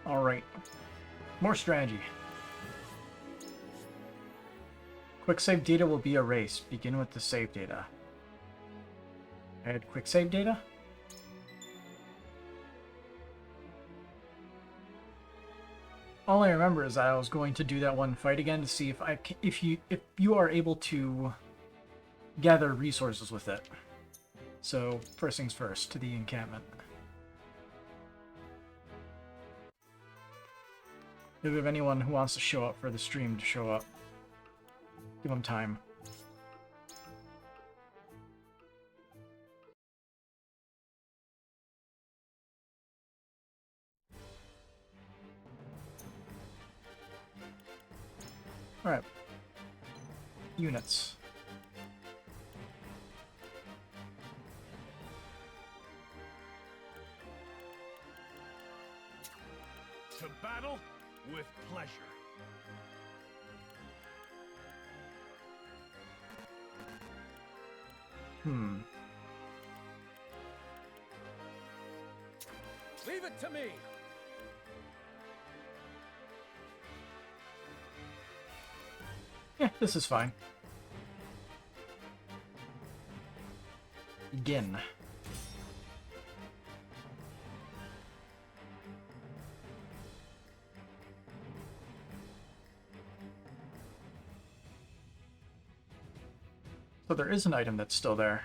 Alright. More strategy. Quick save data will be erased. Begin with the save data. Add quick save data. All I remember is that I was going to do that one fight again to see if you are able to gather resources with it. So first things first, to the encampment. If we have anyone who wants to show up for the stream to show up, give them time. Alright. Units. To battle with pleasure. Leave it to me. Yeah, this is fine. Begin. So there is an item that's still there.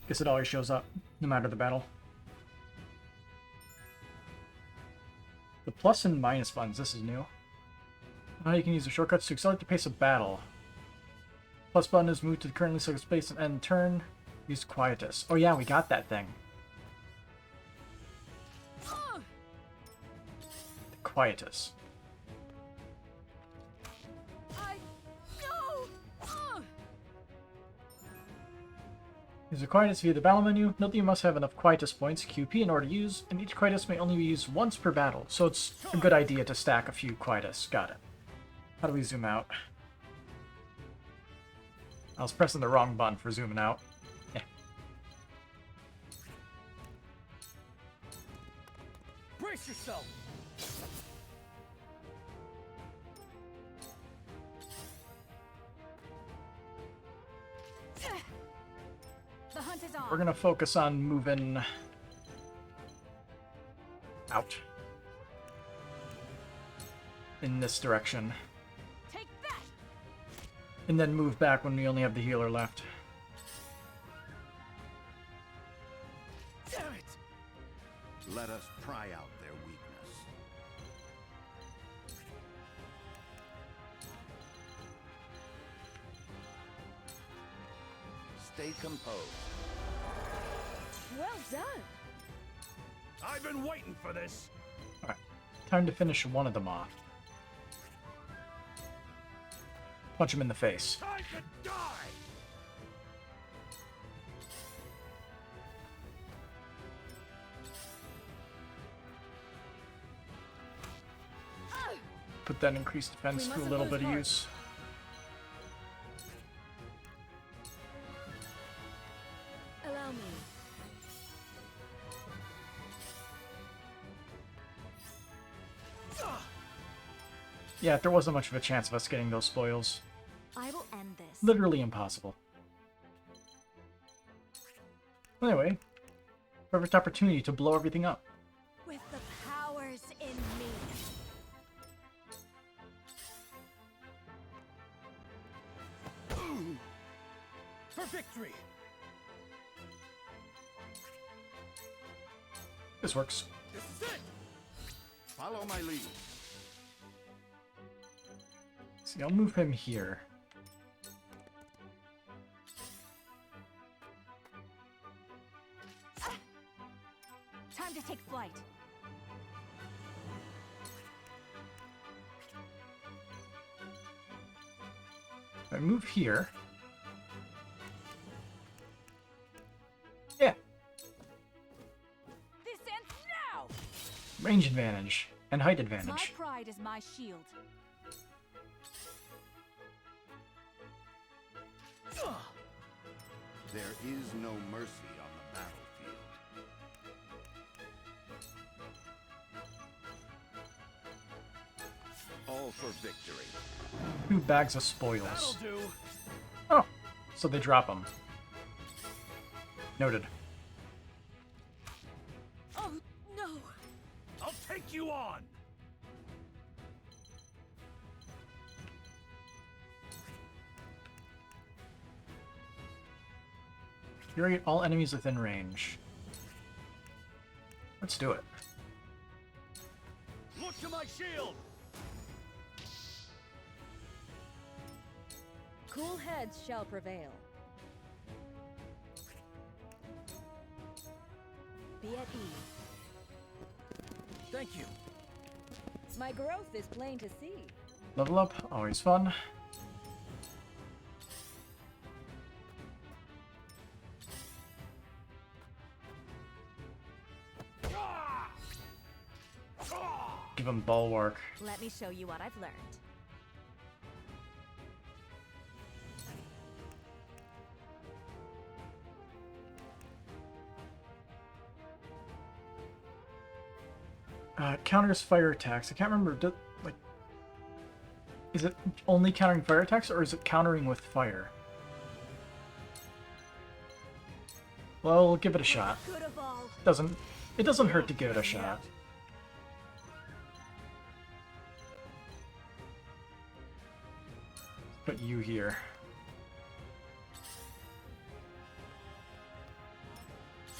Guess it always shows up, no matter the battle. The plus and minus buttons, this is new. Now you can use the shortcuts to accelerate the pace of battle. Plus button is moved to the currently selected space and end turn. Use quietus. Oh yeah, we got that thing. The quietus. Use the quietus via the battle menu. Note that you must have enough quietus points, QP, in order to use, and each quietus may only be used once per battle, so it's a good idea to stack a few quietus. Got it. How do we zoom out? I was pressing the wrong button for zooming out. Yeah. Brace yourself. The hunt is on. We're gonna focus on moving out in this direction. Take that. And then move back when we only have the healer left. Damn it! Let us pry out their weakness. Stay composed. Well done. I've been waiting for this. Alright, time to finish one of them off. Punch him in the face. Time to die. Put that increased defense to a little bit of use. Allow me. Yeah, there wasn't much of a chance of us getting those spoils. I will end this. Literally impossible. Anyway, perfect opportunity to blow everything up. With the powers in me. For victory. This works. This is it. Follow my lead. See, I'll move him here. Time to take flight. If I move here. Yeah, This ends now. range advantage and height My advantage. pride is my shield. There is no mercy on the battlefield. battle for victory. 2 bags of That'll spoils. do. Oh, so they drop them. Noted. Oh, no. I'll take you on. Infuriate all enemies within range. Let's do it. Look to my shield. Cool heads shall prevail. Be at ease. Thank you. My growth is plain to see. Level up, always fun. Ah! Ah! Give him bulwark. Let me show you what I've learned. Counters fire attacks. I can't remember. Like, is it only countering fire attacks, or is it countering with fire? Well, we'll give it a shot. Good of all. It doesn't hurt to give it a shot. Put you here.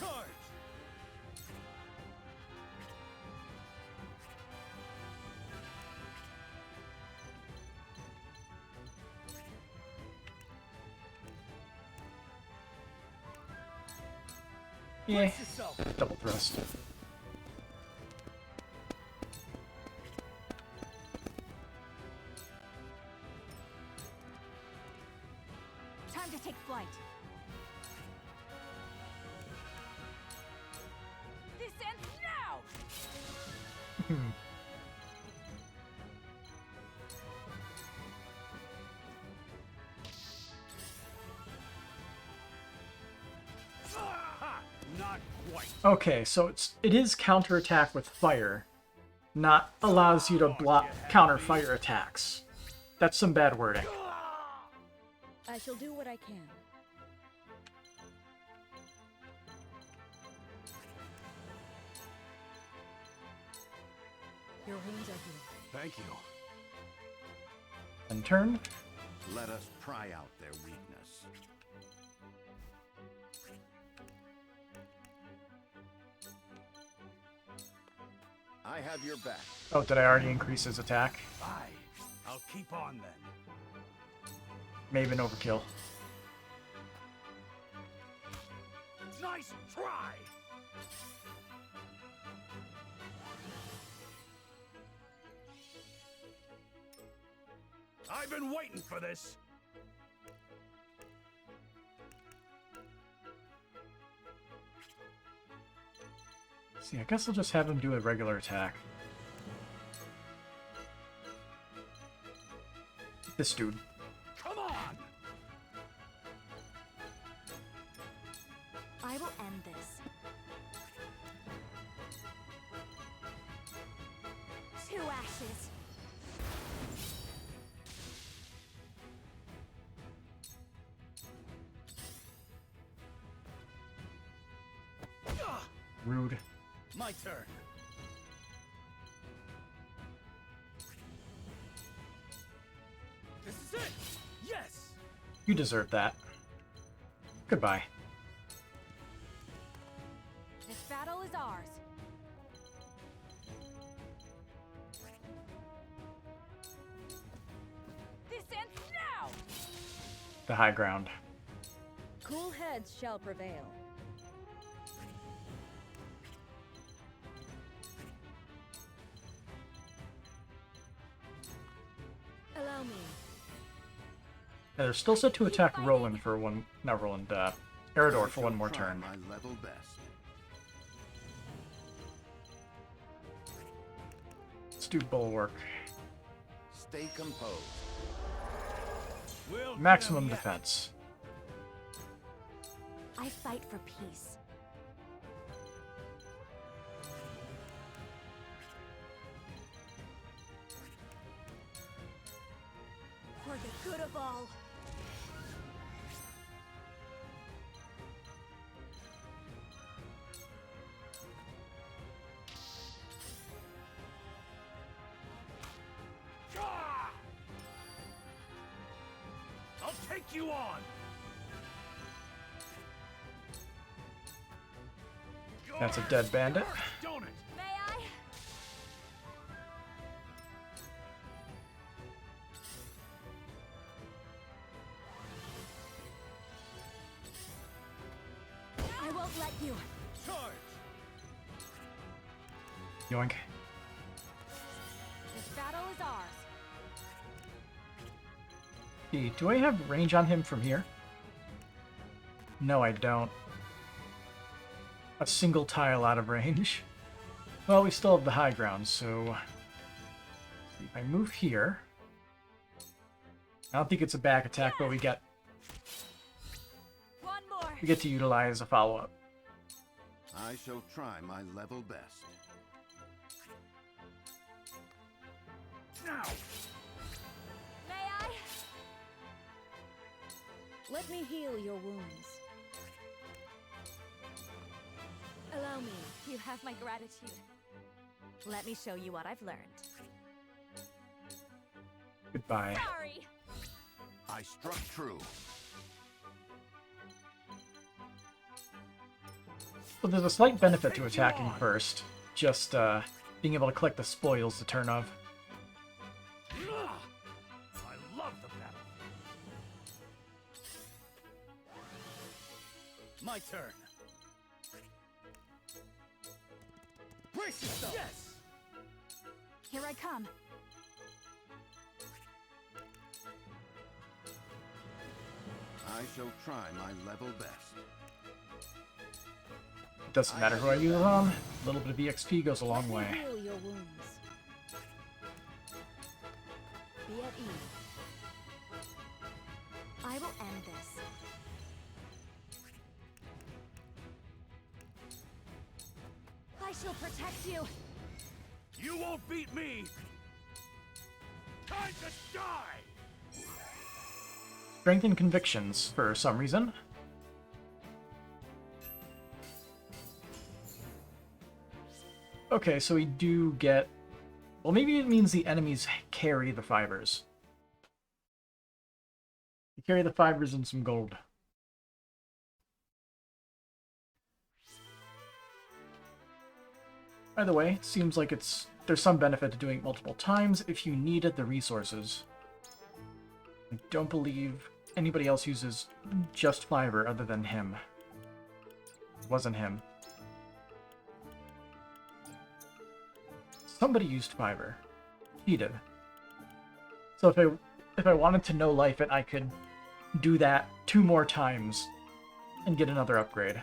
Charge. Yeah, Brace yourself. double thrust. Time to take flight. This ends now! Ha! Not quite. Okay, so it is counterattack with fire, not allows you to block counter fire attacks. That's some bad wording. I shall do what I can. Your wounds are healed. Thank you. And turn. Let us pry out their weakness. I have your back. Oh, did I already increase his attack? Aye. I'll keep on then. May have been overkill. Nice try. I've been waiting for this. See, I guess I'll just have him do a regular attack. This dude. Come on. I will end this. 2 ashes. Ah, Rude. my turn. This is it. Yes. You deserve that. Goodbye. This battle is ours. This ends now! The high ground. Cool heads shall prevail. Allow me. Yeah, they're still set to attack Roland for one, not Roland, Eridor for one more Try turn. my level best. Let's do Bulwark. Stay composed. We'll get Maximum 'em yet. defense. I fight for peace. good of all. Ah! I'll take you on. That's a dead bandit. Don't it? May I? I won't let you. Charge. Yoink. This battle is ours. Do I have range on him from here? No, I don't. A single tile out of range. Well, we still have the high ground, so if I move here, I don't think it's a back attack, but we get One more. to utilize a follow-up. I shall try my level best. Now. May I? Let me heal your wounds. Allow me. You have my gratitude. Let me show you what I've learned. Goodbye. Sorry. I struck true. Well, there's a slight benefit to attacking first. Just being able to collect the spoils to turn of. I love the battle. My turn. Brace yourself. Yes. Here I come. I shall try my level best. It doesn't matter who I use on. A little bit of EXP goes a long Let me way. heal your wounds. Be at ease. I will end this. I shall protect you. You won't beat me. Time to die. Strength and convictions for some reason. Okay, so we do get... Well, maybe it means the enemies carry the fibers. They carry the fibers and some gold. Either way, it seems like there's some benefit to doing it multiple times if you needed the resources. I don't believe anybody else uses just fiber other than him. It wasn't him. Somebody used fiber. He did. So if I wanted to know life it, I could do that 2 more times and get another upgrade.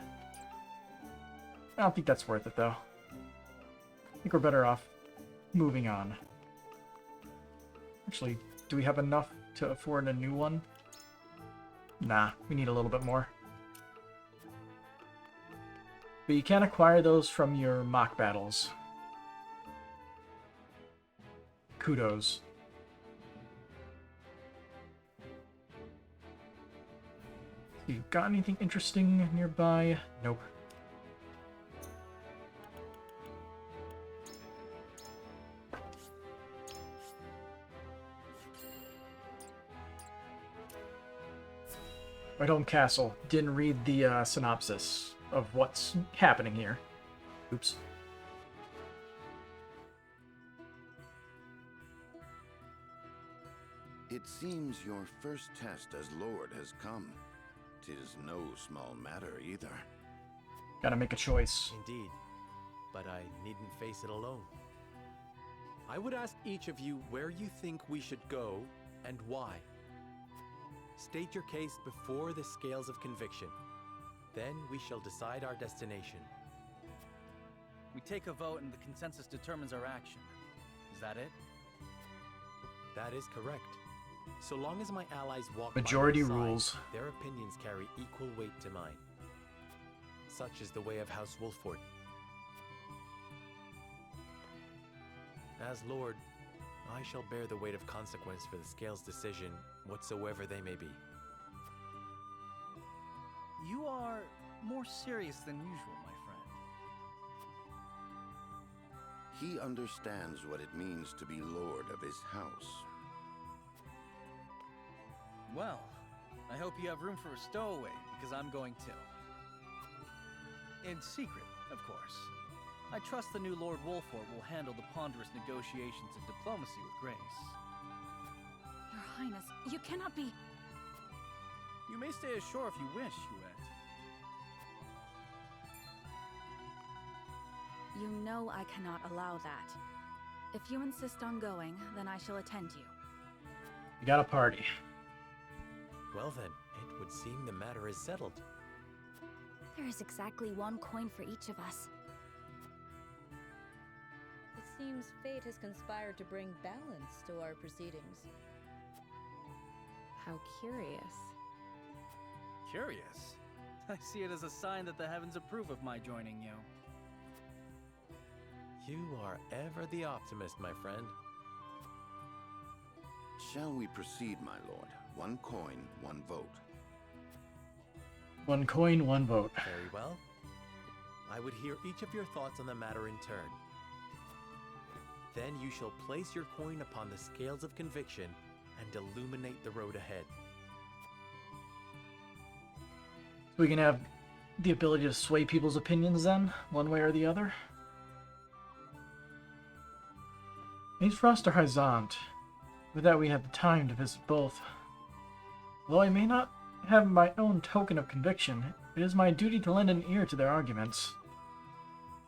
I don't think that's worth it though. I think we're better off moving on. Actually, do we have enough to afford a new one? Nah, we need a little bit more. But you can acquire those from your mock battles. Kudos. You got anything interesting nearby? Nope. White Home Castle. Didn't read the synopsis of what's happening here. Oops. It seems your first test as Lord has come. 'Tis no small matter either. Gotta make a choice. Indeed, but I needn't face it alone. I would ask each of you where you think we should go and why. State your case before the scales of conviction. Then we shall decide our destination. We take a vote and the consensus determines our action. Is that it? That is correct. So long as my allies walk Majority by my side, rules. their opinions carry equal weight to mine. Such is the way of House Wolford. As Lord, I shall bear the weight of consequence for the Scale's decision, whatsoever they may be. You are more serious than usual, my friend. He understands what it means to be lord of his house. Well, I hope you have room for a stowaway, because I'm going too. In secret, of course. I trust the new Lord Wolfort will handle the ponderous negotiations and diplomacy with grace. Your Highness, you cannot be... You may stay ashore if you wish, Huet. You know I cannot allow that. If you insist on going, then I shall attend you. You got a party. Well then, it would seem the matter is settled. There is exactly 1 coin for each of us. It seems fate has conspired to bring balance to our proceedings. How curious. Curious? I see it as a sign that the heavens approve of my joining you. You are ever the optimist, my friend. Shall we proceed, my lord? 1 coin, 1 vote. 1 coin, 1 vote. Very well. I would hear each of your thoughts on the matter in turn. Then you shall place your coin upon the scales of conviction and illuminate the road ahead. We can have the ability to sway people's opinions then, one way or the other. Frost or Hyzant. With that we have the time to visit both. Though I may not have my own token of conviction, it is my duty to lend an ear to their arguments.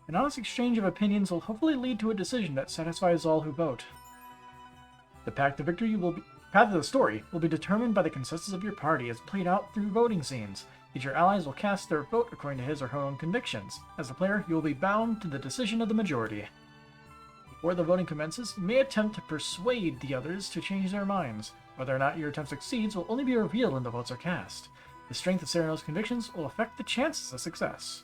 An honest exchange of opinions will hopefully lead to a decision that satisfies all who vote. The path to victory path of the story will be determined by the consensus of your party as played out through voting scenes. Each of your allies will cast their vote according to his or her own convictions. As a player, you will be bound to the decision of the majority. Before the voting commences, you may attempt to persuade the others to change their minds. Whether or not your attempt succeeds will only be revealed when the votes are cast. The strength of Cyrano's convictions will affect the chances of success.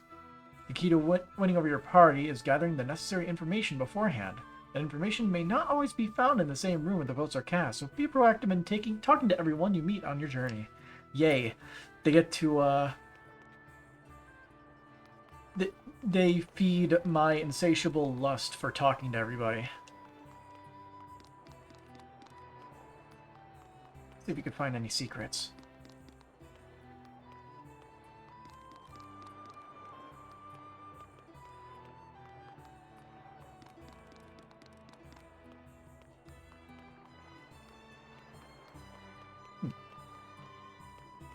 The key to winning over your party is gathering the necessary information beforehand. That information may not always be found in the same room where the votes are cast, so be proactive in talking to everyone you meet on your journey. Yay. They get to, They feed my insatiable lust for talking to everybody. See if you can find any secrets.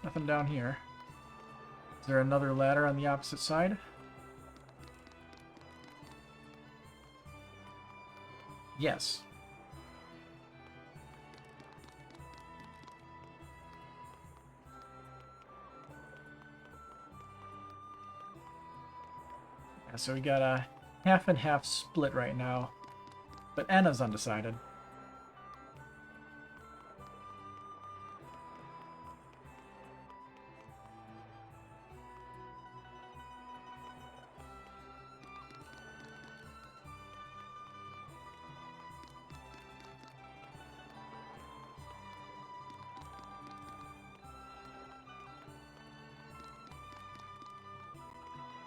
Nothing down here. Is there another ladder on the opposite side? Yes. Yeah, so we got a half and half split right now, but Anna's undecided.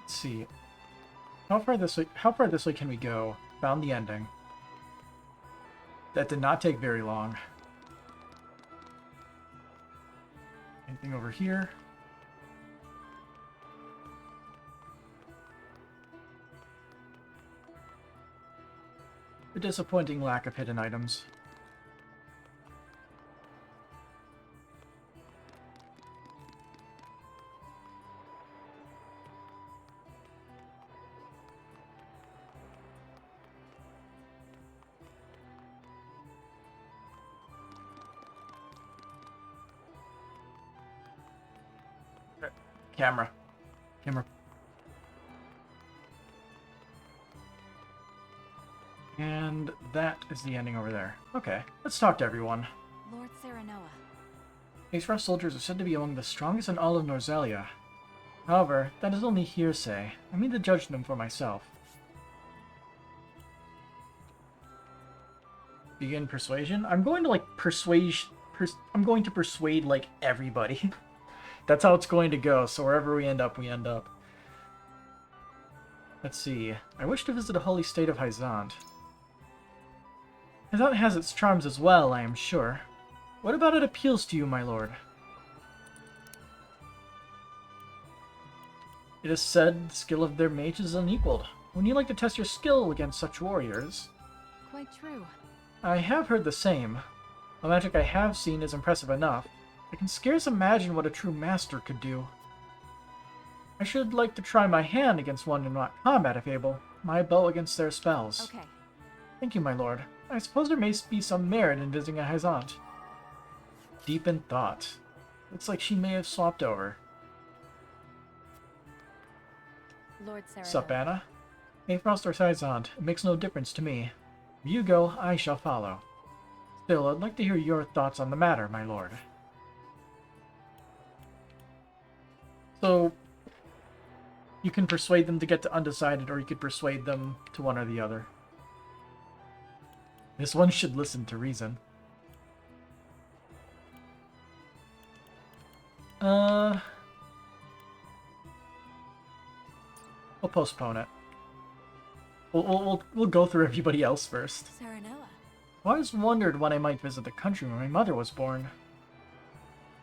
See, how far this way can we go? Found the ending. That did not take very long. Anything over here? A disappointing lack of hidden items. Camera. And that is the ending over there. Okay, let's talk to everyone. Lord Serenoa. Ace soldiers are said to be among the strongest in all of Norzelia. However, that is only hearsay. I mean to judge them for myself. Begin persuasion. I'm going to like I'm going to persuade like everybody. That's how it's going to go. So wherever we end up, we end up. Let's see. I wish to visit a holy state of Hyzant. Hyzant has its charms as well, I am sure. What about it appeals to you, my lord? It is said the skill of their mages is unequaled. Wouldn't you like to test your skill against such warriors? Quite true. I have heard the same. The magic I have seen is impressive enough. I can scarce imagine what a true master could do. I should like to try my hand against one in not combat if able. My bow against their spells. Okay. Thank you, my lord. I suppose there may be some merit in visiting a Hyzant. Deep in thought. Looks like she may have swapped over. Lord Sarah. Sup, Anna? Aefrost or Hyzant, it makes no difference to me. If you go, I shall follow. Still, I'd like to hear your thoughts on the matter, my lord. So, you can persuade them to get to undecided, or you could persuade them to one or the other. This one should listen to reason. We'll postpone it. We'll go through everybody else first. Serenoa. I always wondered when I might visit the country where my mother was born.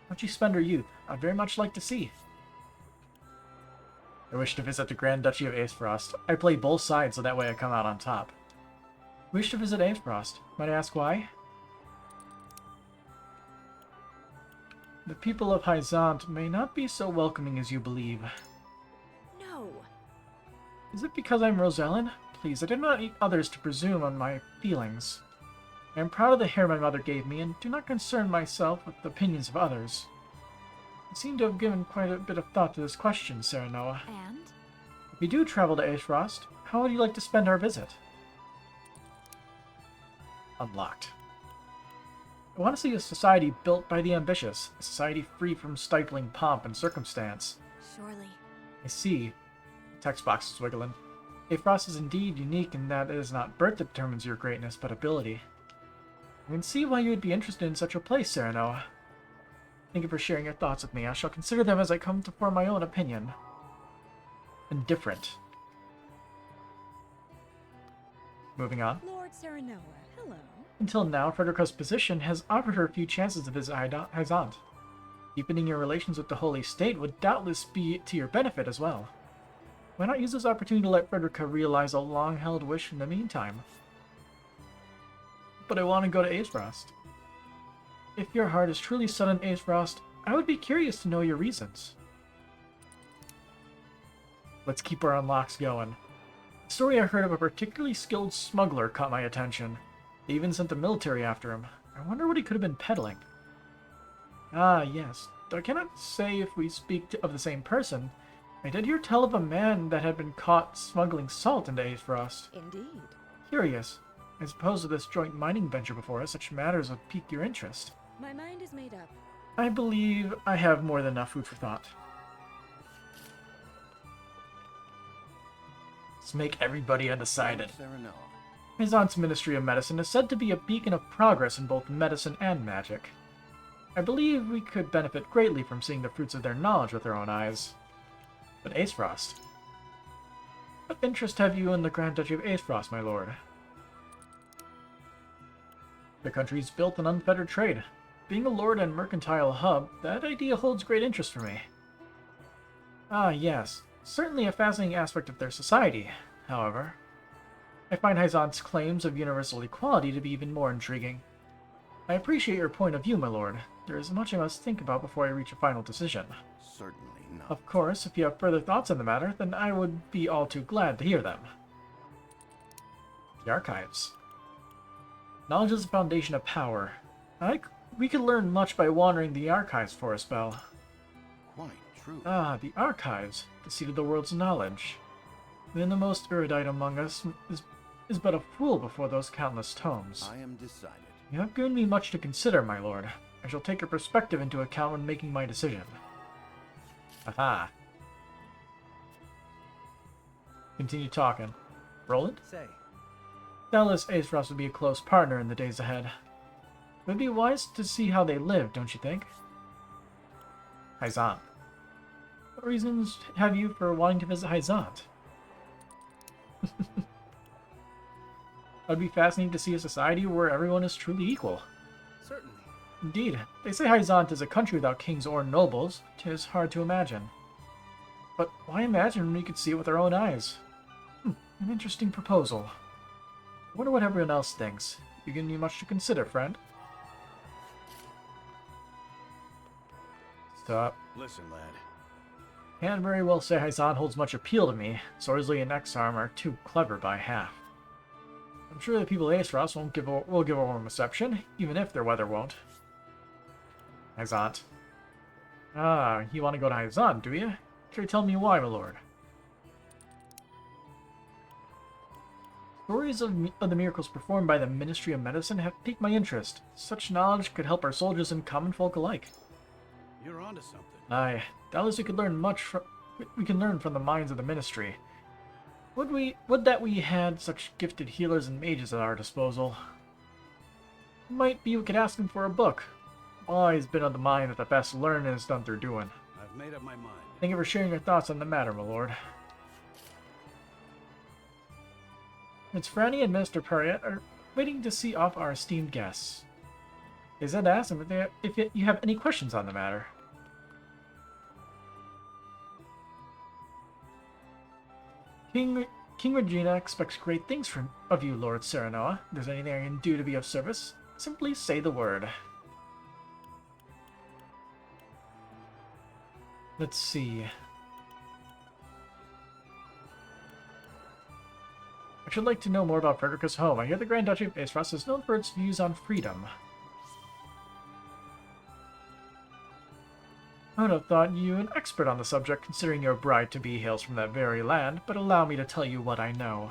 How'd she spend her youth? I'd very much like to see. I wish to visit the Grand Duchy of Aesfrost. I play both sides so that way I come out on top. I wish to visit Aesfrost. Might I ask why? The people of Hyzant may not be so welcoming as you believe. No. Is it because I'm Rosellen? Please, I did not need others to presume on my feelings. I am proud of the hair my mother gave me, and do not concern myself with the opinions of others. I seem to have given quite a bit of thought to this question, Serenoa. And? If we do travel to Aesfrost, how would you like to spend our visit? Unlocked. I want to see a society built by the ambitious, a society free from stifling pomp and circumstance. Surely. I see. The text box is wiggling. Aesfrost is indeed unique in that it is not birth that determines your greatness, but ability. I can see why you would be interested in such a place, Serenoa. Thank you for sharing your thoughts with me. I shall consider them as I come to form my own opinion. Indifferent. Moving on. Lord Serenoa, hello. Until now, Frederica's position has offered her a few chances to visit Hyzant. Deepening your relations with the Holy State would doubtless be to your benefit as well. Why not use this opportunity to let Frederica realize a long-held wish in the meantime? But I want to go to Aesfrost. If your heart is truly set on Aesfrost, I would be curious to know your reasons. Let's keep our unlocks going. The story I heard of a particularly skilled smuggler caught my attention. They even sent the military after him. I wonder what he could have been peddling. Ah, yes. Though I cannot say if we speak of the same person, I did hear tell of a man that had been caught smuggling salt into Aesfrost. Indeed. Curious. I suppose with this joint mining venture before us, such matters would pique your interest. My mind is made up. I believe I have more than enough food for thought. Let's make everybody undecided. Serenoa. Hyzant's Ministry of Medicine is said to be a beacon of progress in both medicine and magic. I believe we could benefit greatly from seeing the fruits of their knowledge with our own eyes. But Aesfrost? What interest have you in the Grand Duchy of Aesfrost, my lord? The country's built on unfettered trade. Being a lord and mercantile hub, that idea holds great interest for me. Ah, yes. Certainly a fascinating aspect of their society, however. I find Hyzant's claims of universal equality to be even more intriguing. I appreciate your point of view, my lord. There is much I must think about before I reach a final decision. Certainly not. Of course, if you have further thoughts on the matter, then I would be all too glad to hear them. The Archives. Knowledge is the foundation of power. We could learn much by wandering the Archives for a spell. Quite true. Ah, the Archives, the seat of the world's knowledge. Then the most erudite among us is but a fool before those countless tomes. I am decided. You have given me much to consider, my lord. I shall take your perspective into account when making my decision. Aha. Continue talking. Roland? Say, Doubtless Aesfrost would be a close partner in the days ahead. It would be wise to see how they live, don't you think? Hyzant. What reasons have you for wanting to visit Hyzant? I'd be fascinated to see a society where everyone is truly equal. Certainly. Indeed, they say Hyzant is a country without kings or nobles. 'Tis hard to imagine. But why imagine when we could see it with our own eyes? An interesting proposal. I wonder what everyone else thinks. You've given me much to consider, friend. Stop. Listen, lad. Can't very well say Hyzant holds much appeal to me. Sorsley and Exarm are too clever by half. I'm sure the people of Aesfrost will give a warm reception, even if their weather won't. Hyzant. Ah, you want to go to Hyzant, do you? Care to tell me why, my lord? Stories of the miracles performed by the Ministry of Medicine have piqued my interest. Such knowledge could help our soldiers and common folk alike. You're onto something. Aye, doubtless we could learn much we can learn from the minds of the Ministry. Would that we had such gifted healers and mages at our disposal. Might be we could ask them for a book. I've always been of the mind that the best learning is done through doing. I've made up my mind. Thank you for sharing your thoughts on the matter, my lord. Prince Franny and Minister Perriot are waiting to see off our esteemed guests. Is that ask them if you have any questions on the matter? King Regina expects great things of you, Lord Serenoa. If there's anything I can do to be of service, simply say the word. Let's see. I should like to know more about Frederica's home. I hear the Grand Duchy of Aesfrost is known for its views on freedom. I would have thought you an expert on the subject, considering your bride-to-be hails from that very land, but allow me to tell you what I know.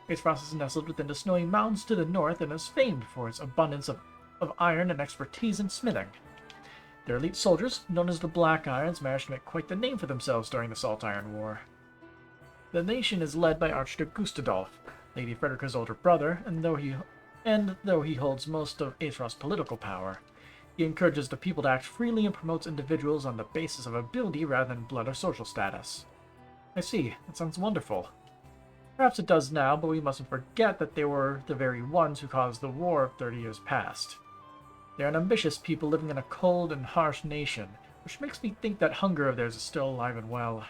Aesfrost is nestled within the snowy mountains to the north and is famed for its abundance of iron and expertise in smithing. Their elite soldiers, known as the Black Irons, managed to make quite the name for themselves during the Salt Iron War. The nation is led by Archduke Gustadolf, Lady Frederica's older brother, and though he holds most of Aesfrost's political power, he encourages the people to act freely and promotes individuals on the basis of ability rather than blood or social status. I see. That sounds wonderful. Perhaps it does now, but we mustn't forget that they were the very ones who caused the war of 30 years past. They are an ambitious people living in a cold and harsh nation, which makes me think that hunger of theirs is still alive and well.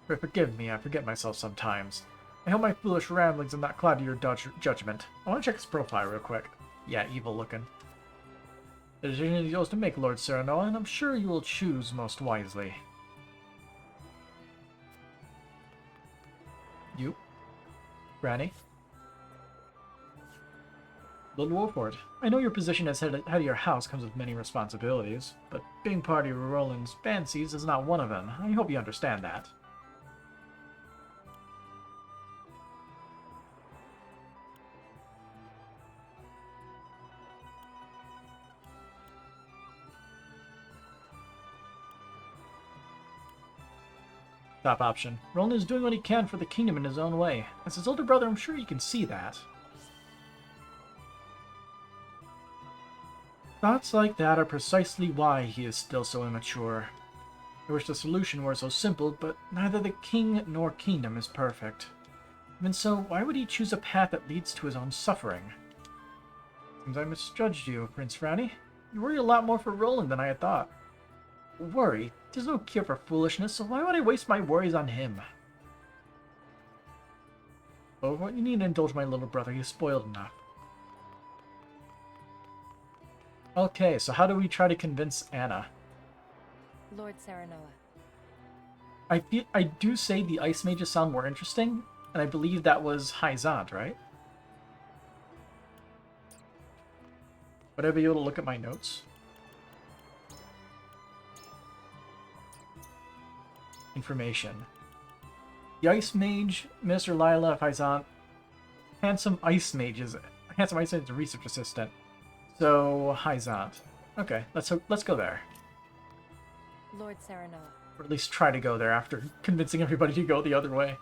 Forgive me, I forget myself sometimes. I hope my foolish ramblings have not clouded your judgment. I want to check his profile real quick. Yeah, evil looking. The decision is yours to make, Lord Serenoa, and I'm sure you will choose most wisely. You? Granny? Lord Wolford, I know your position as head of your house comes with many responsibilities, but being part of Roland's fancies is not one of them. I hope you understand that. Top option. Roland is doing what he can for the kingdom in his own way. As his older brother, I'm sure you can see that. Thoughts like that are precisely why he is still so immature. I wish the solution were so simple, but neither the king nor kingdom is perfect. Even so, why would he choose a path that leads to his own suffering? Seems I misjudged you, Prince Franny. You worry a lot more for Roland than I had thought. Worry? There's no cure for foolishness, so why would I waste my worries on him? Oh, you need to indulge my little brother. He's spoiled enough. Okay, so how do we try to convince Anna? Lord Serenoa. I do say the ice mages sound more interesting, and I believe that was Hyzant, right? Would I be able to look at my notes? Information. The Ice Mage, Minister Lila of Hyzant, Handsome Ice Mage is a research assistant. So Hyzant. Okay, let's go there. Lord Serenoa. Or at least try to go there after convincing everybody to go the other way.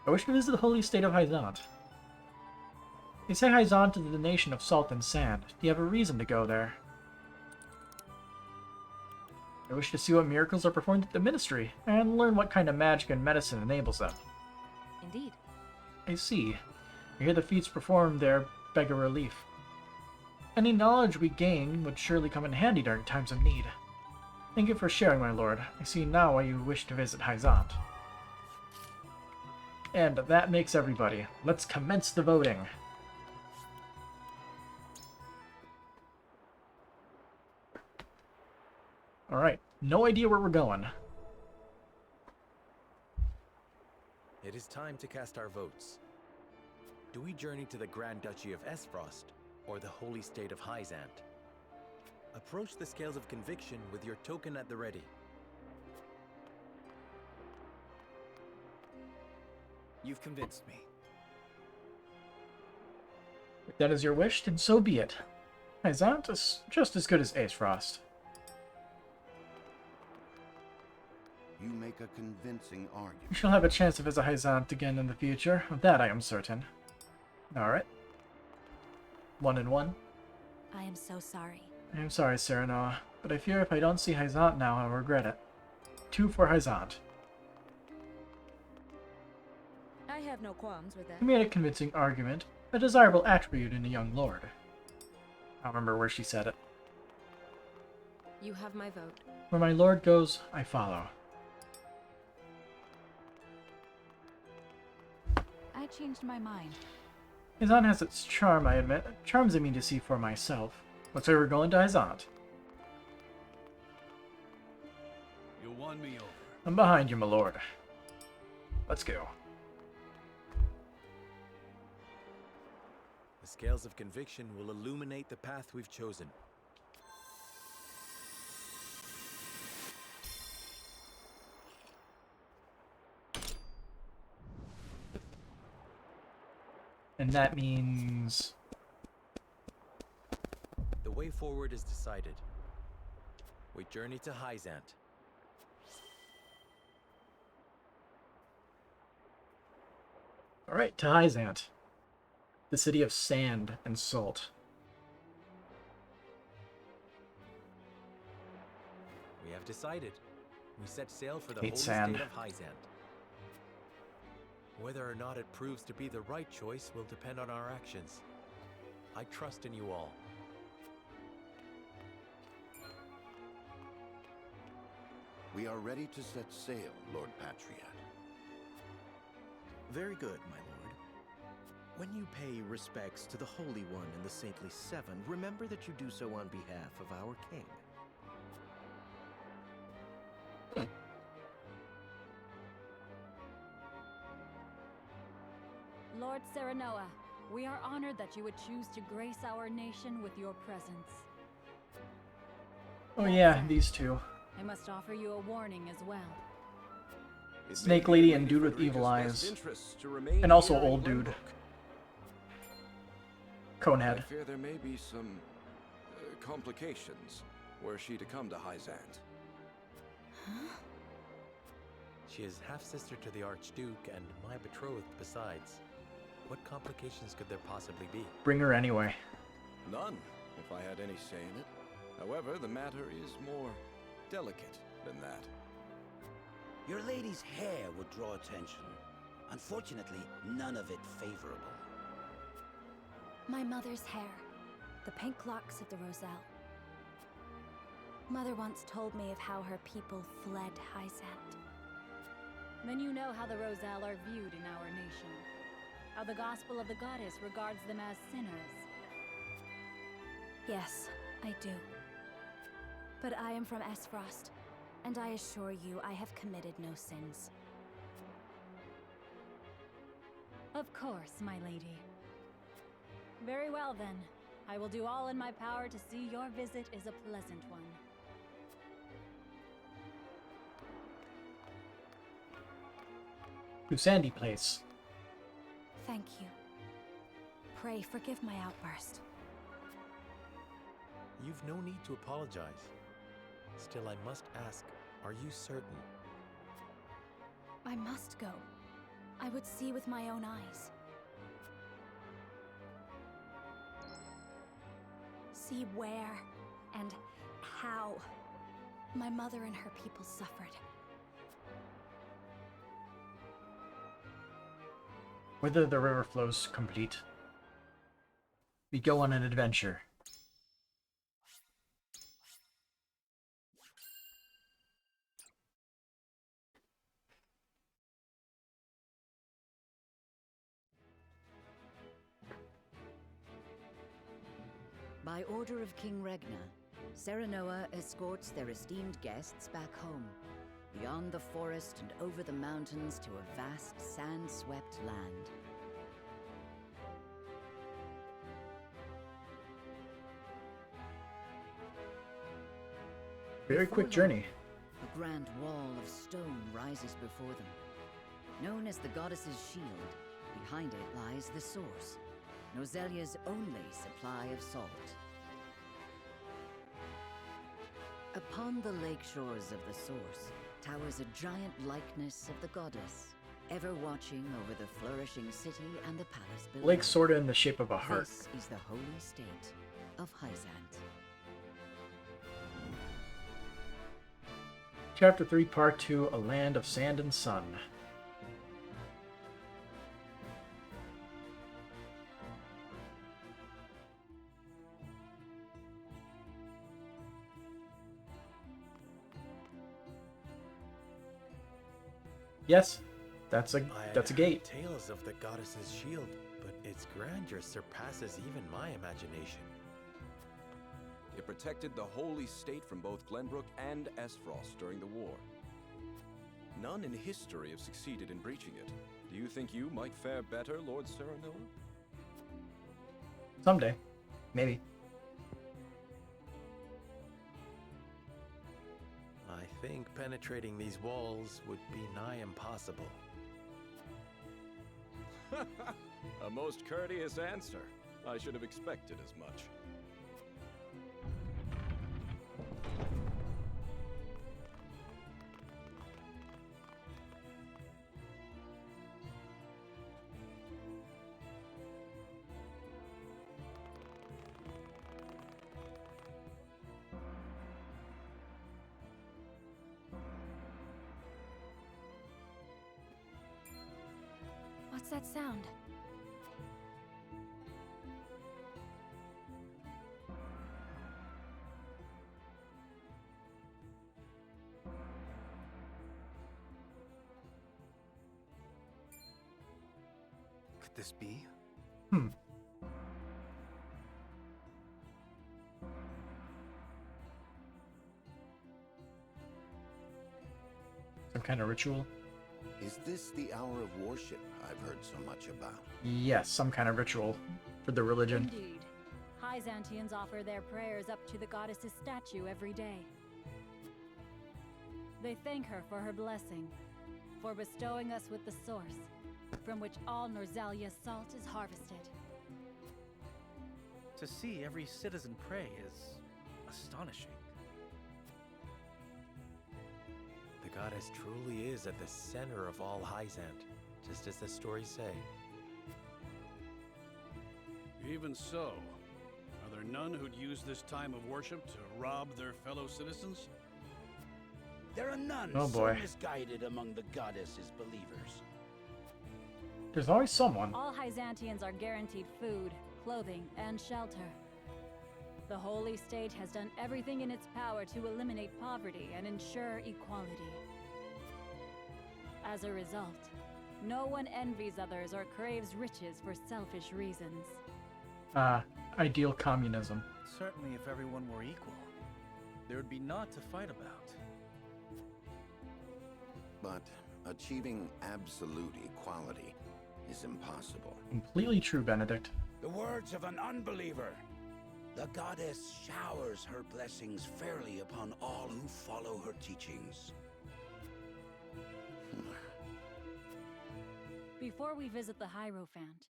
I wish to visit the holy state of Hyzant. They say Hyzant to the nation of salt and sand. Do you have a reason to go there? I wish to see what miracles are performed at the ministry, and learn what kind of magic and medicine enables them. Indeed. I see. I hear the feats performed there beg a relief. Any knowledge we gain would surely come in handy during times of need. Thank you for sharing, my lord. I see now why you wish to visit Hyzant. And that makes everybody. Let's commence the voting. Alright, no idea where we're going. It is time to cast our votes. Do we journey to the Grand Duchy of Esfrost, or the Holy State of Hyzant? Approach the scales of conviction with your token at the ready. You've convinced me. If that is your wish, then so be it. Hyzant is just as good as Aesfrost. You make a convincing We argument. shall have a chance to visit Hyzant again in the future. Of that I am certain. Alright. 1 and 1. I am so sorry. I am sorry, Serenoa, but I fear if I don't see Hyzant now, I'll regret it. 2 for Hyzant. I have no qualms with that. You made a convincing argument, a desirable attribute in a young lord. I don't remember where she said it. You have my vote. Where my lord goes, I follow. I changed my mind. Hyzant has its charm, I admit. It charms me to see for myself. Let's say we're going to Hyzant. You won me over. I'm behind you, my lord. Let's go. The scales of conviction will illuminate the path we've chosen. And that means... The way forward is decided. We journey to Hyzant. Alright, to Hyzant. The city of sand and salt. We have decided. We set sail for the Hate holy sand. state of Hyzant. Whether or not it proves to be the right choice will depend on our actions. I trust in you all. We are ready to set sail, Lord Patriot. Very good, my lord. When you pay respects to the Holy One and the Saintly Seven, remember that you do so on behalf of our king. Lord Serenoa, we are honored that you would choose to grace our nation with your presence. Oh yeah, these two. I must offer you a warning as well. Snake Lady and Dude with Evil Eyes. And also Old Dude. I Conehead. fear there may be some complications were she to come to Hyzant. She is half-sister to the Archduke and my betrothed besides. What complications could there possibly be? Bring her anyway. None, if I had any say in it. However, the matter is more delicate than that. Your lady's hair would draw attention. Unfortunately, none of it favorable. My mother's hair. The pink locks of the Roselle. Mother once told me of how her people fled Hyzant. Then you know how the Roselle are viewed in our nation. How the gospel of the goddess regards them as sinners. Yes, I do. But I am from Esfrost, and I assure you I have committed no sins. Of course, my lady. Very well then. I will do all in my power to see your visit is a pleasant one. To Sandy Place. Thank you. Pray forgive my outburst. You've no need to apologize. Still, I must ask, are you certain? I must go. I would see with my own eyes. see where and how my mother and her people suffered. Whither the river flows complete, we go on an adventure. By order of King Regna, Serenoa escorts their esteemed guests back home, beyond the forest and over the mountains to a vast, sand-swept land. Very quick journey. A grand wall of stone rises before them. Known as the Goddess's Shield, behind it lies the source, Nozelia's only supply of salt. Upon the lake shores of the source towers a giant likeness of the goddess, ever watching over the flourishing city and the palace below. Lake sorta in the shape of a heart. This is the holy state of Hyzant. Chapter 3, Part 2, A Land of Sand and Sun. Yes, that's a gate. Tales of the goddess's shield, but its grandeur surpasses even my imagination. It protected the holy state from both Glenbrook and Esfrost during the war. None in history have succeeded in breaching it. Do you think you might fare better, Lord Serenoa? Someday. Maybe. I think penetrating these walls would be nigh impossible. A most courteous answer. I should have expected as much. What's that sound? Could this be? Some kind of ritual? Is this the hour of worship I've heard so much about? Yes, some kind of ritual for the religion. Indeed. Hyzantians offer their prayers up to the goddess's statue every day. They thank her for her blessing, for bestowing us with the source, from which all Norzalia's salt is harvested. To see every citizen pray is astonishing. The goddess truly is at the center of all Hyzant, just as the stories say. Even so, are there none who'd use this time of worship to rob their fellow citizens? There are none Oh, so boy. misguided among the goddess's believers. There's always someone. All Hyzantians are guaranteed food, clothing, and shelter. The Holy State has done everything in its power to eliminate poverty and ensure equality. As a result, no one envies others or craves riches for selfish reasons. Ideal communism. Certainly if everyone were equal, there would be naught to fight about. But achieving absolute equality is impossible. Completely true, Benedict. The words of an unbeliever. The goddess showers her blessings fairly upon all who follow her teachings. Before we visit the Hierophant,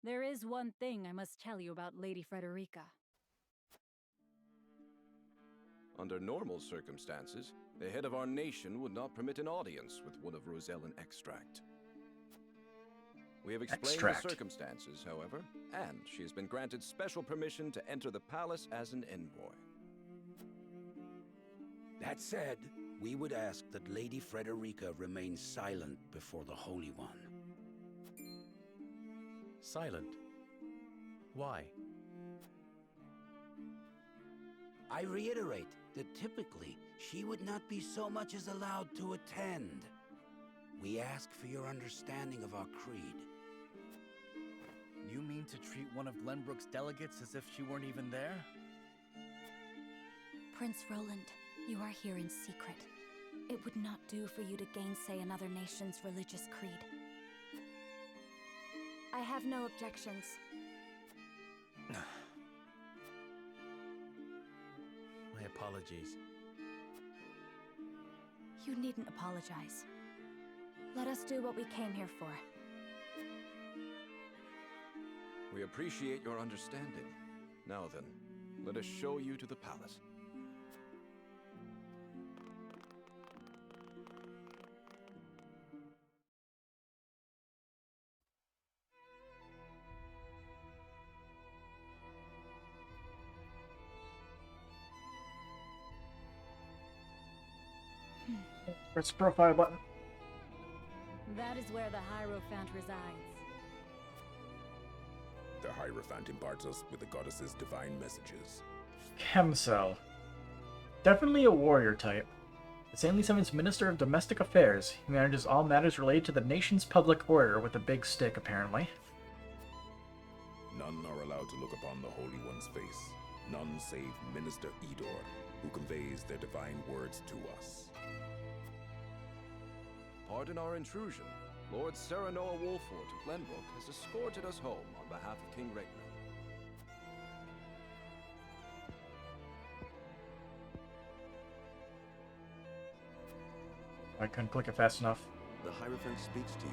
there is one thing I must tell you about Lady Frederica. Under normal circumstances, the head of our nation would not permit an audience with one of Rosellan extract. We have explained Extract. the circumstances, however, and she has been granted special permission to enter the palace as an envoy. That said, we would ask that Lady Frederica remain silent before the Holy One. Silent? Why? I reiterate that typically she would not be so much as allowed to attend. We ask for your understanding of our creed. You mean to treat one of Glenbrook's delegates as if she weren't even there? Prince Roland, you are here in secret. It would not do for you to gainsay another nation's religious creed. I have no objections. My apologies. You needn't apologize. Let us do what we came here for. We appreciate your understanding. Now then, let us show you to the palace. Press the profile button. That is where the Hierophant resides. The Hierophant imparts us with the goddess's divine messages. Chemcell. Definitely a warrior type. The Saintly Seven's Minister of Domestic Affairs. He manages all matters related to the nation's public order with a big stick, apparently. None are allowed to look upon the Holy One's face. None save Minister Edor, who conveys their divine words to us. Pardon our intrusion. Lord Serenoa Wolfort of Glenbrook has escorted us home on behalf of King Regna. I couldn't click it fast enough. The Hierophant speaks to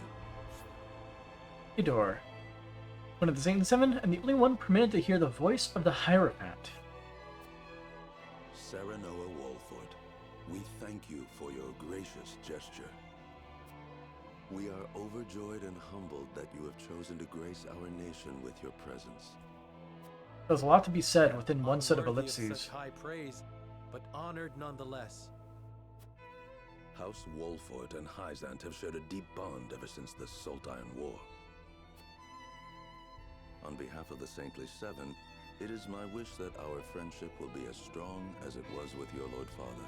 you. Edor. One of the Saintly Seven, and the only one permitted to hear the voice of the Hierophant. Serenoa Wolfort, we thank you for your gracious gesture. We are overjoyed and humbled that you have chosen to grace our nation with your presence. There's a lot to be said within one set of Unworthy ellipses. such high praise, but honored nonetheless. House Wolfort and Hyzant have shared a deep bond ever since the Sultan War. On behalf of the Saintly Seven, it is my wish that our friendship will be as strong as it was with your Lord Father.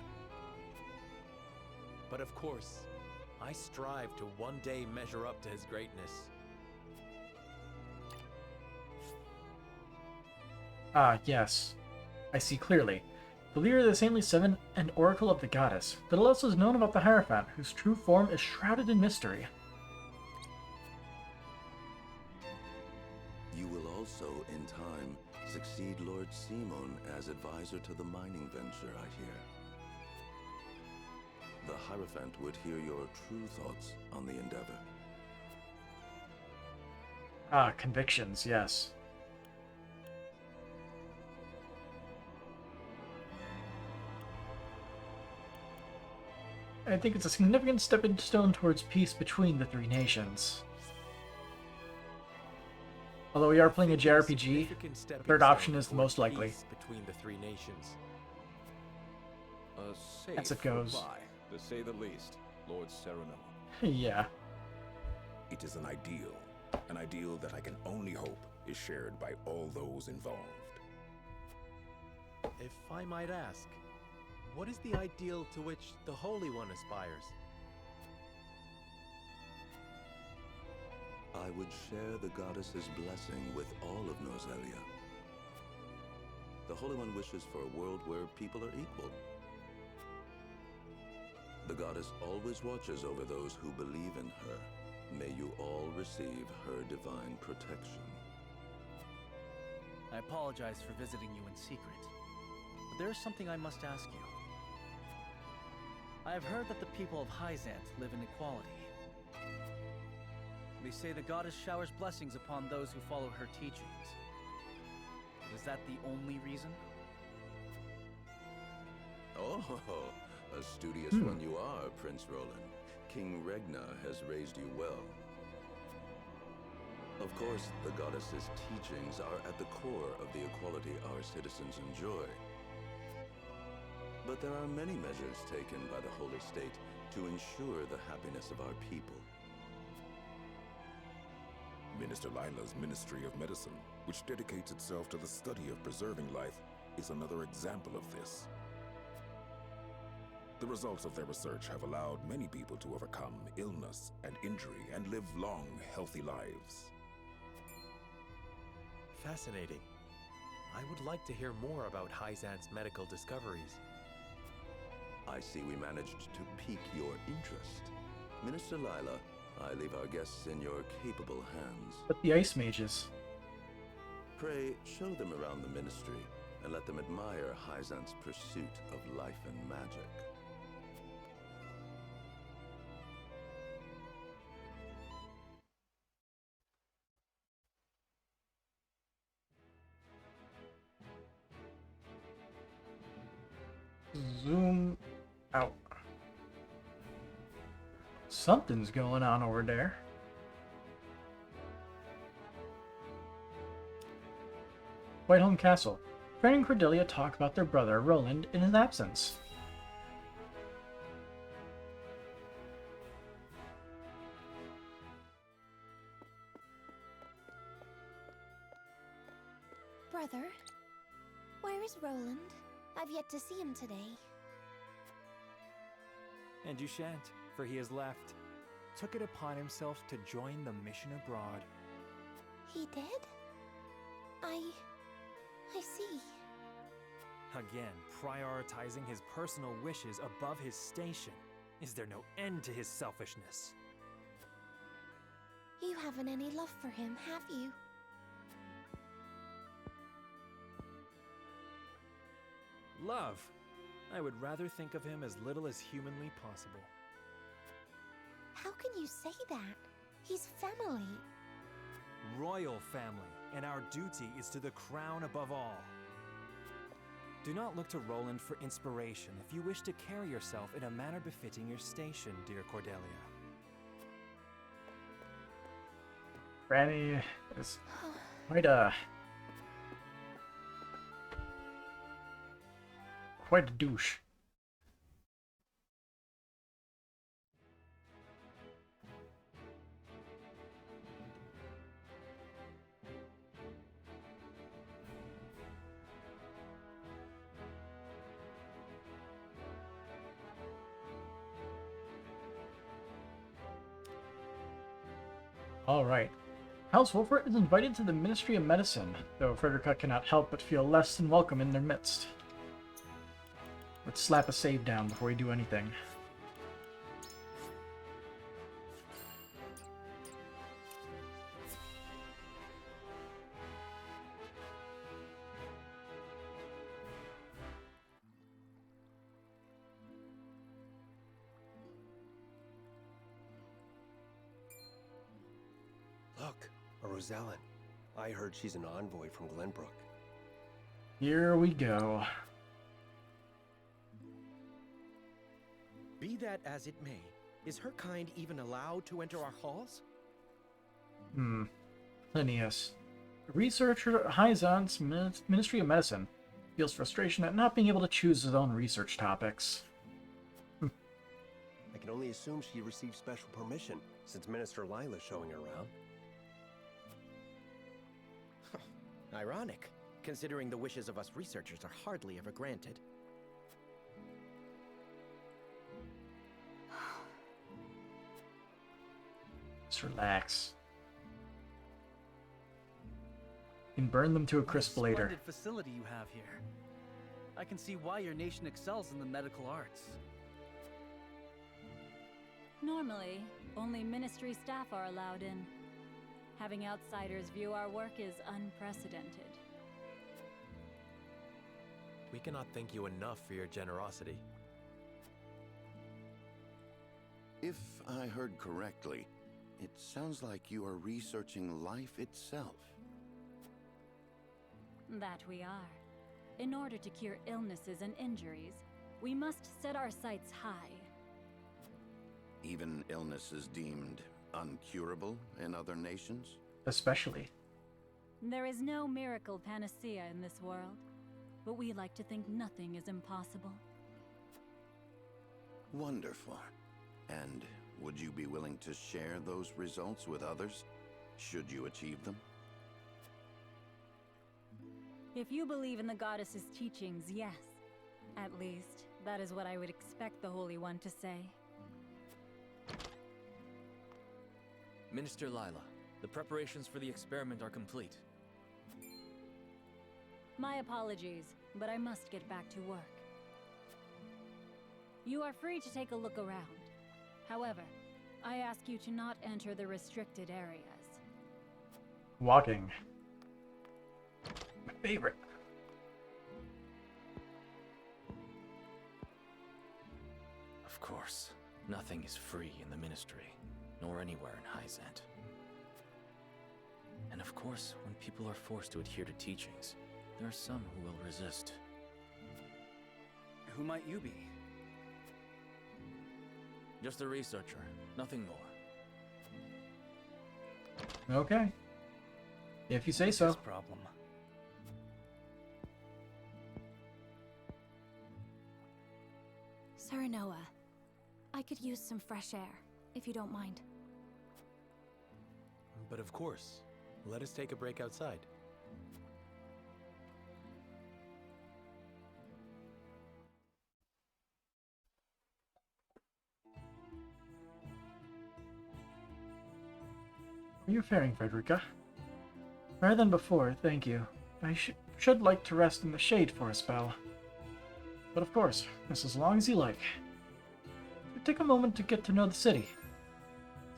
But of course, I strive to one day measure up to his greatness. Ah, yes. I see clearly. The leader of the Saintly Seven and Oracle of the Goddess. Little else is known about the Hierophant, whose true form is shrouded in mystery. You will also, in time, succeed Lord Simon as advisor to the mining venture, I hear. The Hierophant would hear your true thoughts on the endeavor. Ah, convictions, yes. I think it's a significant stepping stone towards peace between the three nations. Although we are playing a JRPG, the third option is the most likely. Between the three nations. A safe As it goes. reply, to say the least, Lord Serenoa. Yeah. It is an ideal that I can only hope is shared by all those involved. If I might ask, what is the ideal to which the Holy One aspires? I would share the goddess's blessing with all of Norzelia. The Holy One wishes for a world where people are equal. The goddess always watches over those who believe in her. May you all receive her divine protection. I apologize for visiting you in secret, but there is something I must ask you. I have heard that the people of Hyzant live in equality. They say the goddess showers blessings upon those who follow her teachings. Is that the only reason? Oh, a studious one you are, Prince Roland. King Regna has raised you well. Of course, the goddess's teachings are at the core of the equality our citizens enjoy. But there are many measures taken by the Holy State to ensure the happiness of our people. Minister Lila's Ministry of Medicine, which dedicates itself to the study of preserving life, is another example of this. The results of their research have allowed many people to overcome illness and injury and live long, healthy lives. Fascinating. I would like to hear more about Hyzant's medical discoveries. I see we managed to pique your interest. Minister Lila, I leave our guests in your capable hands. But the ice mages. Pray, show them around the ministry and let them admire Hyzant's pursuit of life and magic. Zoom out. Something's going on over there. Whiteholm Castle. Fran and Cordelia talk about their brother, Roland, in his absence. Brother, where is Roland? I've yet to see him today. And you shan't, for he has left. Took it upon himself to join the mission abroad. He did? I see. Again, prioritizing his personal wishes above his station. Is there no end to his selfishness? You haven't any love for him, have you? Love. I would rather think of him as little as humanly possible. How can you say that? He's family. Royal family, and our duty is to the crown above all. Do not look to Roland for inspiration if you wish to carry yourself in a manner befitting your station, dear Cordelia. Granny is quite a douche. All right. House Wolfert is invited to the Ministry of Medicine, though Frederica cannot help but feel less than welcome in their midst. Let's slap a save down before we do anything. Look, a Rosellan. I heard she's an envoy from Glenbrook. Here we go. Be that as it may, is her kind even allowed to enter our halls? Linnaeus. A researcher at Hyzant's Ministry of Medicine feels frustration at not being able to choose his own research topics. I can only assume she received special permission, since Minister Lila's showing her around. Ironic, considering the wishes of us researchers are hardly ever granted. Just relax. You can burn them to a crisp What a later. splendid facility you have here. I can see why your nation excels in the medical arts. Normally, only ministry staff are allowed in. Having outsiders view our work is unprecedented. We cannot thank you enough for your generosity. If I heard correctly, it sounds like you are researching life itself. That we are. In order to cure illnesses and injuries, we must set our sights high. Even illnesses deemed uncurable in other nations? especially. There is no miracle panacea in this world, but we like to think nothing is impossible. Wonderful. And would you be willing to share those results with others, should you achieve them? If you believe in the goddess's teachings, yes. At least, that is what I would expect the Holy One to say. Minister Lila, the preparations for the experiment are complete. My apologies, but I must get back to work. You are free to take a look around. However, I ask you to not enter the restricted areas. Walking. My favorite. Of course, nothing is free in the Ministry, nor anywhere in Hyzant. And of course, when people are forced to adhere to teachings, there are some who will resist. Who might you be? Just a researcher, nothing more. Okay. If you say so. What's his problem? Serenoa, I could use some fresh air, if you don't mind. But of course, let us take a break outside. How are you faring, Frederica? Better than before, thank you. I should like to rest in the shade for a spell. But of course, just as long as you like. Take a moment to get to know the city.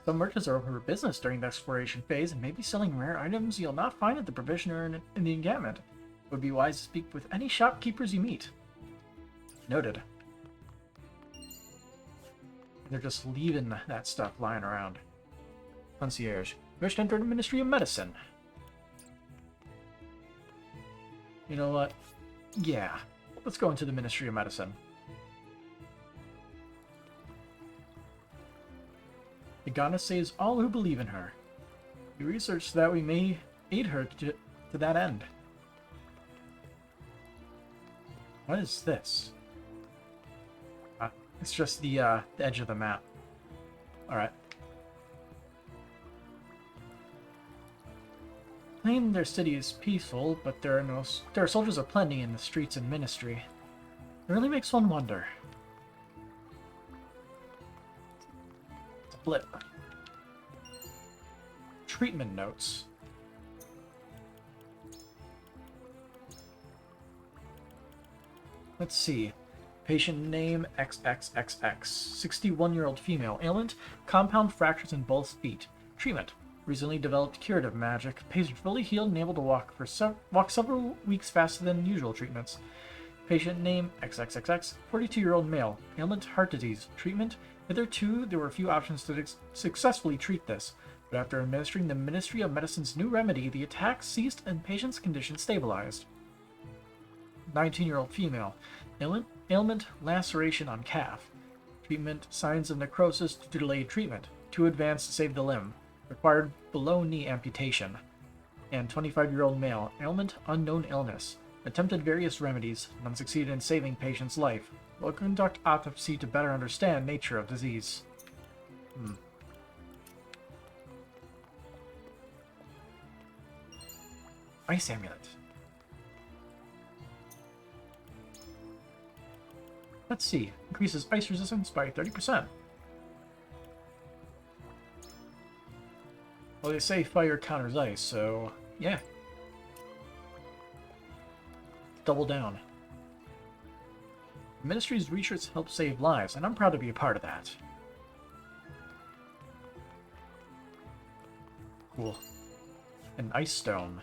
Some merchants are over business during the exploration phase and may be selling rare items you'll not find at the provisioner in the encampment. It would be wise to speak with any shopkeepers you meet. Noted. They're just leaving that stuff lying around. Concierge. Wish to enter the Ministry of Medicine. You know what? Yeah. Let's go into the Ministry of Medicine. The goddess saves all who believe in her. We researched that we may aid her to that end. What is this? It's just the edge of the map. Alright. Claim their city is peaceful, but there are soldiers aplenty in the streets and ministry. It really makes one wonder. It's a blip. Treatment notes. Let's see. Patient name XXXX. 61-year-old female. Ailment: compound fractures in both feet. Treatment: recently developed curative magic. Patient fully healed and able to walk several weeks faster than usual treatments. Patient name XXXX. 42-year-old male. Ailment: heart disease. Treatment: hitherto there were few options to successfully treat this, but after administering the Ministry of Medicine's new remedy, the attack ceased and patient's condition stabilized. 19-year-old female. Ailment: laceration on calf. Treatment: signs of necrosis to delayed treatment. Too advanced to save the limb. Required below-knee amputation. And 25-year-old male. Ailment: unknown illness. Attempted various remedies. None succeeded in saving patient's life. Will conduct autopsy to better understand nature of disease. Ice amulet. Let's see. Increases ice resistance by 30%. Well, they say fire counters ice, so yeah. Double down. The Ministry's research helps save lives, and I'm proud to be a part of that. Cool. An ice stone.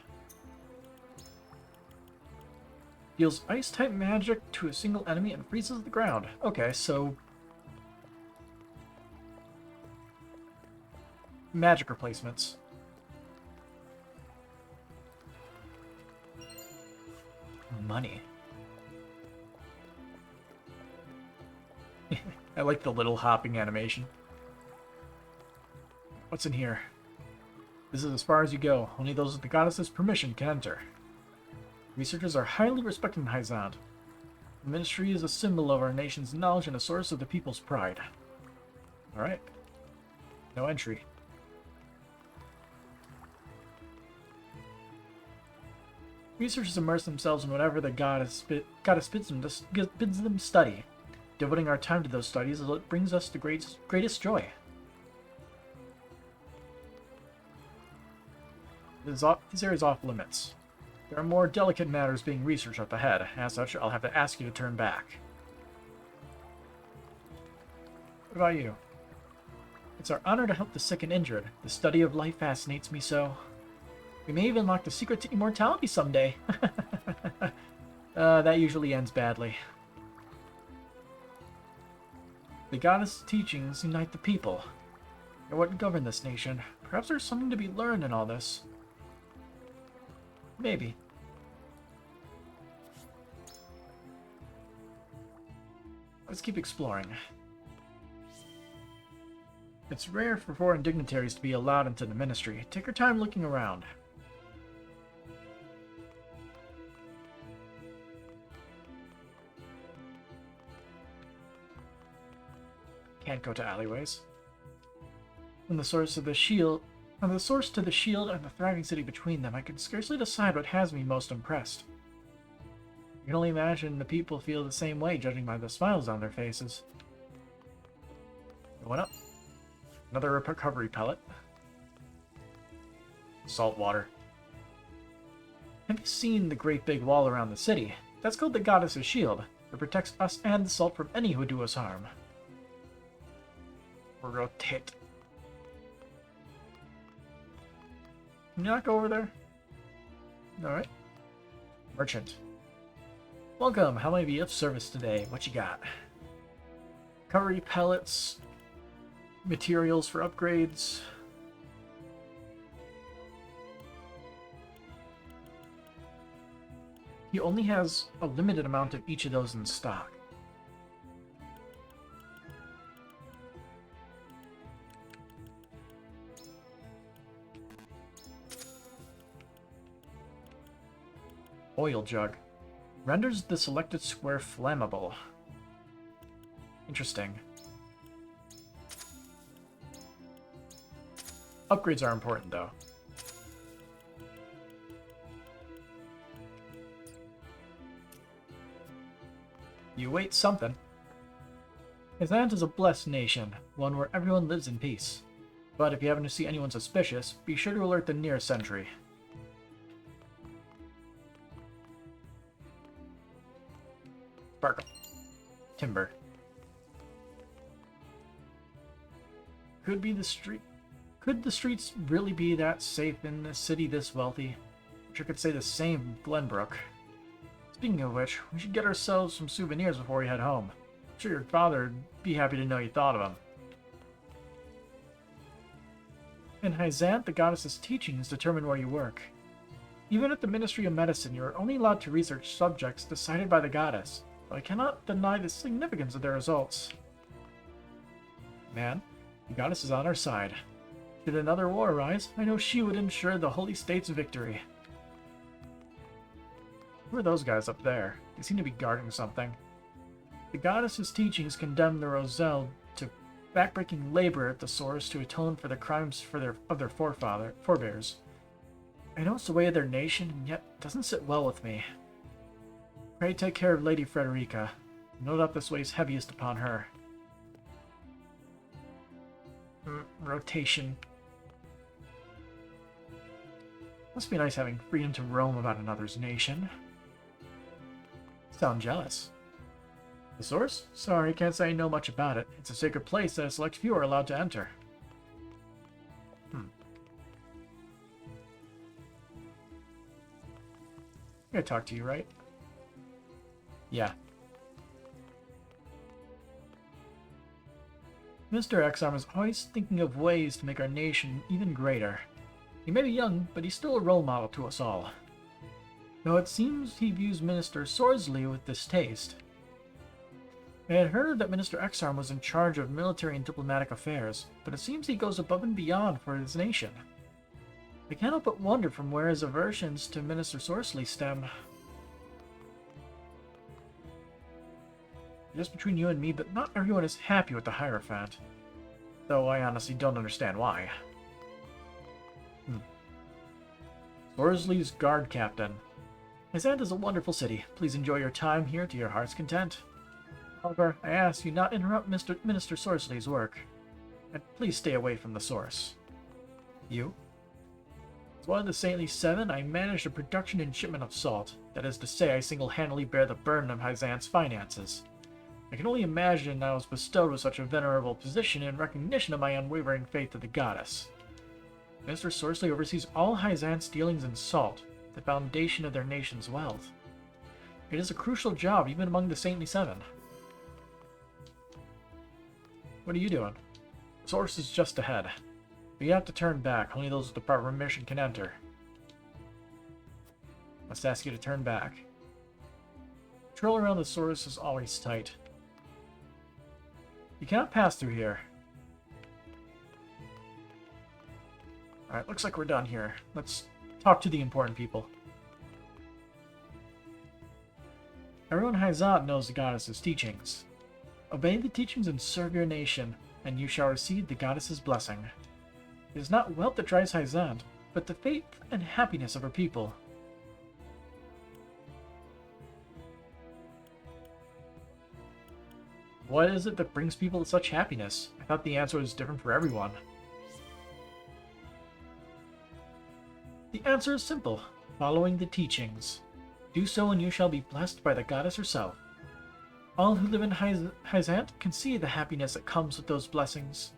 Deals ice-type magic to a single enemy and freezes the ground. Okay, so magic replacements. Money. I like the little hopping animation. What's in here? This is as far as you go. Only those with the goddess's permission can enter. Researchers are highly respected in Hyzant. The ministry is a symbol of our nation's knowledge and a source of the people's pride. Alright. No entry. Researchers immerse themselves in whatever the goddess bids them study. Devoting our time to those studies is what brings us the greatest joy. This area is off limits. There are more delicate matters being researched up ahead. As such, I'll have to ask you to turn back. What about you? It's our honor to help the sick and injured. The study of life fascinates me so. We may even unlock the secret to immortality someday. That usually ends badly. The goddess' teachings unite the people. They're what govern this nation. Perhaps there's something to be learned in all this. Maybe. Let's keep exploring. It's rare for foreign dignitaries to be allowed into the ministry. Take your time looking around. Can't go to alleyways. From the source to the shield and the thriving city between them, I can scarcely decide what has me most impressed. I can only imagine the people feel the same way, judging by the smiles on their faces. Going up. Another recovery pellet. Salt water. Have you seen the great big wall around the city? That's called the goddess's shield. It protects us and the salt from any who do us harm. Rotate. Can you not go over there? Alright. Merchant. Welcome. How may I be of service today? What you got? Recovery pellets. Materials for upgrades. He only has a limited amount of each of those in stock. Oil jug. Renders the selected square flammable. Interesting. Upgrades are important, though. You wait something. Hyzant is a blessed nation, one where everyone lives in peace. But if you happen to see anyone suspicious, be sure to alert the nearest sentry. Sparkle. Timber. Could the streets really be that safe in a city this wealthy? Which I could say the same of Glenbrook. Speaking of which, we should get ourselves some souvenirs before we head home. I'm sure your father would be happy to know you thought of him. In Hyzant, the goddess's teachings determine where you work. Even at the Ministry of Medicine, you are only allowed to research subjects decided by the goddess, but I cannot deny the significance of their results. Man, the goddess is on our side. Should another war arise, I know she would ensure the Holy State's victory. Who are those guys up there? They seem to be guarding something. The goddess's teachings condemn the Roselle to backbreaking labor at the source to atone for the crimes of their forebears. I know it's the way of their nation, and yet it doesn't sit well with me. Pray take care of Lady Frederica. No doubt this weighs heaviest upon her. Rotation. Must be nice having freedom to roam about another's nation. Sound jealous. The source? Sorry, can't say I know much about it. It's a sacred place that a select few are allowed to enter. I'm gonna talk to you, right? Yeah. Mr. Exarm is always thinking of ways to make our nation even greater. He may be young, but he's still a role model to us all. Though it seems he views Minister Sorsley with distaste. I had heard that Minister Exarm was in charge of military and diplomatic affairs, but it seems he goes above and beyond for his nation. I can't help but wonder from where his aversions to Minister Sorceley stem. Just between you and me, but not everyone is happy with the Hierophant. Though I honestly don't understand why. Sorsley's guard captain. Hyzant is a wonderful city. Please enjoy your time here to your heart's content. However, I ask you not interrupt Minister Sorsley's work. And please stay away from the source. You? As one of the Saintly Seven, I manage the production and shipment of salt. That is to say, I single-handedly bear the burden of Hyzant's finances. I can only imagine I was bestowed with such a venerable position in recognition of my unwavering faith to the goddess. Minister Sorceley oversees all Hyzant's dealings in salt, the foundation of their nation's wealth. It is a crucial job even among the Saintly Seven. What are you doing? The source is just ahead. But you have to turn back. Only those with the proper permission can enter. Must ask you to turn back. Control around the source is always tight. You cannot pass through here. Alright, looks like we're done here. Let's talk to the important people. Everyone in Hyzant knows the goddess's teachings. Obey the teachings and serve your nation, and you shall receive the goddess's blessing. It is not wealth that drives Hyzant, but the faith and happiness of her people. What is it that brings people to such happiness? I thought the answer was different for everyone. The answer is simple. Following the teachings. Do so and you shall be blessed by the goddess herself. All who live in Hyzant can see the happiness that comes with those blessings.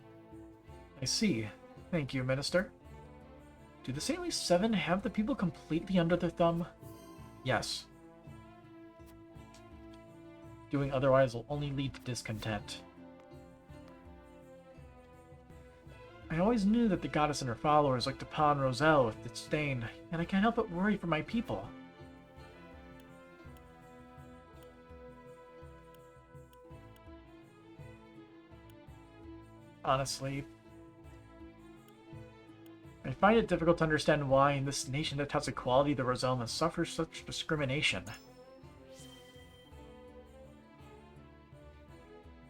I see. Thank you, Minister. Do the Saintly Seven have the people completely under their thumb? Yes. Doing otherwise will only lead to discontent. I always knew that the goddess and her followers liked to pawn Roselle with disdain, and I can't help but worry for my people. Honestly, I find it difficult to understand why in this nation that touts equality the Roselle must suffer such discrimination.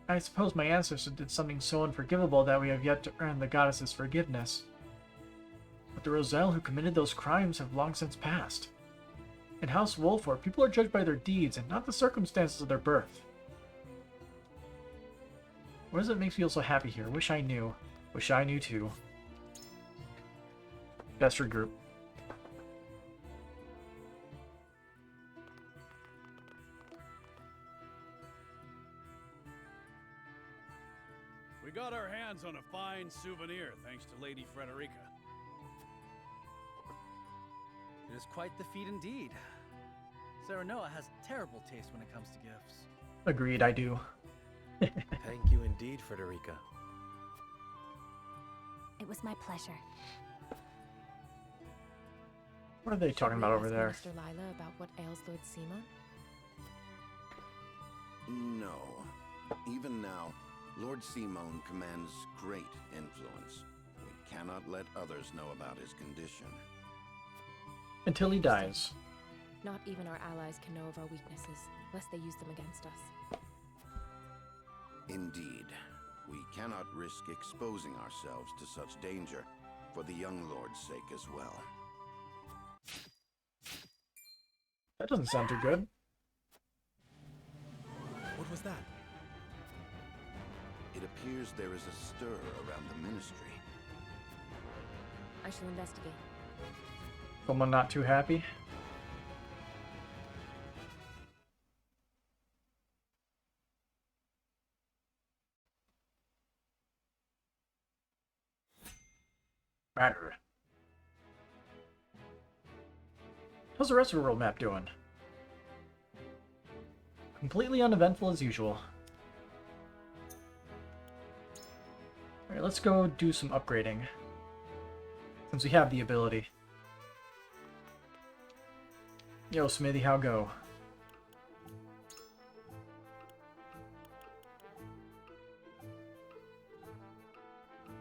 I suppose my ancestors did something so unforgivable that we have yet to earn the goddess's forgiveness. But the Roselle who committed those crimes have long since passed. In House Wolford, people are judged by their deeds and not the circumstances of their birth. What does it make me feel so happy here? Wish I knew. Wish I knew too. Best regroup. We got our hands on a fine souvenir thanks to Lady Frederica. It is quite the feat indeed. Serenoa has terrible taste when it comes to gifts. Agreed, I do. Thank you indeed, Frederica. It was my pleasure. What are they talking about over there? Mr. Lila about what ails Lord Simon? No. Even now, Lord Simon commands great influence. We cannot let others know about his condition. Until he dies. Not even our allies can know of our weaknesses, lest they use them against us. Indeed. We cannot risk exposing ourselves to such danger, for the young lord's sake as well. That doesn't sound too good. What was that? It appears there is a stir around the ministry. I shall investigate. Someone not too happy? Matter. How's the rest of the world map doing? Completely uneventful as usual. Alright, let's go do some upgrading. Since we have the ability. Yo, Smithy, how go?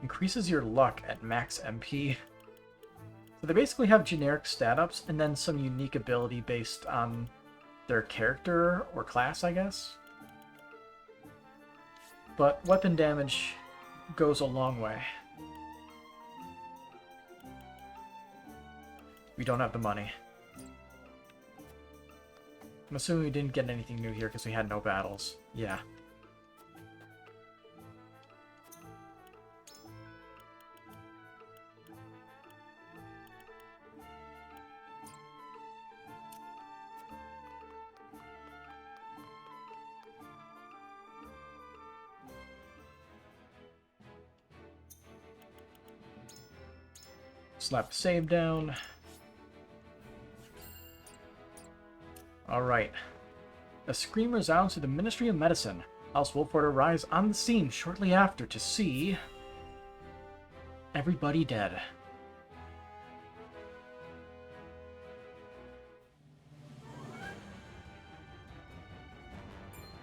Increases your luck at max MP. So they basically have generic stat ups and then some unique ability based on their character or class, I guess. But weapon damage goes a long way. We don't have the money. I'm assuming we didn't get anything new here because we had no battles. Yeah. Slap the save down. Alright. A scream resounds through the Ministry of Medicine. House Wolford arrives on the scene shortly after to see everybody dead.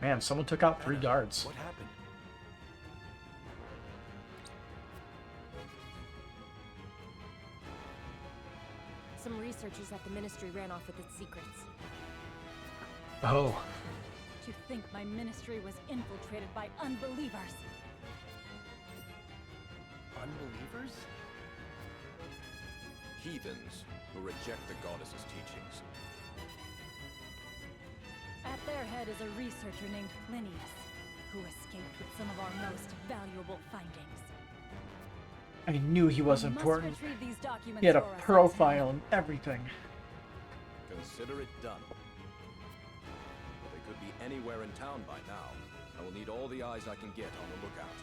Man, someone took out 3 guards. What happened? Some researchers at the Ministry ran off with its secrets. Oh. To think my ministry was infiltrated by unbelievers. Unbelievers? Heathens who reject the goddess's teachings. At their head is a researcher named Plinius, who escaped with some of our most valuable findings. I knew he was We must important. retrieve these documents He had a for us, profile and everything. Consider it done. But they could be anywhere in town by now. I will need all the eyes I can get on the lookout.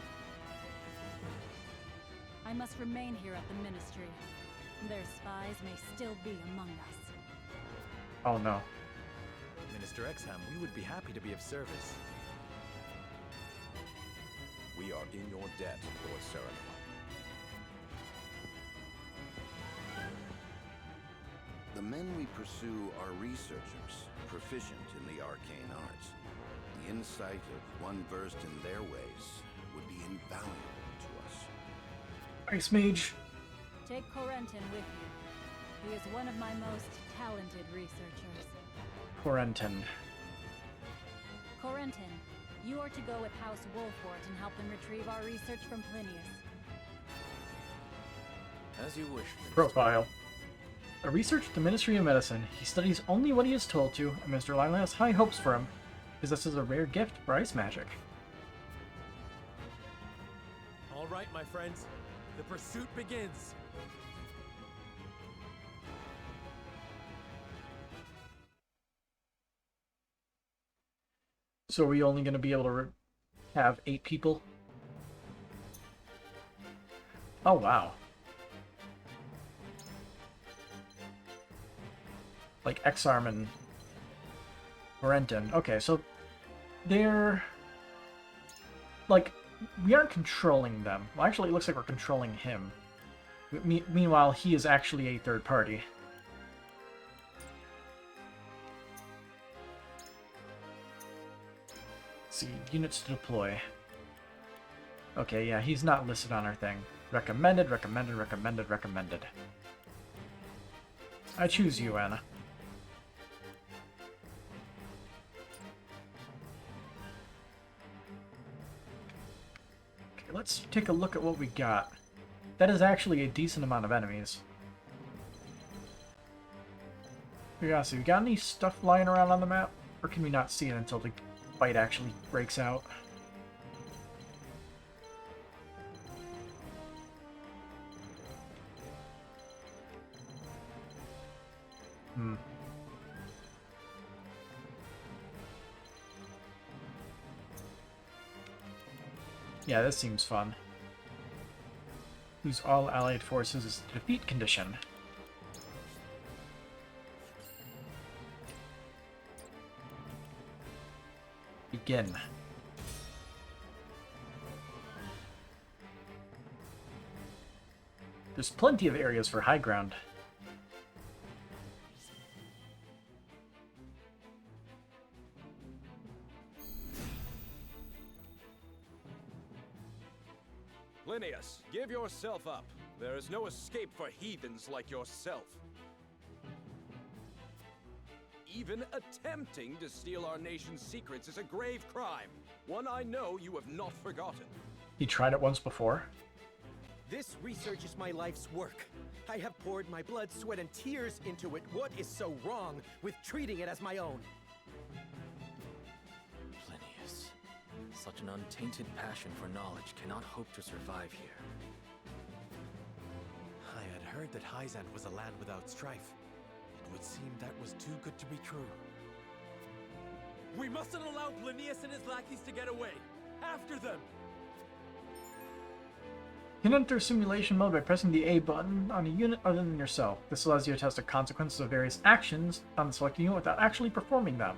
I must remain here at the ministry. Their spies may still be among us. Oh no. Minister Exham, we would be happy to be of service. We are in your debt, Lord Serenor. The men we pursue are researchers, proficient in the arcane arts. The insight of one versed in their ways would be invaluable to us. Ice Mage. Take Corentin with you. He is one of my most talented researchers. Corentin. Corentin, you are to go with House Wolfort and help them retrieve our research from Plinius. As you wish, Minister. Profile. A researcher at the Ministry of Medicine. He studies only what he is told to, and Mr. Lila has high hopes for him. Possesses a rare gift for ice magic. All right, my friends. The pursuit begins. So are we only going to be able to have 8 people? Oh, wow. Like Exarm and Corentin. Okay, so they're... like, we aren't controlling them. Well, actually, it looks like we're controlling him. Meanwhile, he is actually a third party. Let's see, units to deploy. Okay, yeah, he's not listed on our thing. Recommended, recommended, recommended, recommended. I choose you, Anna. Okay, let's take a look at what we got. That is actually a decent amount of enemies. Curiosity, we got any stuff lying around on the map? Or can we not see it until the fight actually breaks out? Yeah, this seems fun. Lose all allied forces is the defeat condition. Begin. There's plenty of areas for high ground. Plinius, give yourself up. There is no escape for heathens like yourself. Even attempting to steal our nation's secrets is a grave crime. One I know you have not forgotten. He tried it once before. This research is my life's work. I have poured my blood, sweat, and tears into it. What is so wrong with treating it as my own? Plinius, such an untainted passion for knowledge cannot hope to survive here. I had heard that Hyzant was a land without strife. It would seem that was too good to be true. We mustn't allow Plinius and his lackeys to get away! After them! You can enter simulation mode by pressing the A button on a unit other than yourself. This allows you to test the consequences of various actions on the selected unit without actually performing them.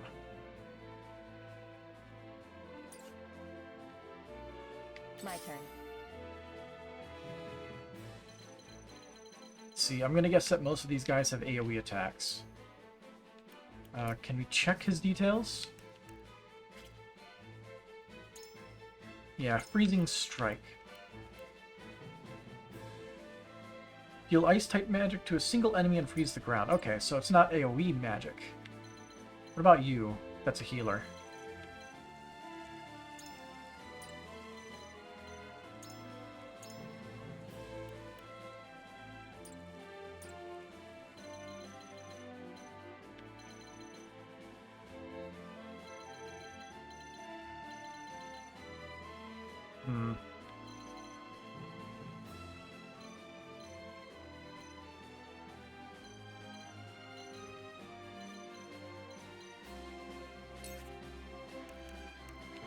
My turn. Let's see, I'm gonna guess that most of these guys have AoE attacks. Can we check his details? Yeah, Freezing Strike. Deal ice-type magic to a single enemy and freeze the ground. Okay, so it's not AoE magic. What about you? That's a healer.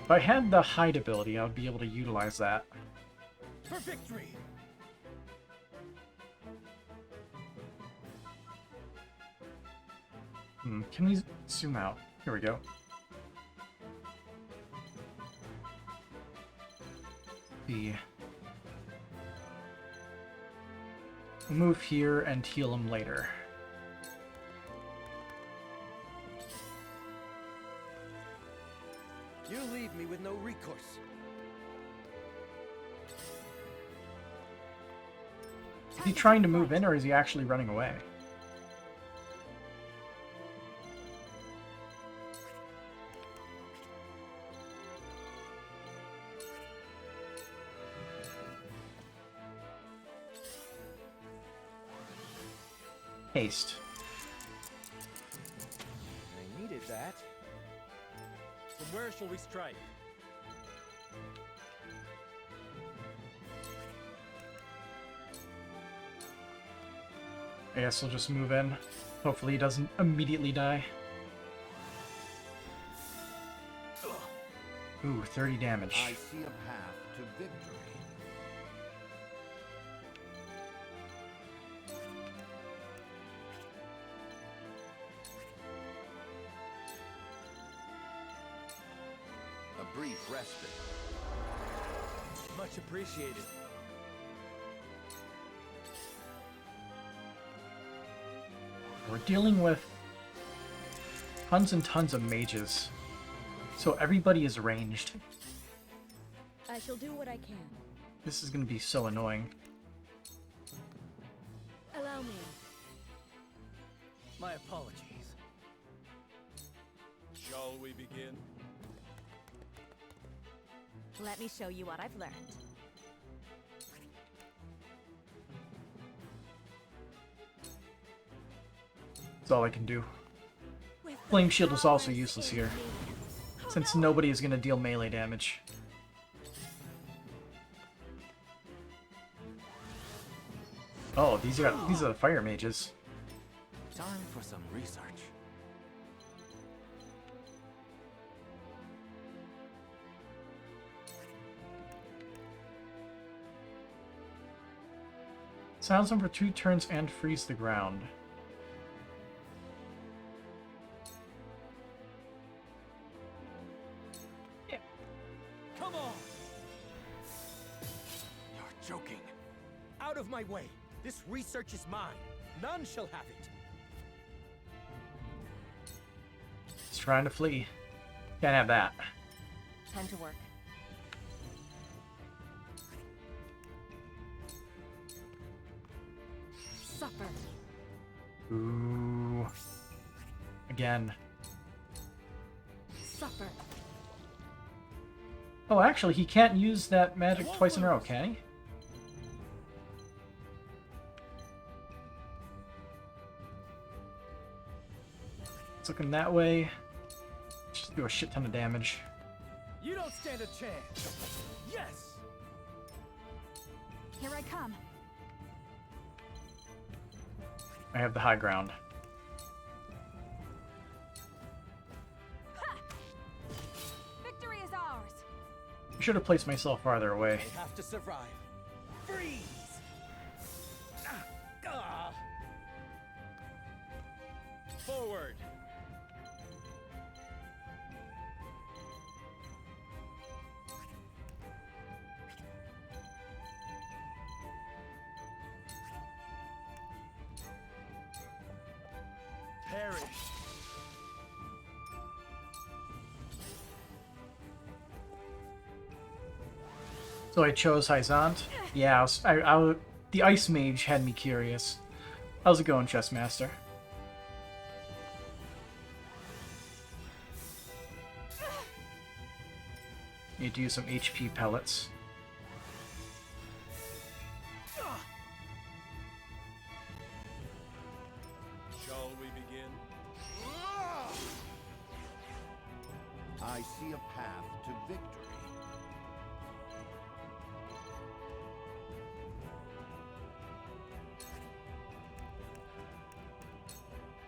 If I had the hide ability, I would be able to utilize that. For victory! Can we zoom out? Here we go. We'll move here and heal him later. You leave me with no recourse. Is he trying to move in, or is he actually running away? Haste. I needed that. From where shall we strike? I guess we'll just move in. Hopefully he doesn't immediately die. Ooh, 30 damage. I see a path to victory. A brief respite. Much appreciated. We're dealing with tons and tons of mages, so everybody is ranged. I shall do what I can. This is going to be so annoying. Allow me. My apologies. Shall we begin? Let me show you what I've learned. That's all I can do. Flame Shield is also useless here, since nobody is going to deal melee damage. Oh, these are the fire mages. Time for some research. Sounds them for 2 turns and freeze the ground. Come on! You're joking. Out of my way. This research is mine. None shall have it. He's trying to flee. Can't have that. Time to work. Ooh. Again. Suffer. Oh, actually, he can't use that magic twice in a row, can he? It's looking that way. Just do a shit ton of damage. You don't stand a chance. Yes. Here I come. I have the high ground. Ha! Victory is ours. I should have placed myself farther away. They have to survive. Freeze! Forward! Perish! So I chose Hyzant. Yeah, the Ice Mage had me curious. How's it going, Chessmaster? Need to use some HP pellets. Shall we begin? I see a path to victory.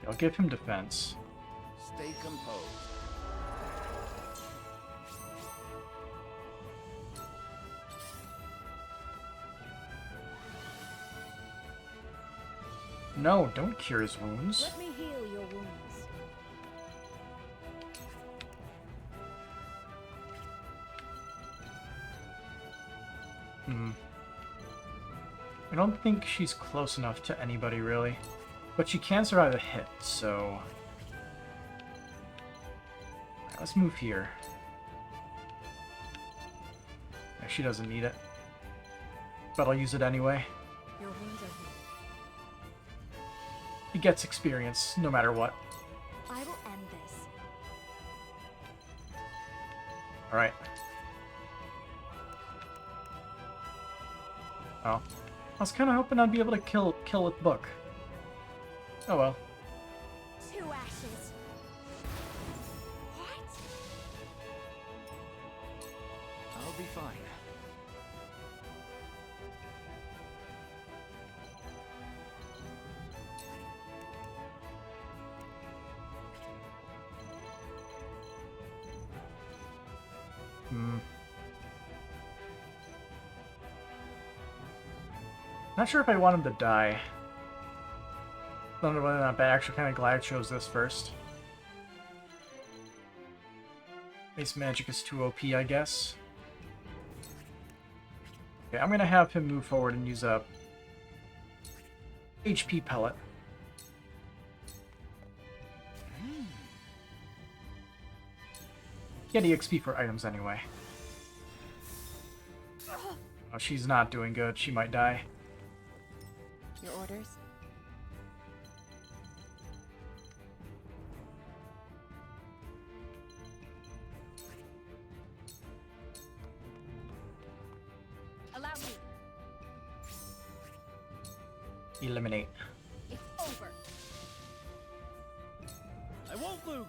I'll give him defense. Stay composed. No, don't cure his wounds. Let me heal your wounds. I don't think she's close enough to anybody, really. But she can survive a hit, so... Alright, let's move here. Yeah, she doesn't need it. But I'll use it anyway. Your wounds are healed. He gets experience, no matter what. I will end this. Alright. Oh. I was kind of hoping I'd be able to kill with Book. Oh well. 2 ashes. What? I'll be fine. Not sure if I want him to die. Don't know whether or not, but actually kind of glad I chose this first. Base magic is too OP, I guess. Okay, I'm gonna have him move forward and use a HP pellet. Get EXP for items anyway. Oh, she's not doing good. She might die. Your orders? Allow me. Eliminate. It's over. I won't lose.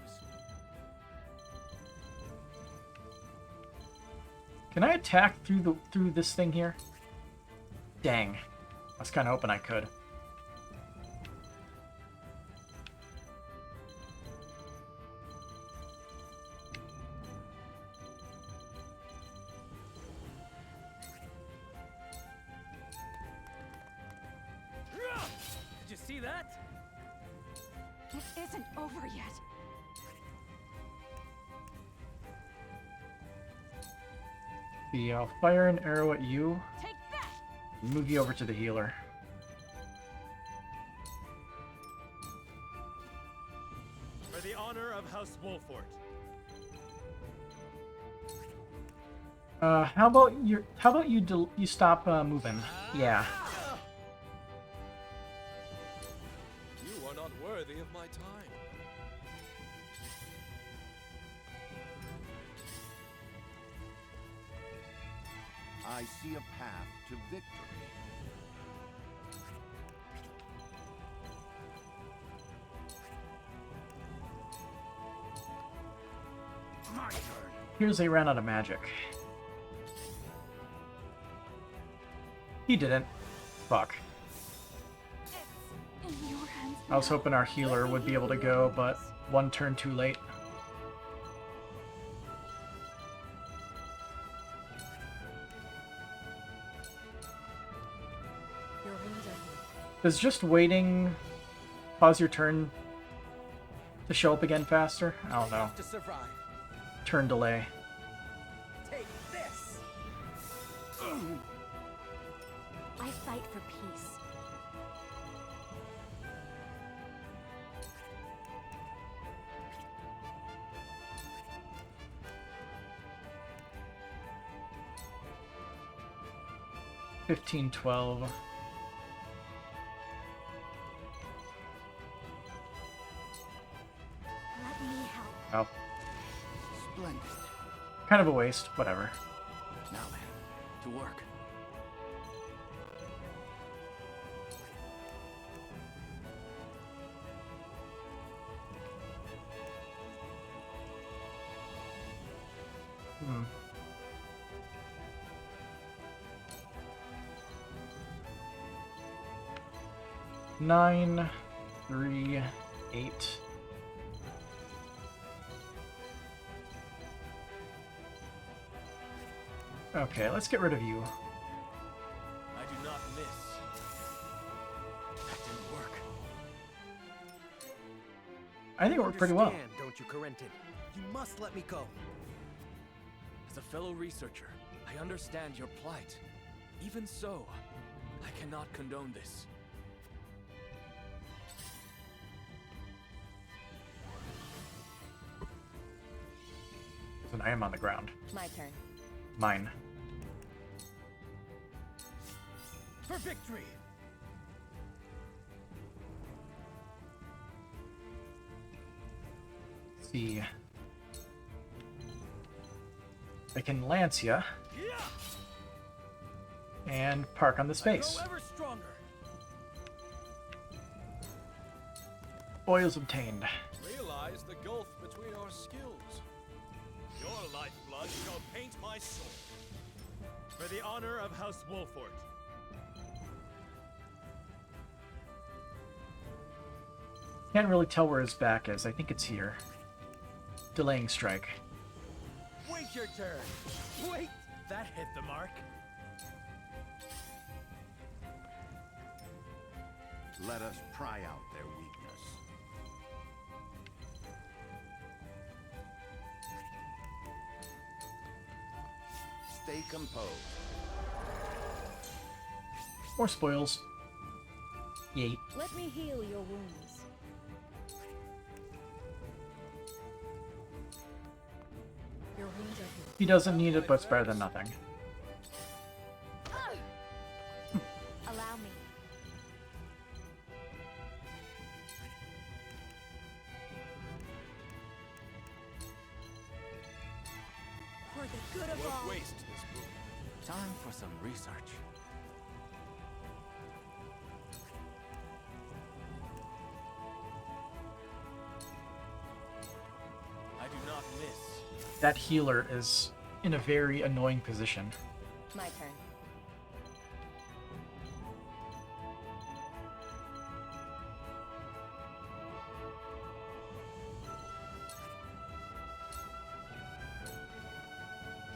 Can I attack through this thing here? Dang. I was kind of hoping I could. Did you see that? It isn't over yet. I'll fire an arrow at you. Take that. Move you over to the healer. For the honor of House Wolfort. How about you stop moving? Yeah. You are not I see a path to victory. My turn. Here's a ran out of magic. He didn't. Fuck. I was hoping our healer would be able to go, but one turn too late. Does just waiting pause your turn to show up again faster? I don't know. Turn delay. Take this. I fight for peace. $15, $12. Let me help. Oh, Splendid. kind of a waste. Whatever. Now then, to work. Hmm. Nine, 3, 8. Okay, let's get rid of you. I do not miss. That didn't work. I think it worked pretty well. Understand, don't you, Corentin? You must let me go. As a fellow researcher, I understand your plight. Even so, I cannot condone this. And I am on the ground. My turn. Mine. For victory! Let's see. I can lance ya and park on the space. Ever stronger. Oils obtained. Realize the gulf between our skills. Your lifeblood shall paint my soul. For the honor of House Wolfort. Can't really tell where his back is. I think it's here. Delaying strike. Wait your turn. Wait! That hit the mark. Let us pry out their weakness. Stay composed. More spoils. Yeet. Let me heal your wounds. Your wounds are healed. He doesn't need it, but it's better than nothing. Allow me. For the good of all. Won't waste this book. Time for some research. I do not miss. That healer is in a very annoying position. My turn.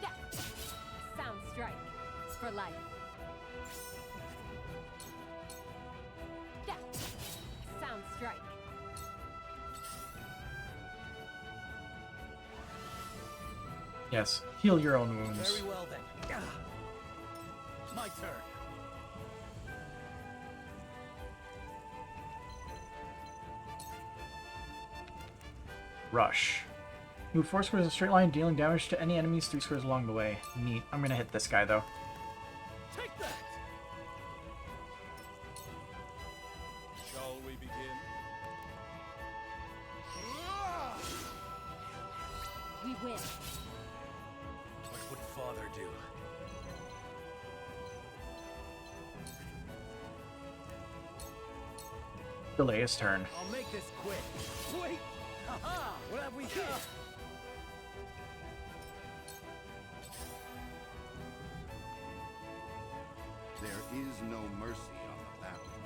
Yeah. Sound strike. For life. Yeah. Sound strike. Yes, heal your own wounds. Very well then. My turn. Rush. Move 4 squares in a straight line, dealing damage to any enemies 3 squares along the way. Neat. I'm gonna hit this guy though. Take that! Shall we begin? We win. What would father do? delay his turn. I'll make this quick. Wait! Haha! What have we got? There is no mercy on the battlefield.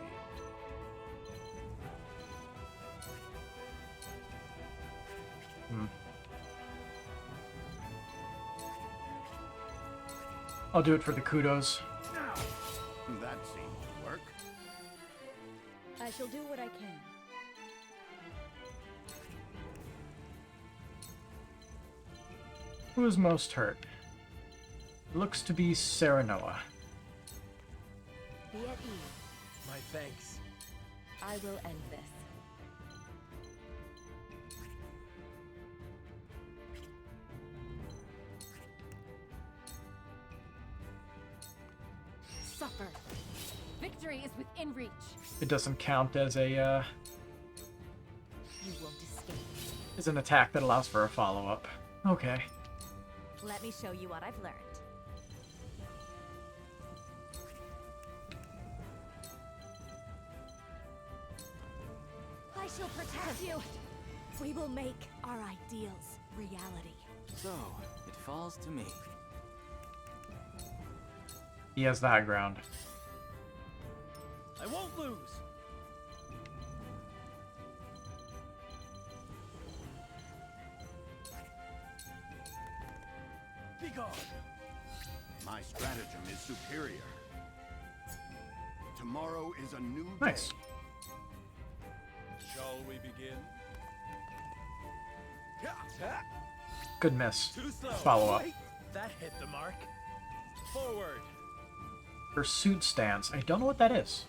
I'll do it for the kudos. That seems to work. I shall do what I can. Who is most hurt? Looks to be Serenoa. Be at ease. My thanks. I will end this. Suffer. Victory is within reach. It doesn't count as a You won't escape. as an attack that allows for a follow-up. Okay. Let me show you what I've learned. I shall protect you. We will make our ideals reality. So, it falls to me. He has the high ground. I won't lose. Be gone. My stratagem is superior. Tomorrow is a new Nice. day. Shall we begin? Good miss. Too slow. Follow-up. Wait. That hit the mark. Forward. Pursuit stance. I don't know what that is.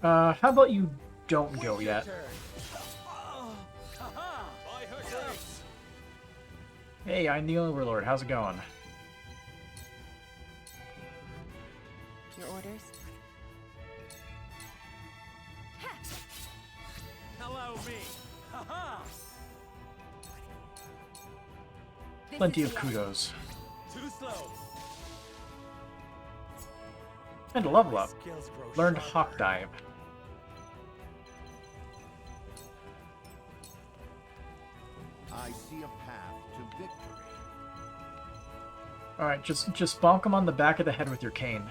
How about you don't go yet? By her grace. Hey, I'm the Overlord. How's it going? Your orders? Allow me. Haha. Plenty of kudos. Too slow. And a level up. Skills grow Learned sharper. Hawk Dive. I see a path to victory. Alright, just bonk him on the back of the head with your cane.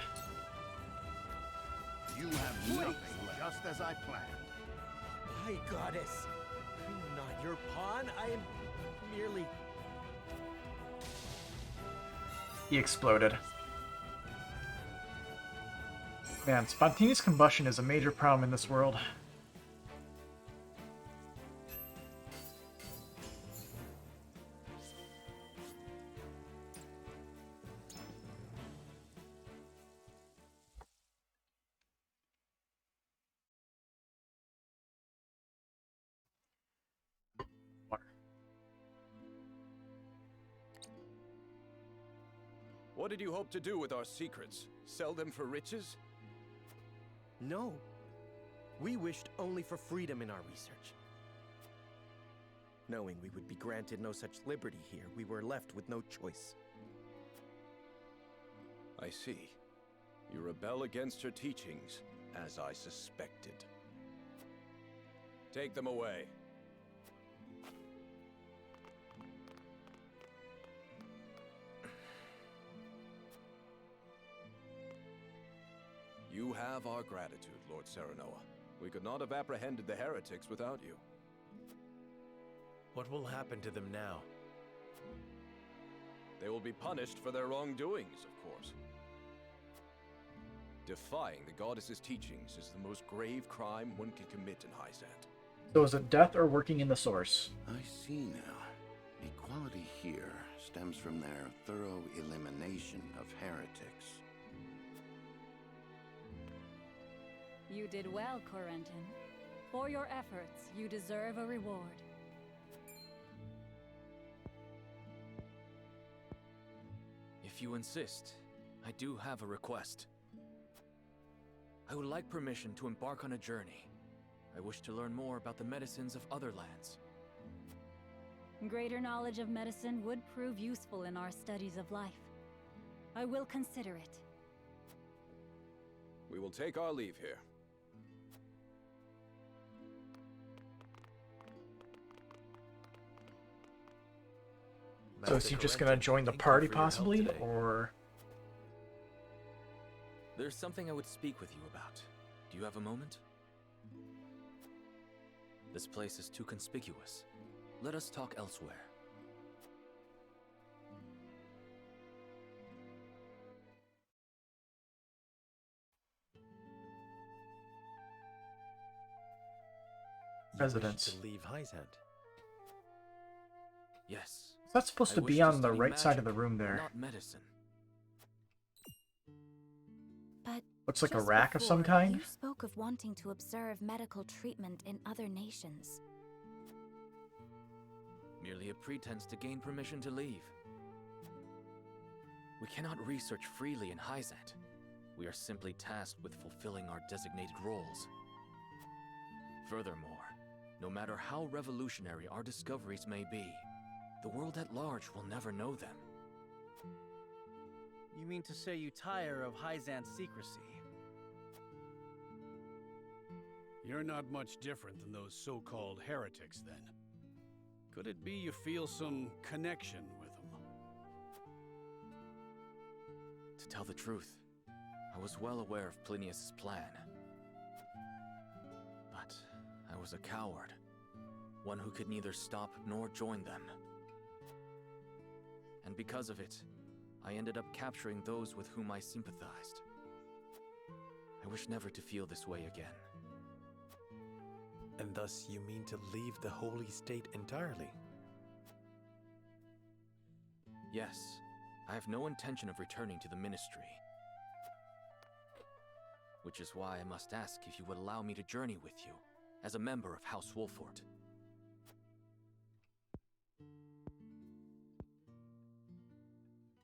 You have nothing left. Just as I planned. My goddess. I'm not your pawn. I am merely... He exploded. Man, spontaneous combustion is a major problem in this world. What did you hope to do with our secrets? Sell them for riches? No. We wished only for freedom in our research. Knowing we would be granted no such liberty here, we were left with no choice. I see. You rebel against her teachings, as I suspected. Take them away. You have our gratitude, Lord Serenoa. We could not have apprehended the heretics without you. What will happen to them now? They will be punished for their wrongdoings, of course. Defying the goddess's teachings is the most grave crime one can commit in Hyzant. So is it death or working in the source? I see now. Equality here stems from their thorough elimination of heretics. You did well, Corentin. For your efforts, you deserve a reward. If you insist, I do have a request. I would like permission to embark on a journey. I wish to learn more about the medicines of other lands. Greater knowledge of medicine would prove useful in our studies of life. I will consider it. We will take our leave here. So is he just gonna join the party possibly, or? There's something I would speak with you about. Do you have a moment? This place is too conspicuous. Let us talk elsewhere. Residence. To leave Hyzant. Yes. That's supposed to be on the right side of the room there. Not medicine. But looks like a just rack of some before, kind. You spoke of wanting to observe medical treatment in other nations. Merely a pretense to gain permission to leave. We cannot research freely in Hyzant. We are simply tasked with fulfilling our designated roles. Furthermore, no matter how revolutionary our discoveries may be, the world at large will never know them. You mean to say you tire of Hyzant's secrecy? You're not much different than those so-called heretics, then. Could it be you feel some connection with them? To tell the truth, I was well aware of Plinius' plan. But I was a coward, one who could neither stop nor join them. And because of it, I ended up capturing those with whom I sympathized. I wish never to feel this way again. And thus you mean to leave the Holy State entirely? Yes, I have no intention of returning to the Ministry. Which is why I must ask if you would allow me to journey with you, as a member of House Wolfort.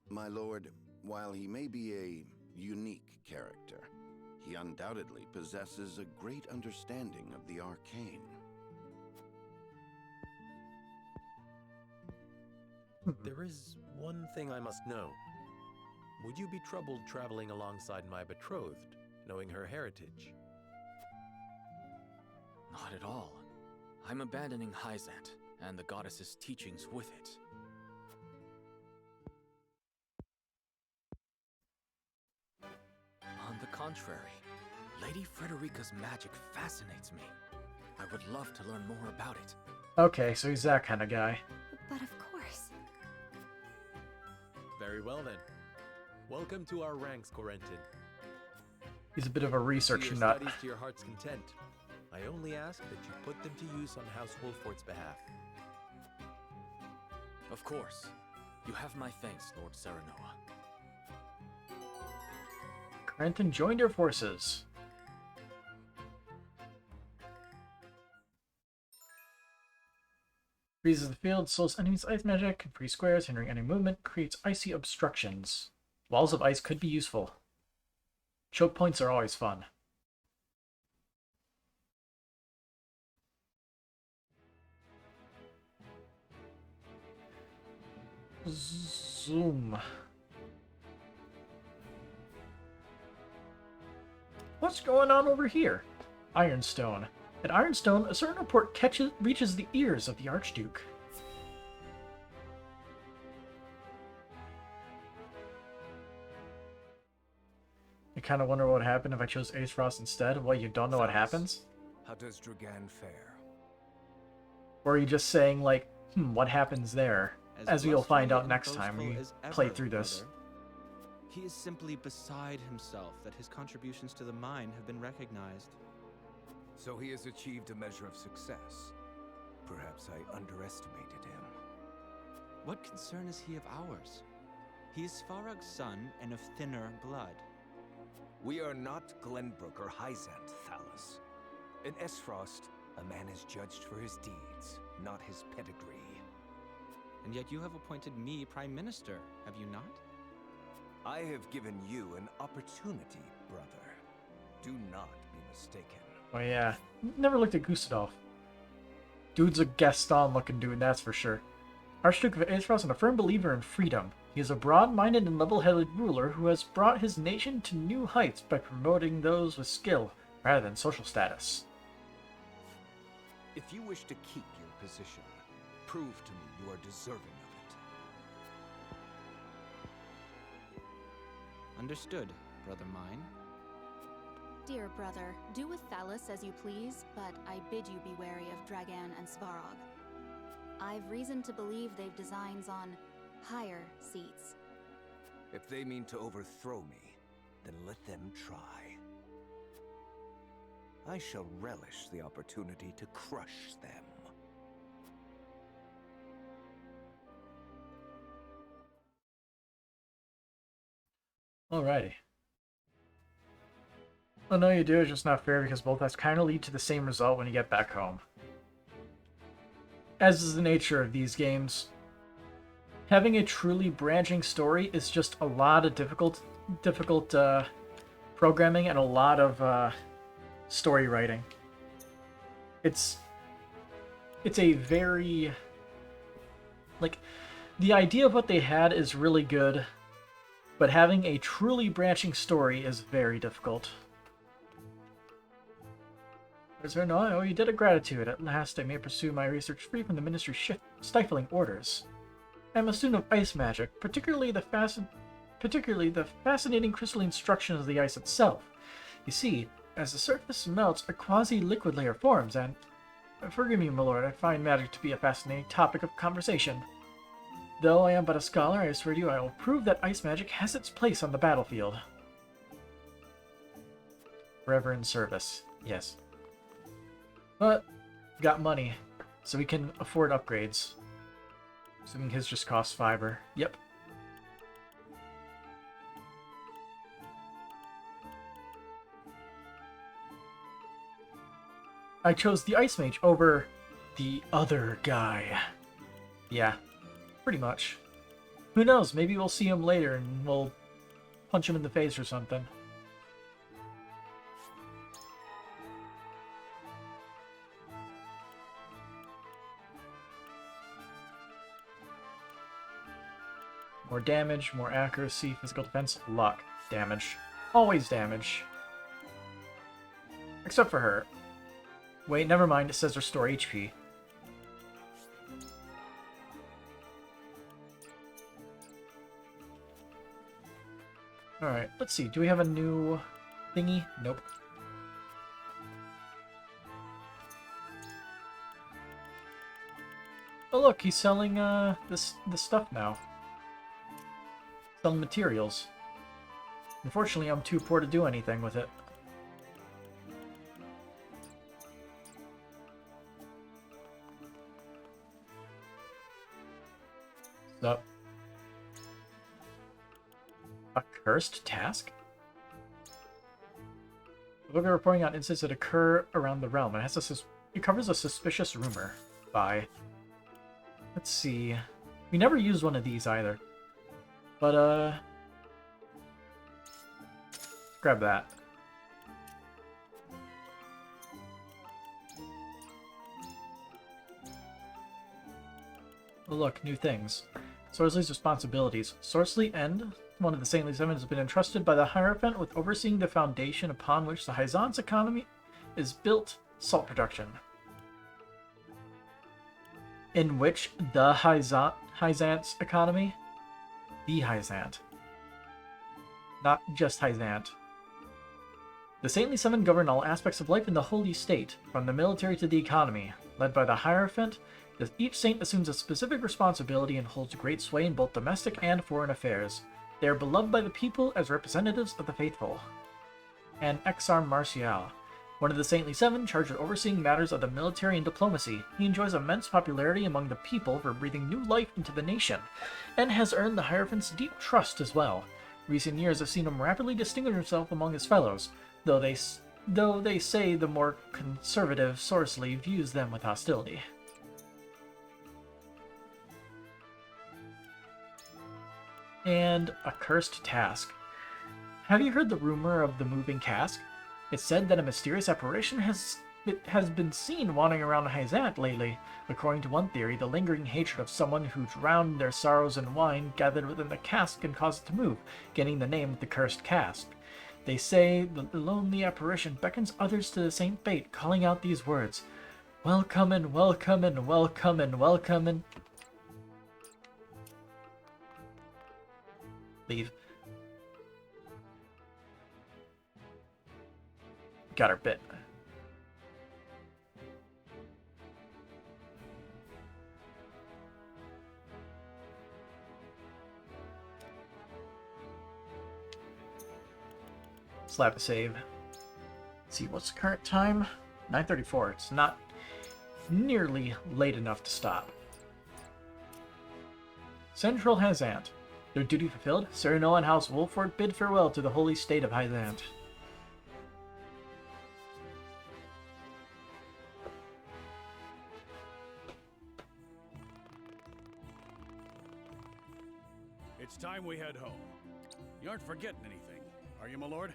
My lord, while he may be a unique character, he undoubtedly possesses a great understanding of the arcane. There is one thing I must know. Would you be troubled traveling alongside my betrothed, knowing her heritage? Not at all. I'm abandoning Hyzant, and the goddess's teachings with it. On the contrary, Lady Frederica's magic fascinates me. I would love to learn more about it. Okay, so he's that kind of guy. But of course. Very well then. Welcome to our ranks, Corentin. He's a bit of a research your nut. Studies to your heart's content. I only ask that you put them to use on House Wolfort's behalf. Of course. You have my thanks, Lord Serenoa. Corentin joined your forces. Freezes the field, slows enemies' ice magic, can freeze squares, hindering any movement, creates icy obstructions. Walls of ice could be useful. Choke points are always fun. Zoom. What's going on over here? Ironstone. At Ironstone, a certain report reaches the ears of the Archduke. I kind of wonder what would happen if I chose Aesfrost instead. What, you don't know what happens? How does Dragan fare? Or are you just saying, like, what happens there? As we'll find out next time we play through this. Mother. He is simply beside himself that his contributions to the mine have been recognized. So he has achieved a measure of success. Perhaps I underestimated him. What concern is he of ours? He is Farag's son and of thinner blood. We are not Glenbrook or Hyzant, Thalus. In Aesfrost, a man is judged for his deeds, not his pedigree. And yet you have appointed me Prime Minister, have you not? I have given you an opportunity, brother. Do not be mistaken. Oh yeah, never looked at Gustadolf. Dude's a Gaston looking dude, that's for sure. Archduke of Aesfrost and a firm believer in freedom. He is a broad-minded and level-headed ruler who has brought his nation to new heights by promoting those with skill rather than social status. If you wish to keep your position, prove to me you are deserving of it. Understood, brother mine. Dear brother, do with Thalus as you please, but I bid you be wary of Dragan and Svarog. I've reason to believe they've designs on higher seats. If they mean to overthrow me, then let them try. I shall relish the opportunity to crush them. Alrighty. Oh no, you do, it's just not fair because both has kind of lead to the same result when you get back home. As is the nature of these games, having a truly branching story is just a lot of difficult programming and a lot of story writing. It's a very, like, the idea of what they had is really good, but having a truly branching story is very difficult. No, you did a gratitude. At last I may pursue my research free from the ministry's stifling orders. I am a student of ice magic, particularly the fascinating crystalline structures of the ice itself. You see, as the surface melts, a quasi-liquid layer forms, and... Forgive me, my lord, I find magic to be a fascinating topic of conversation. Though I am but a scholar, I swear to you I will prove that ice magic has its place on the battlefield. Forever in service, yes. But, got money, so we can afford upgrades. Assuming his just costs fiber. Yep. I chose the Ice Mage over the other guy. Yeah, pretty much. Who knows, maybe we'll see him later and we'll punch him in the face or something. More damage, more accuracy, physical defense, luck, damage. Always damage. Except for her. Wait, never mind, it says restore HP. Alright, let's see, do we have a new thingy? Nope. Oh look, he's selling this stuff now. Selling materials. Unfortunately, I'm too poor to do anything with it. So, a cursed task? We'll be reporting on incidents that occur around the realm. It covers a suspicious rumor. Bye. Let's see. We never used one of these either. But, grab that. Oh, look, new things. Sorsley's responsibilities. Sorsley End, one of the Saintly Seven, has been entrusted by the Hierophant with overseeing the foundation upon which the Hyzant's economy is built, salt production. In which the Hyzant's economy? The Hyzant. Not just Hyzant. The Saintly Seven govern all aspects of life in the Holy State, from the military to the economy. Led by the Hierophant, each saint assumes a specific responsibility and holds great sway in both domestic and foreign affairs. They are beloved by the people as representatives of the faithful. And Exarm Martial, one of the Saintly Seven, charged with overseeing matters of the military and diplomacy. He enjoys immense popularity among the people for breathing new life into the nation, and has earned the Hierophant's deep trust as well. Recent years have seen him rapidly distinguish himself among his fellows, though they say the more conservative Sorsley views them with hostility. And a cursed task. Have you heard the rumor of the moving cask? It's said that a mysterious apparition has has been seen wandering around Hyzant lately. According to one theory, the lingering hatred of someone who drowned their sorrows in wine gathered within the cask can cause it to move, getting the name of the cursed cask. They say the lonely apparition beckons others to the same fate, calling out these words: "Welcome and welcome and welcome and welcome and..." Leave. Got her bit. Slap a save. Let's see, what's the current time? 9:34. It's not nearly late enough to stop. Central Hyzant. Their duty fulfilled, Serenoa and House Wolford bid farewell to the holy state of Hyzant. It's time we head home. You aren't forgetting anything, are you, my lord?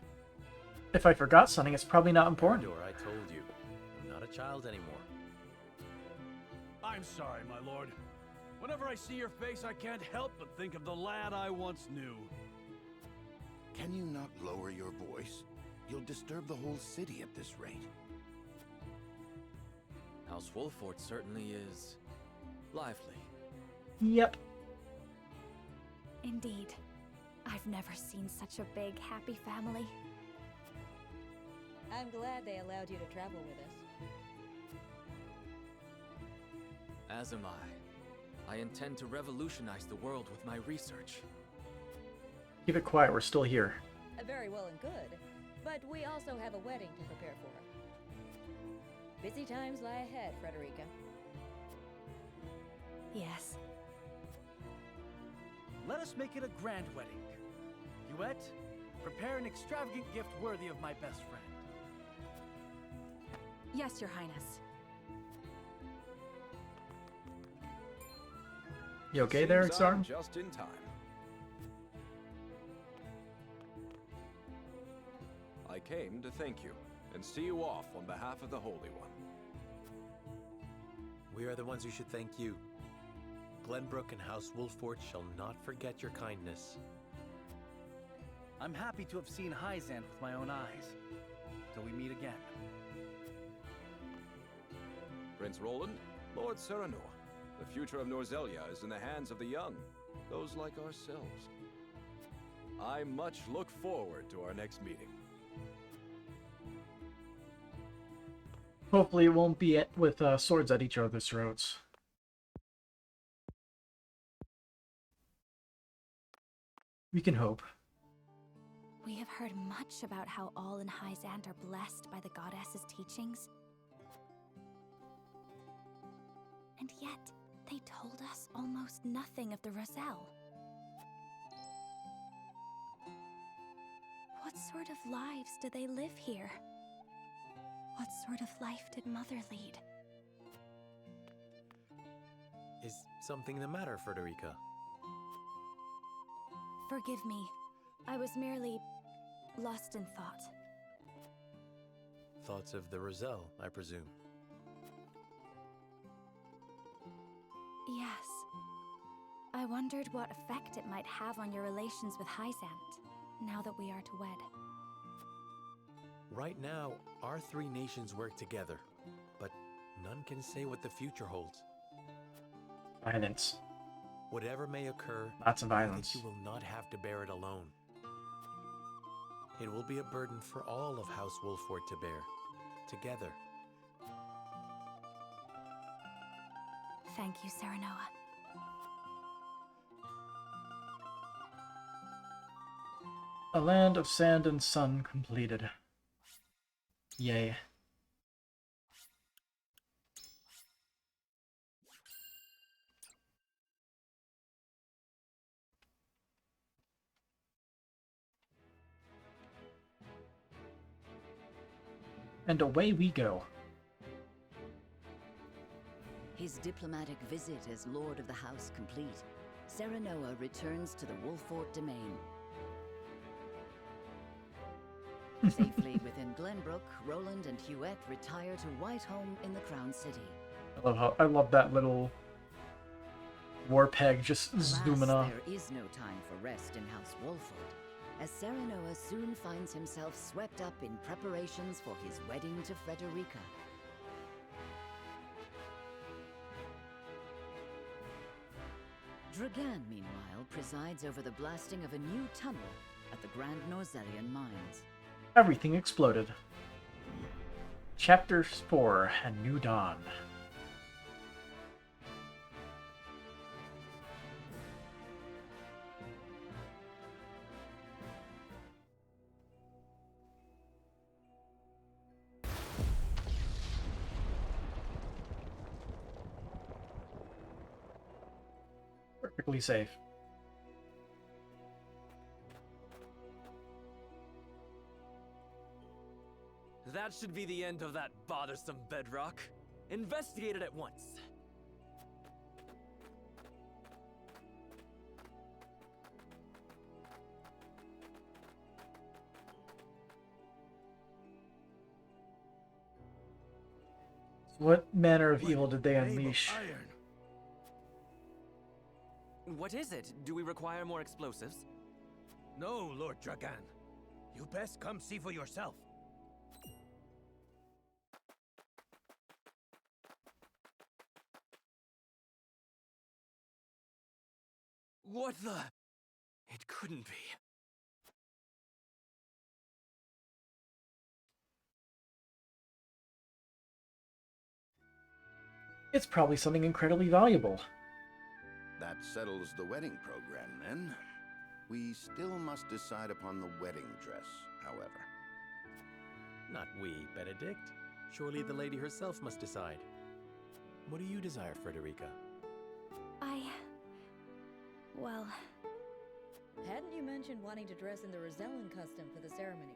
If I forgot something, it's probably not important. Endor, I told you, I'm not a child anymore. I'm sorry, my lord. Whenever I see your face, I can't help but think of the lad I once knew. Can you not lower your voice? You'll disturb the whole city at this rate. House Wolford certainly is lively. Yep. Indeed. I've never seen such a big, happy family. I'm glad they allowed you to travel with us. As am I. I intend to revolutionize the world with my research. Keep it quiet, we're still here. Very well and good, but we also have a wedding to prepare for. Busy times lie ahead, Frederica. Yes. Let us make it a grand wedding. Huette, prepare an extravagant gift worthy of my best friend. Yes, Your Highness. You okay there, Seems Xarm? I'm just in time. I came to thank you and see you off on behalf of the Holy One. We are the ones who should thank you. Glenbrook and House Wolford shall not forget your kindness. I'm happy to have seen Hyzant with my own eyes. Till we meet again. Prince Roland, Lord Serenoa, the future of Norzelia is in the hands of the young, those like ourselves. I much look forward to our next meeting. Hopefully it won't be with swords at each other's throats. We can hope. We have heard much about how all in Hyzant are blessed by the goddess's teachings. And yet, they told us almost nothing of the Roselle. What sort of lives do they live here? What sort of life did Mother lead? Is something the matter, Frederica? Forgive me. I was merely lost in thought. Thoughts of the Roselle, I presume. Yes. I wondered what effect it might have on your relations with Hyzant, now that we are to wed. Right now, our three nations work together, but none can say what the future holds. Violence. Whatever may occur, Lots of violence. you will not have to bear it alone. It will be a burden for all of House Wolford to bear, together. Thank you, Serenoa. A land of sand and sun completed. Yay. And away we go. His diplomatic visit as Lord of the House complete, Serenoa returns to the Wolford domain. Safely within Glenbrook, Roland and Huette retire to Whiteholm in the Crown City. I love that little war peg just zooming Alas, off. there is no time for rest in House Wolford, as Serenoa soon finds himself swept up in preparations for his wedding to Frederica. Dragan, meanwhile, presides over the blasting of a new tunnel at the Grand Norzelian mines. Everything exploded. Chapter 4, A New Dawn. Perfectly safe. That should be the end of that bothersome bedrock. Investigate it at once. What manner of evil did they unleash? What is it? Do we require more explosives? No, Lord Dragan. You best come see for yourself. What the? It couldn't be. It's probably something incredibly valuable. That settles the wedding program, then. We still must decide upon the wedding dress, however. Not we, Benedict. Surely the lady herself must decide. What do you desire, Frederica? Well... Hadn't you mentioned wanting to dress in the Rosellan custom for the ceremony?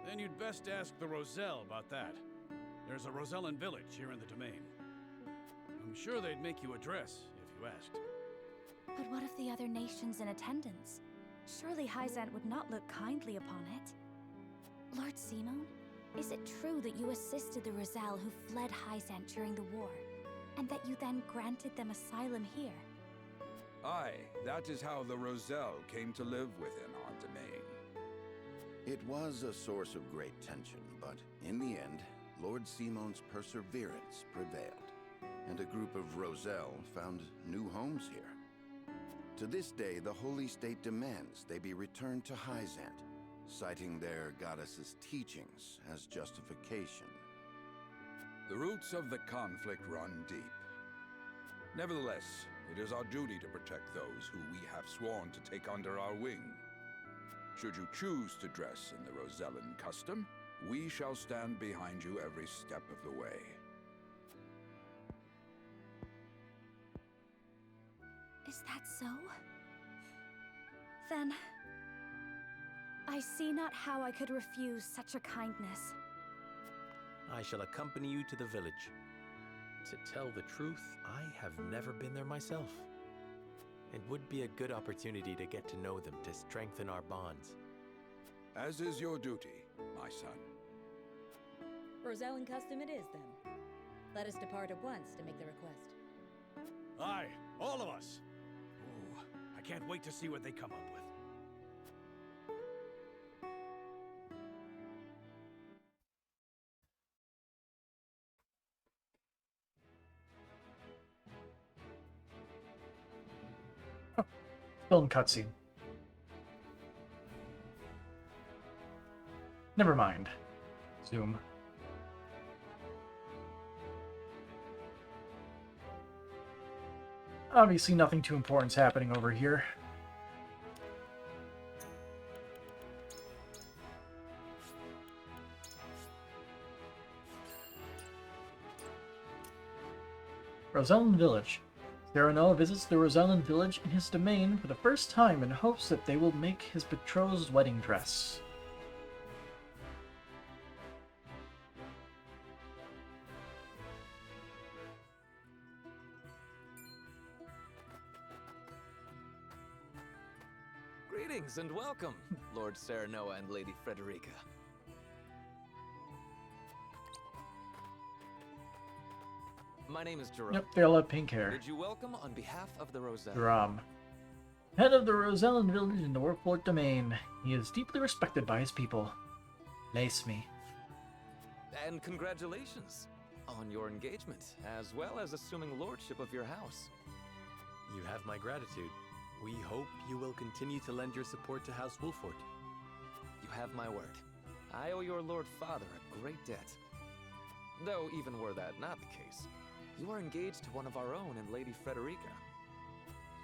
Then you'd best ask the Roselle about that. There's a Rosellan village here in the domain. I'm sure they'd make you a dress if you asked. But what of the other nations in attendance? Surely Hyzant would not look kindly upon it. Lord Simon, is it true that you assisted the Roselle who fled Hyzant during the war, and that you then granted them asylum here? Aye, that is how the Roselle came to live within our domain. It was a source of great tension, but in the end, Lord Simon's perseverance prevailed, and a group of Roselle found new homes here. To this day, the Holy State demands they be returned to Hyzant, citing their goddess's teachings as justification. The roots of the conflict run deep. Nevertheless, it is our duty to protect those who we have sworn to take under our wing. Should you choose to dress in the Rosellan custom, we shall stand behind you every step of the way. Is that so? Then... I see not how I could refuse such a kindness. I shall accompany you to the village. To tell the truth, I have never been there myself. It would be a good opportunity to get to know them, to strengthen our bonds. As is your duty, my son. Rosellan custom it is, then. Let us depart at once to make the request. Aye, all of us. Ooh, I can't wait to see what they come up with. Film cutscene. Never mind. Zoom. Obviously nothing too important's happening over here. Rosellan Village. Serenoa visits the Rosellan village in his domain for the first time in hopes that they will make his betrothed's wedding dress. Greetings and welcome, Lord Serenoa and Lady Frederica. My name is Jerome. Yep, they all have pink hair. Did you welcome on behalf of the Roselle? Jerome. Head of the Rosellan village in the Warfort domain. He is deeply respected by his people. Lace me. And congratulations on your engagement, as well as assuming lordship of your house. You have my gratitude. We hope you will continue to lend your support to House Wolfort. You have my word. I owe your Lord Father a great debt. Though even were that not the case, you are engaged to one of our own in Lady Frederica.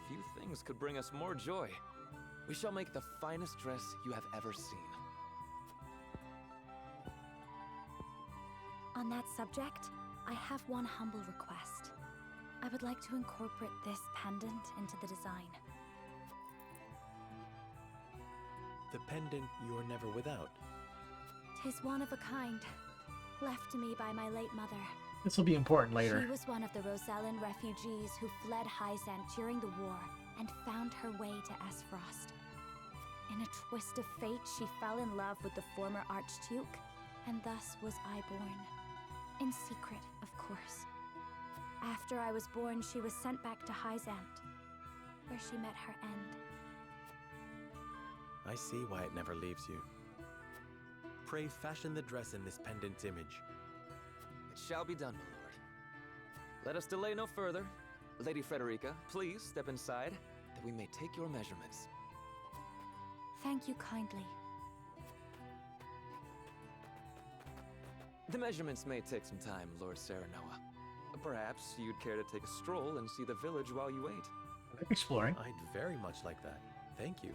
Few things could bring us more joy. We shall make the finest dress you have ever seen. On that subject, I have one humble request. I would like to incorporate this pendant into the design. The pendant you're never without. 'Tis one of a kind, left to me by my late mother. This will be important later. She was one of the Rosellan refugees who fled Hyzant during the war and found her way to Esfrost. In a twist of fate, she fell in love with the former Archduke, and thus was I born. In secret, of course. After I was born, she was sent back to Hyzant, where she met her end. I see why it never leaves you. Pray fashion the dress in this pendant's image. It shall be done, my lord. Let us delay no further. Lady Frederica, please step inside, that we may take your measurements. Thank you kindly. The measurements may take some time, Lord Serenoa. Perhaps you'd care to take a stroll and see the village while you wait. I like exploring. I'd very much like that. Thank you.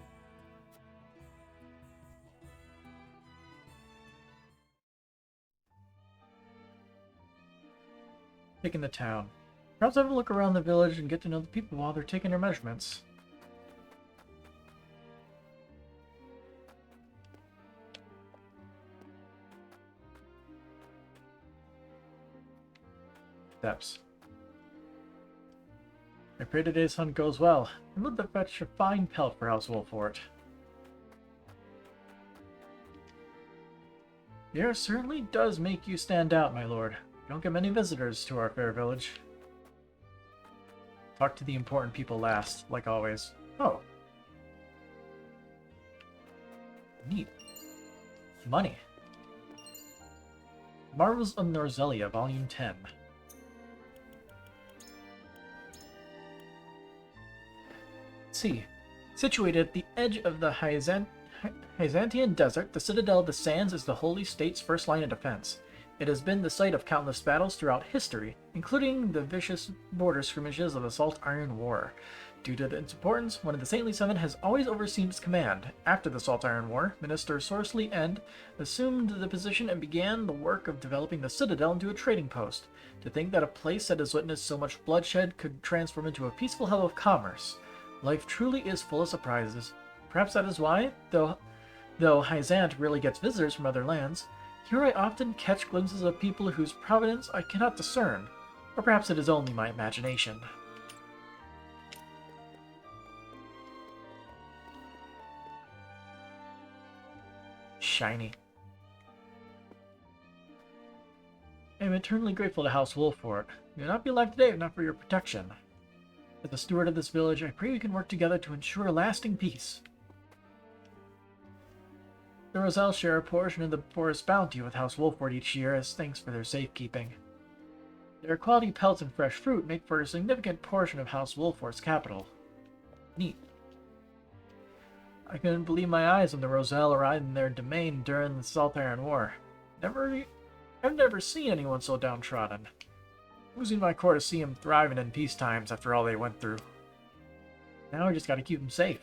Taking the town. Perhaps have a look around the village and get to know the people while they're taking their measurements. Steps. I pray today's hunt goes well, and let the fetch a fine pelt for House Wolfort. The air certainly does make you stand out, my lord. We don't get many visitors to our fair village. Talk to the important people last, like always. Oh. Neat. Money. Marvels of Norzelia, Volume 10. Let's see. Situated at the edge of the Hyzantian Desert, the Citadel of the Sands is the Holy State's first line of defense. It has been the site of countless battles throughout history, including the vicious border skirmishes of the Salt Iron War. Due to its importance, one of the Saintly Seven has always overseen its command. After the Salt Iron War, Minister Sorceley End assumed the position and began the work of developing the Citadel into a trading post. To think that a place that has witnessed so much bloodshed could transform into a peaceful hub of commerce. Life truly is full of surprises. Perhaps that is why, though Hyzant rarely gets visitors from other lands, here I often catch glimpses of people whose provenance I cannot discern. Or perhaps it is only my imagination. Shiny. I am eternally grateful to House Wolfort. You would not be alive today if not for your protection. As the steward of this village, I pray we can work together to ensure lasting peace. The Roselle share a portion of the forest bounty with House Wolfort each year as thanks for their safekeeping. Their quality pelts and fresh fruit make for a significant portion of House Wolfort's capital. Neat. I couldn't believe my eyes when the Roselle arrived in their domain during the Salt Iron War. I've never seen anyone so downtrodden. It was in my core to see them thriving in peace times after all they went through. Now we just gotta keep them safe.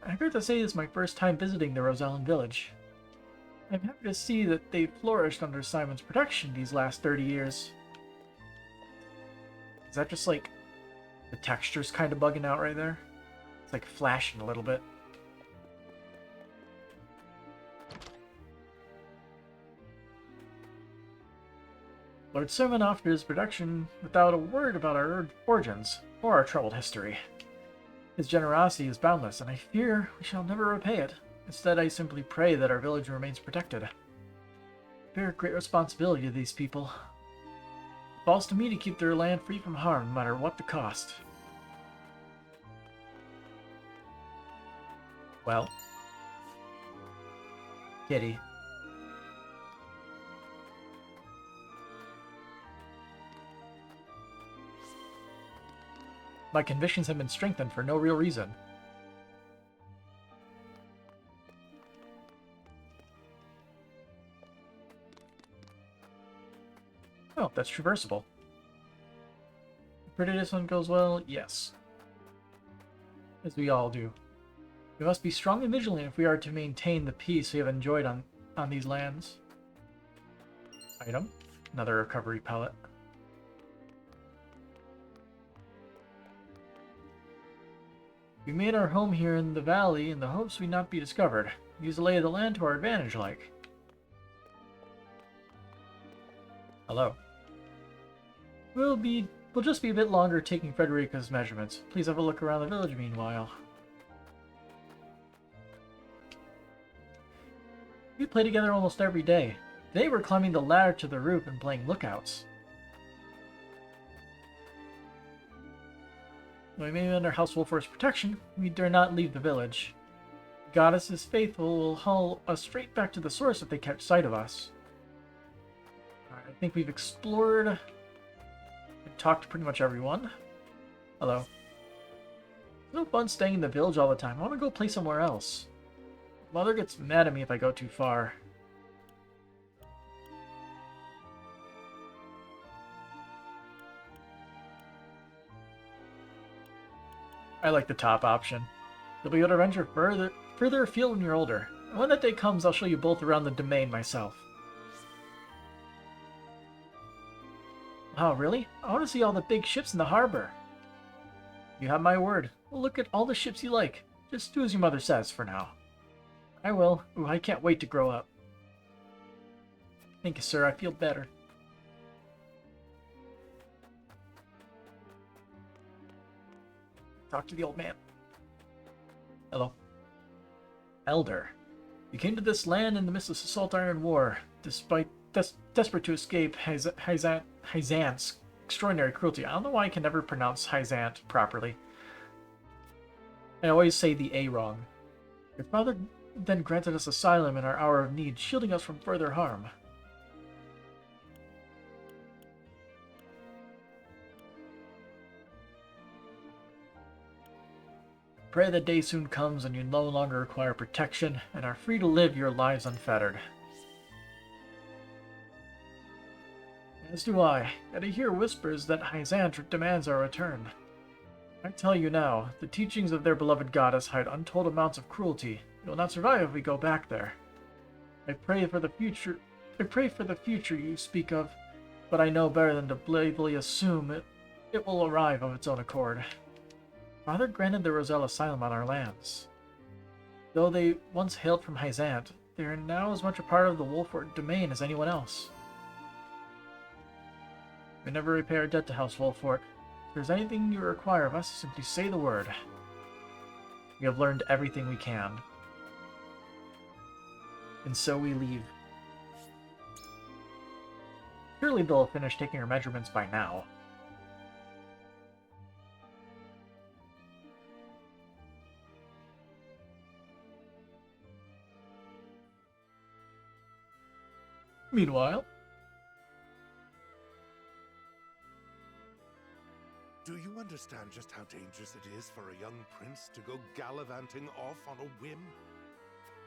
I heard to say this is my first time visiting the Rosellan village. I'm happy to see that they've flourished under Simon's protection these last 30 years. Is that just like the texture's kind of bugging out right there? It's like flashing a little bit. Lord Sermon offered his protection without a word about our origins or our troubled history. His generosity is boundless, and I fear we shall never repay it. Instead, I simply pray that our village remains protected. I bear great responsibility to these people. It falls to me to keep their land free from harm, no matter what the cost. Well. Kitty. My convictions have been strengthened for no real reason. Oh, that's traversable. Pretty this one goes well? Yes. As we all do. We must be strong and vigilant if we are to maintain the peace we have enjoyed on these lands. Item. Another recovery pellet. We made our home here in the valley in the hopes we'd not be discovered. Use the lay of the land to our advantage, like. Hello. We'll just be a bit longer taking Frederica's measurements. Please have a look around the village meanwhile. We play together almost every day. Today we're climbing the ladder to the roof and playing lookouts. When we remain under House Wolfort's protection, we dare not leave the village. The goddess's faithful will haul us straight back to the source if they catch sight of us. Alright, I think we've explored and talked to pretty much everyone. Hello. It's no fun staying in the village all the time. I want to go play somewhere else. Mother gets mad at me if I go too far. I like the top option. You'll be able to venture further afield when you're older. And when that day comes, I'll show you both around the domain myself. Wow, really? I want to see all the big ships in the harbor. You have my word. We'll look at all the ships you like. Just do as your mother says for now. I will. Ooh, I can't wait to grow up. Thank you, sir. I feel better. Talk to the old man. Hello. Elder. You came to this land in the midst of the Salt Iron War, despite desperate to escape Hyzant's extraordinary cruelty. I don't know why I can never pronounce Hyzant properly. I always say the A wrong. Your father then granted us asylum in our hour of need, shielding us from further harm. Pray the day soon comes and you no longer require protection and are free to live your lives unfettered. As do I, yet I hear whispers that Hyzant demands our return. I tell you now, the teachings of their beloved goddess hide untold amounts of cruelty. We will not survive if we go back there. I pray for the future you speak of, but I know better than to blithely assume it will arrive of its own accord. Father granted the Roselle asylum on our lands. Though they once hailed from Hyzant, they are now as much a part of the Wolfort domain as anyone else. We never repay our debt to House Wolfort. If there's anything you require of us, simply say the word. We have learned everything we can. And so we leave. Surely they'll have finished taking our measurements by now. Meanwhile, do you understand just how dangerous it is for a young prince to go gallivanting off on a whim?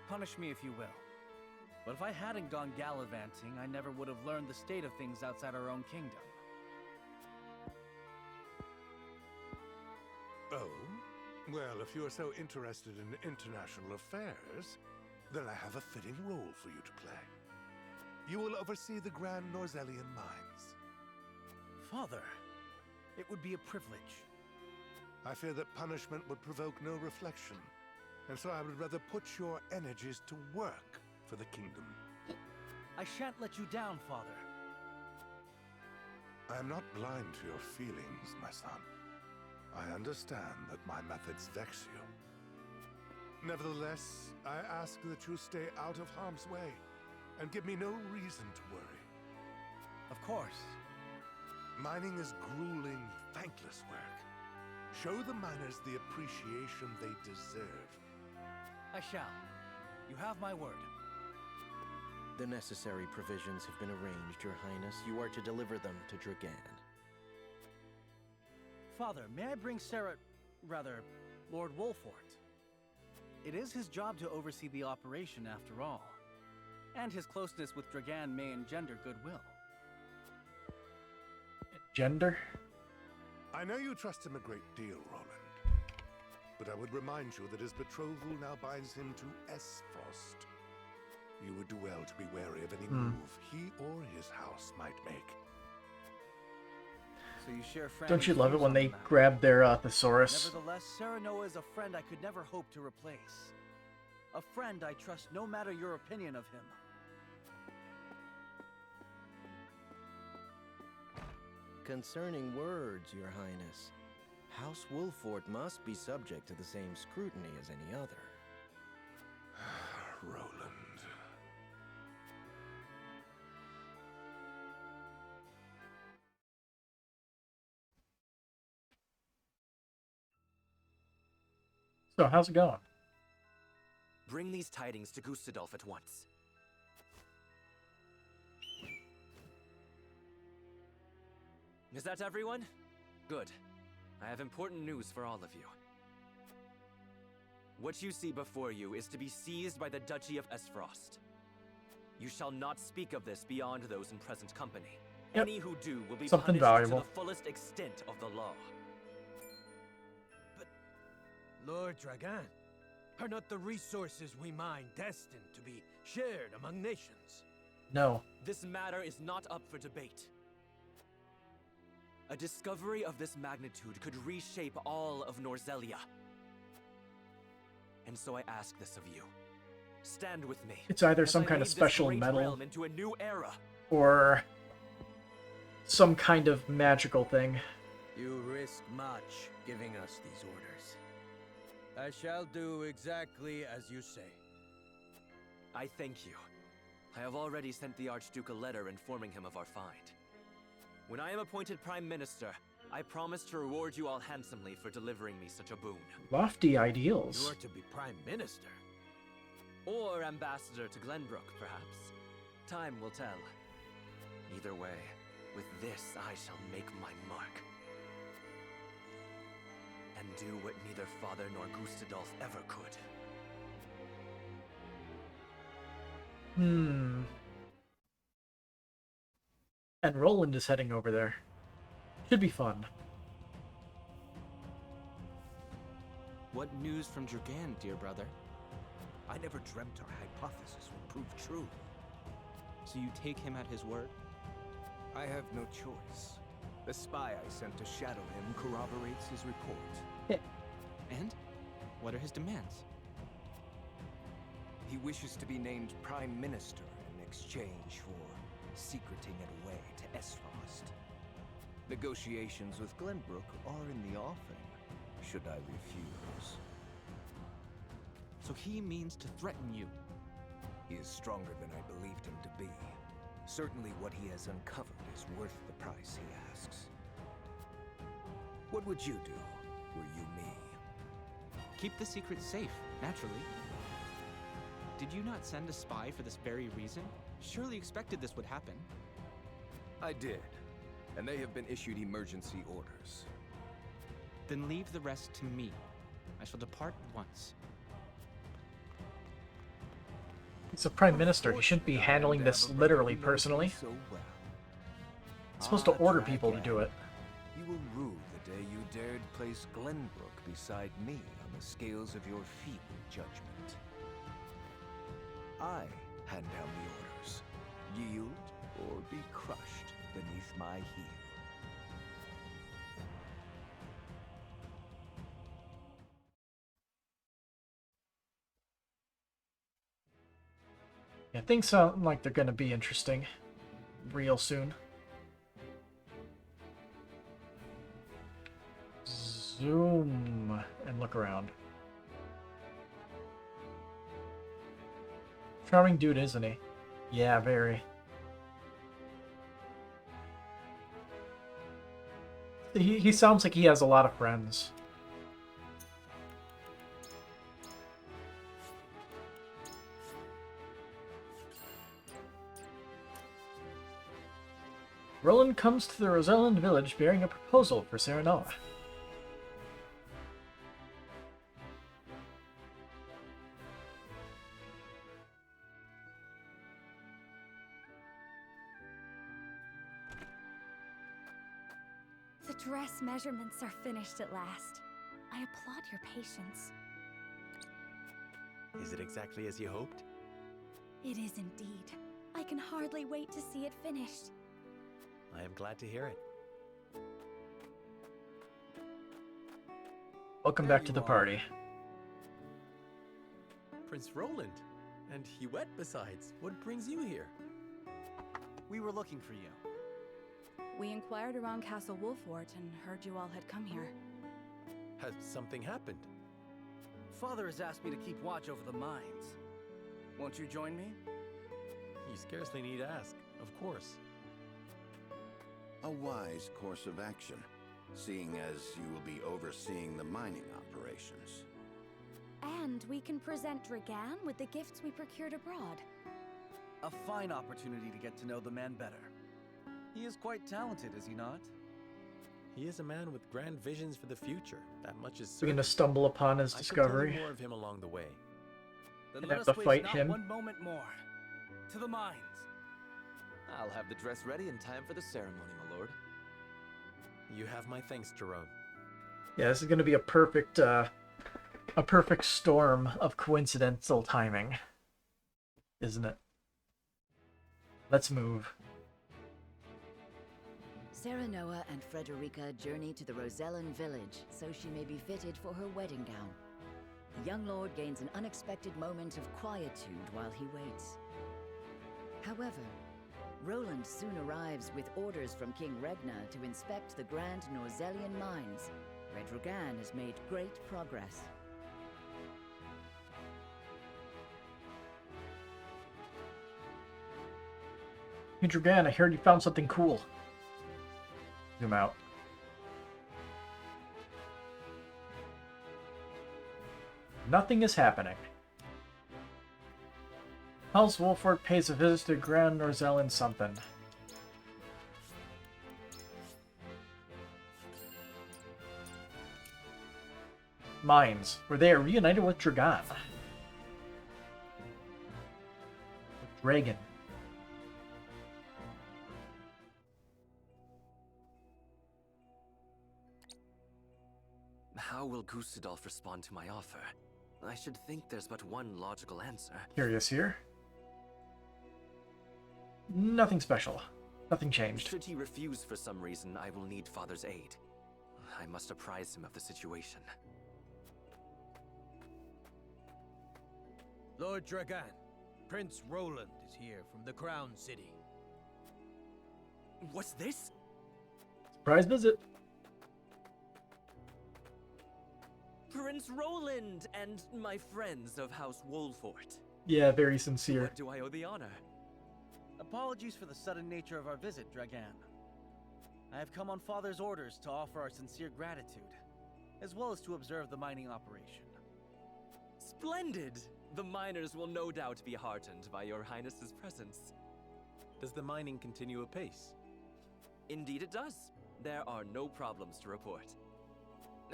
Punish me if you will. But if I hadn't gone gallivanting, I never would have learned the state of things outside our own kingdom. Oh? Well, if you're so interested in international affairs, then I have a fitting role for you to play. You will oversee the Grand Norzellian mines. Father, it would be a privilege. I fear that punishment would provoke no reflection, and so I would rather put your energies to work for the kingdom. I shan't let you down, Father. I am not blind to your feelings, my son. I understand that my methods vex you. Nevertheless, I ask that you stay out of harm's way and give me no reason to worry. Of course. Mining is grueling, thankless work. Show the miners the appreciation they deserve. I shall. You have my word. The necessary provisions have been arranged, Your Highness. You are to deliver them to Dragan. Father, may I bring Lord Wolfort? It is his job to oversee the operation after all. And his closeness with Dragan may engender goodwill. Gender? I know you trust him a great deal, Roland. But I would remind you that his betrothal now binds him to Esfrost. You would do well to be wary of any move he or his house might make. So you share friends. Don't you love it when they grab their thesaurus? Nevertheless, Serenoa is a friend I could never hope to replace. A friend I trust no matter your opinion of him. Concerning words, Your Highness, House Wolfort must be subject to the same scrutiny as any other. Roland. So, how's it going? Bring these tidings to Gustadolf at once. Is that everyone? Good. I have important news for all of you. What you see before you is to be seized by the Duchy of Esfrost. You shall not speak of this beyond those in present company. Yep. Any who do will be Something punished valuable. to the fullest extent of the law. Lord Dragan, are not the resources we mine destined to be shared among nations? No. This matter is not up for debate. A discovery of this magnitude could reshape all of Norzelia. And so I ask this of you. Stand with me. It's either as some I kind of lead this special great metal realm into a new era. or some kind of magical thing. You risk much giving us these orders. I shall do exactly as you say. I thank you. I have already sent the Archduke a letter informing him of our find. When I am appointed Prime Minister, I promise to reward you all handsomely for delivering me such a boon. Lofty ideals. You are to be Prime Minister. Or Ambassador to Glenbrook, perhaps. Time will tell. Either way, with this I shall make my mark. And do what neither Father nor Gustadolf ever could. And Roland is heading over there. Should be fun. What news from Dragan, dear brother? I never dreamt our hypothesis would prove true. So you take him at his word? I have no choice. The spy I sent to shadow him corroborates his report. And? What are his demands? He wishes to be named Prime Minister in exchange for secreting it away to Esfrost. Negotiations with Glenbrook are in the offing, should I refuse. So he means to threaten you? He is stronger than I believed him to be. Certainly what he has uncovered is worth the price he asks. What would you do, were you me? Keep the secret safe, naturally. Did you not send a spy for this very reason? Surely expected this would happen. I did, and they have been issued emergency orders. Then leave the rest to me. I shall depart at once. He's a prime minister. He shouldn't be handling this literally personally. He's supposed to order people to do it. You will rue the day you dared place Glenbrook beside me on the scales of your feeble judgment. I hand down the orders. Yield or be crushed beneath my heel. Yeah, things sound like they're gonna be interesting real soon. zoom and look around. Charming dude, isn't he? Yeah, very. He sounds like he has a lot of friends. Roland comes to the Roselland village bearing a proposal for Serenoa. The dress measurements are finished at last. I applaud your patience. Is it exactly as you hoped? It is indeed. I can hardly wait to see it finished. I am glad to hear it. Welcome back to the party. Prince Roland. And Huette besides. What brings you here? We were looking for you. We inquired around Castle Wolfort and heard you all had come here. Has something happened? Father has asked me to keep watch over the mines. Won't you join me? You scarcely need ask. Of course. A wise course of action, seeing as you will be overseeing the mining operations. And we can present Dragan with the gifts we procured abroad. A fine opportunity to get to know the man better. He is quite talented, is he not? He is a man with grand visions for the future. That much is We're certain. gonna stumble upon his discovery. I shall tell you more of him along the way. Then And let have us to waste fight not him. one moment more. To the mines. I'll have the dress ready in time for the ceremony, my lord. You have my thanks, Jerome. Yeah, this is gonna be a perfect storm of coincidental timing, isn't it? Let's move. Serenoa and Frederica journey to the Roselland village so she may be fitted for her wedding gown. The young lord gains an unexpected moment of quietude while he waits. However, Roland soon arrives with orders from King Regna to inspect the Grand Norzellian mines, where Dragan has made great progress. Hey, Dragan, I heard you found something cool. Zoom out. Nothing is happening. House Wolford pays a visit to Grand Norzellian something. Mines, where they are reunited with Dragan. Dragon. How will Gustadolf respond to my offer? I should think there's but one logical answer. Curious here. Nothing special. Nothing changed. Should he refuse for some reason, I will need Father's aid. I must apprise him of the situation. Lord Dragan, Prince Roland is here from the Crown City. What's this? Surprise visit. Prince Roland and my friends of House Wolfort. Yeah, very sincere. What do I owe the honor? Apologies for the sudden nature of our visit, Dragan. I have come on Father's orders to offer our sincere gratitude, as well as to observe the mining operation. Splendid! The miners will no doubt be heartened by your Highness's presence. Does the mining continue apace? Indeed it does. There are no problems to report.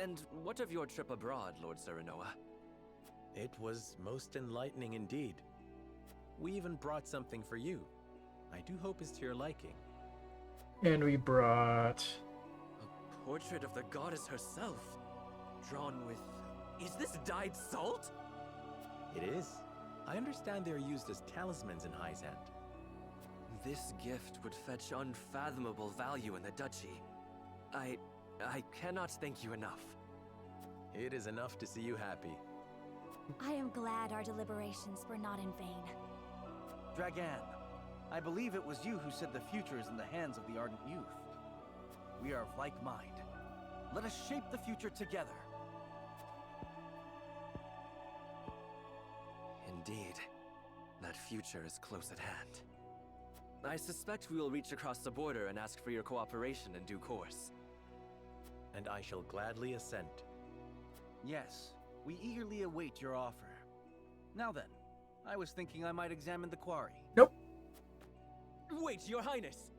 And what of your trip abroad, Lord Serenoa? It was most enlightening indeed. We even brought something for you. I do hope it's to your liking. And we brought... A portrait of the goddess herself, drawn with... Is this dyed salt? It is. I understand they are used as talismans in Hyzant. This gift would fetch unfathomable value in the duchy. I cannot thank you enough. It is enough to see you happy. I am glad our deliberations were not in vain. Dragan, I believe it was you who said the future is in the hands of the ardent youth. We are of like mind. Let us shape the future together. Indeed, that future is close at hand. I suspect we will reach across the border and ask for your cooperation in due course. And I shall gladly assent. Yes, we eagerly await your offer. Now then, I was thinking I might examine the quarry. Nope. Wait, Your Highness!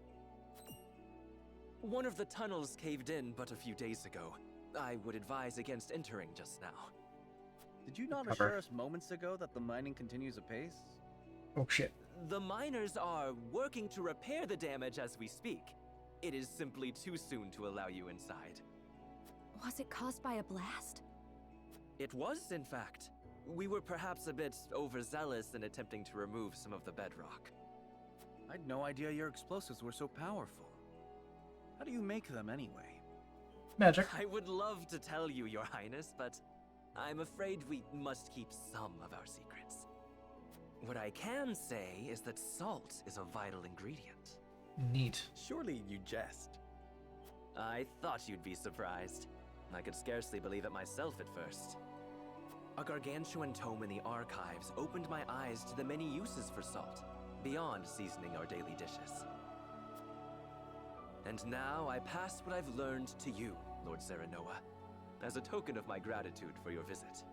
One of the tunnels caved in but a few days ago. I would advise against entering just now. Did you not assure us moments ago that the mining continues apace? Oh shit. The miners are working to repair the damage as we speak. It is simply too soon to allow you inside. Was it caused by a blast? It was, in fact. We were perhaps a bit overzealous in attempting to remove some of the bedrock. I'd no idea your explosives were so powerful. How do you make them anyway? Magic. I would love to tell you, Your Highness, but I'm afraid we must keep some of our secrets. What I can say is that salt is a vital ingredient. Neat. Surely you jest. I thought you'd be surprised. I could scarcely believe it myself at first. A gargantuan tome in the archives opened my eyes to the many uses for salt, beyond seasoning our daily dishes. And now I pass what I've learned to you, Lord Serenoa, as a token of my gratitude for your visit.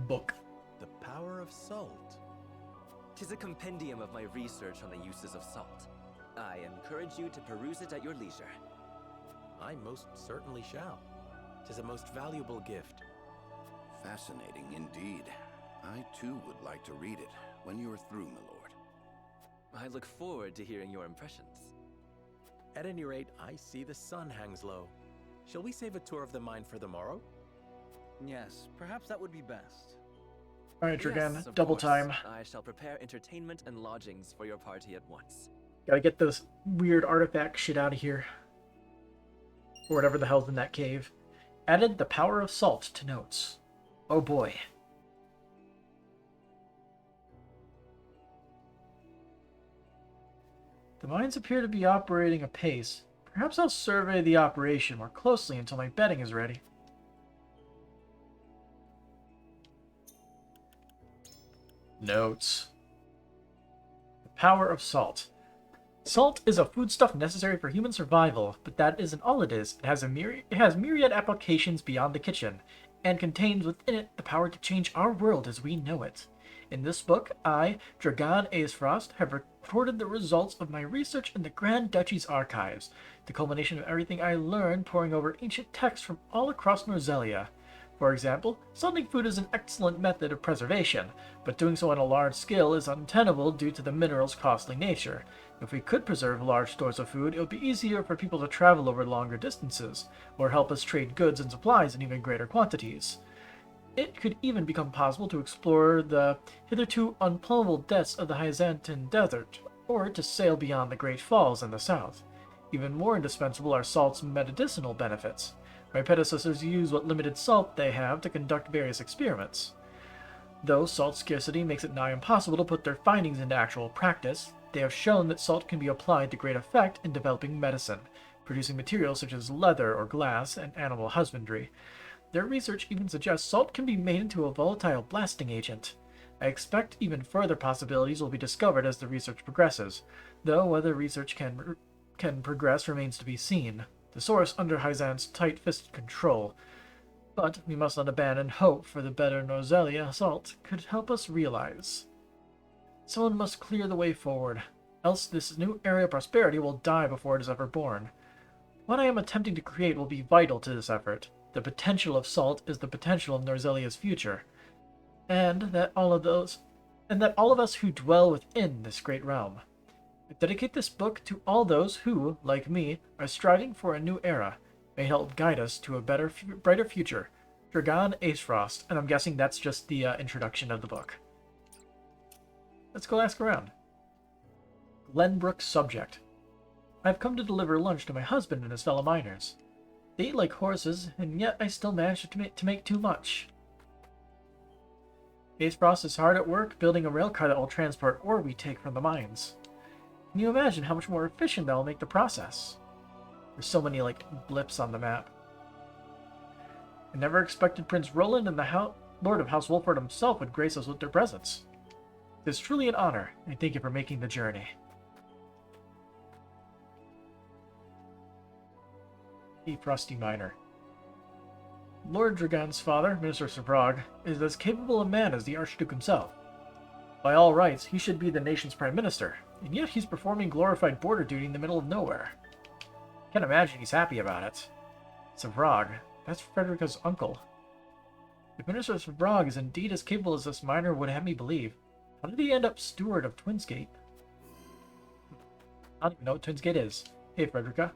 Book. The Power of Salt. 'Tis a compendium of my research on the uses of salt. I encourage you to peruse it at your leisure. I most certainly shall. 'Tis a most valuable gift. Fascinating indeed. I too would like to read it when you are through, my lord. I look forward to hearing your impressions. At any rate, I see the sun hangs low. Shall we save a tour of the mine for the morrow? Yes, perhaps that would be best. Alright, Dragan, Yes, of double course. time. I shall prepare entertainment and lodgings for your party at once. Gotta get this weird artifact shit out of here. Or whatever the hell's in that cave. Added the power of salt to notes. Oh boy. The mines appear to be operating apace. Perhaps I'll survey the operation more closely until my bedding is ready. Notes. The power of salt. Salt is a foodstuff necessary for human survival, but that isn't all it is. It has myriad applications beyond the kitchen, and contains within it the power to change our world as we know it. In this book, I, Dragan Aesfrost, have recorded the results of my research in the Grand Duchy's archives, the culmination of everything I learned poring over ancient texts from all across Norzelia. For example, salting food is an excellent method of preservation, but doing so on a large scale is untenable due to the mineral's costly nature. If we could preserve large stores of food, it would be easier for people to travel over longer distances, or help us trade goods and supplies in even greater quantities. It could even become possible to explore the hitherto unplumbable depths of the Hyzantin Desert, or to sail beyond the Great Falls in the south. Even more indispensable are salt's medicinal benefits. My predecessors used what limited salt they have to conduct various experiments. Though salt scarcity makes it nigh impossible to put their findings into actual practice, they have shown that salt can be applied to great effect in developing medicine, producing materials such as leather or glass and animal husbandry. Their research even suggests salt can be made into a volatile blasting agent. I expect even further possibilities will be discovered as the research progresses, though whether research can progress remains to be seen. The source under Hyzan's tight-fisted control. But we must not abandon hope for the better Norzelia salt could help us realize. Someone must clear the way forward, else this new area of prosperity will die before it is ever born. What I am attempting to create will be vital to this effort. The potential of salt is the potential of Norzelia's future, and that all of us who dwell within this great realm. I dedicate this book to all those who, like me, are striving for a new era, may help guide us to a better, brighter future. Dragan Aesfrost, and I'm guessing that's just the introduction of the book. Let's go ask around. Glenbrook subject. I've come to deliver lunch to my husband and his fellow miners. They eat like horses, and yet I still manage to make too much. Aesfrost is hard at work building a railcar that will transport ore we take from the mines. Can you imagine how much more efficient that will make the process? There's so many, like, blips on the map. I never expected Prince Roland and the Lord of House Wolford himself would grace us with their presence. It is truly an honor, and thank you for making the journey. A Frosty Miner. Lord Dragan's father, Minister Savrog, is as capable a man as the Archduke himself. By all rights, he should be the nation's prime minister, and yet he's performing glorified border duty in the middle of nowhere. Can't imagine he's happy about it. Savrog, that's Frederica's uncle. If Minister Savrog is indeed as capable as this miner would have me believe, how did he end up steward of Twinsgate? I don't even know what Twinsgate is. Hey, Frederica.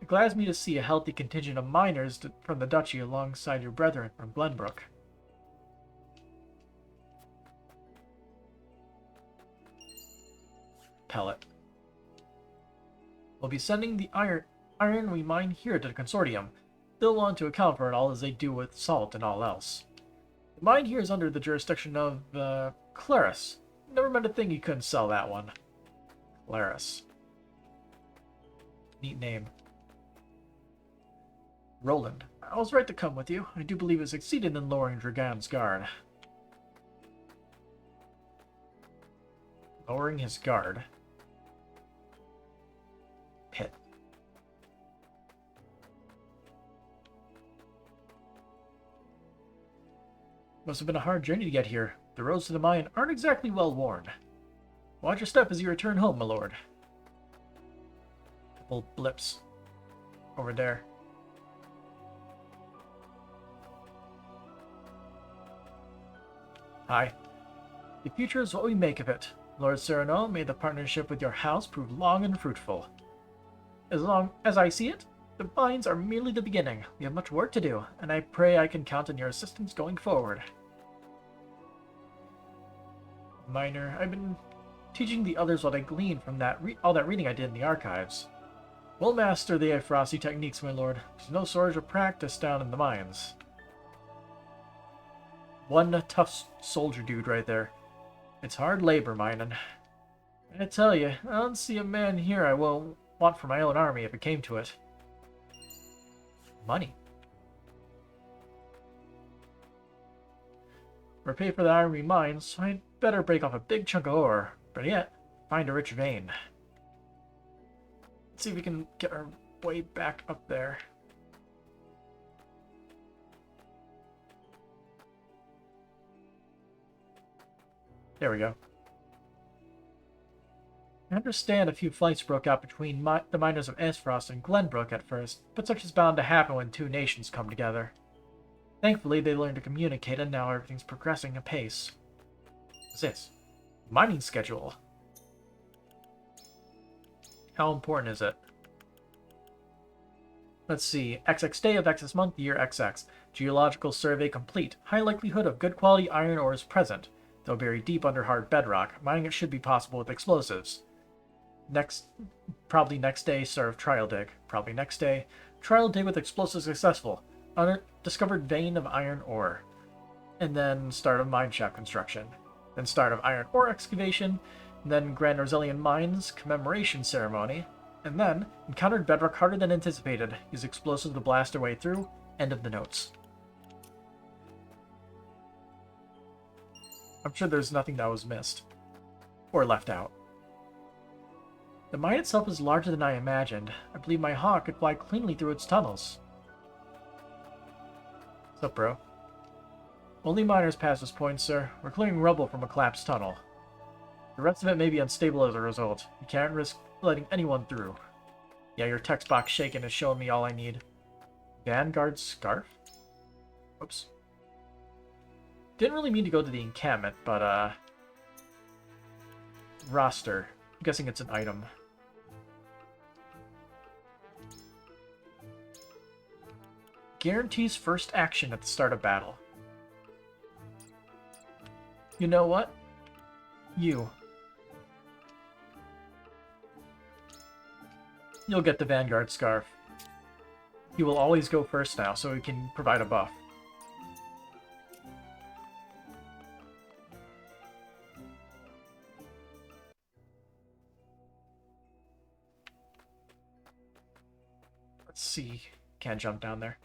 It glads me to see a healthy contingent of miners from the duchy alongside your brethren from Glenbrook. Pellet. We'll be sending the iron we mine here to the consortium. They'll want to account for it all as they do with salt and all else. The mine here is under the jurisdiction of, Claris. Never meant a thing you couldn't sell that one. Claris. Neat name. Roland. I was right to come with you. I do believe it succeeded in lowering Dragan's guard. Lowering his guard. Pit. Must have been a hard journey to get here. The roads to the mine aren't exactly well worn. Watch your step as you return home, my lord. Couple blips. Over there. Hi. The future is what we make of it. Lord Cyrano, may the partnership with your house prove long and fruitful. As long as I see it, the mines are merely the beginning. We have much work to do, and I pray I can count on your assistance going forward. Miner, I've been teaching the others what I gleaned from all that reading I did in the archives. We'll master the frosty techniques, my lord. There's no shortage of practice down in the mines. One tough soldier dude right there. It's hard labor mining. I tell you, I don't see a man here I won't want for my own army if it came to it. Money. For pay for the iron we mine, so I'd better break off a big chunk of ore, but yet find a rich vein. Let's see if we can get our way back up there. There we go. I understand a few fights broke out between the miners of Aesfrost and Glenbrook at first, but such is bound to happen when two nations come together. Thankfully, they learned to communicate, and now everything's progressing apace. What's this? Mining schedule. How important is it? Let's see. XX day of XX month, year XX. Geological survey complete. High likelihood of good quality iron ore is present. Though buried deep under hard bedrock, mining it should be possible with explosives. Probably next day, start of trial dig. Probably next day, trial dig with explosives successful. Undiscovered vein of iron ore. And then start of mine shaft construction. Then start of iron ore excavation. And then Grand Roselian Mines commemoration ceremony. And then encountered bedrock harder than anticipated. Use explosives to blast their way through. End of the notes. I'm sure there's nothing that was missed. Or left out. The mine itself is larger than I imagined. I believe my hawk could fly cleanly through its tunnels. What's up, bro? Only miners pass this point, sir. We're clearing rubble from a collapsed tunnel. The rest of it may be unstable as a result. You can't risk letting anyone through. Yeah, your text box shaking is showing me all I need. Vanguard Scarf? Oops. Didn't really mean to go to the encampment, but, roster. I'm guessing it's an item. Guarantees first action at the start of battle. You know what? You'll get the Vanguard Scarf. He will always go first now, so he can provide a buff. Let's see. Can't jump down there.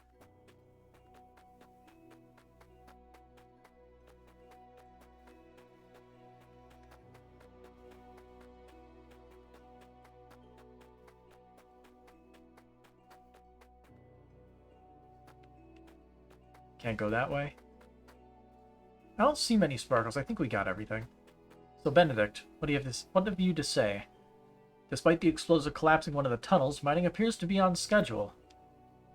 Can't go that way. I don't see many sparkles. I think we got everything. So Benedict, what have you to say? Despite the explosive collapsing one of the tunnels, mining appears to be on schedule.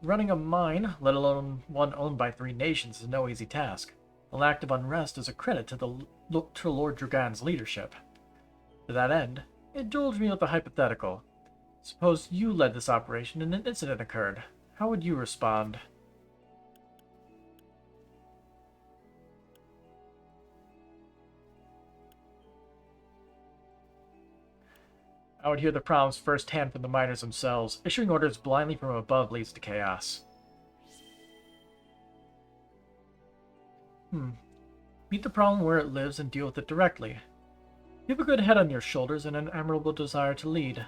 Running a mine, let alone one owned by 3 nations, is no easy task. The lack of unrest is a credit to Lord Dragan's leadership. To that end, indulge me with a hypothetical. Suppose you led this operation and an incident occurred. How would you respond? I would hear the problems firsthand from the miners themselves. Issuing orders blindly from above leads to chaos. Meet the problem where it lives and deal with it directly. You have a good head on your shoulders and an admirable desire to lead.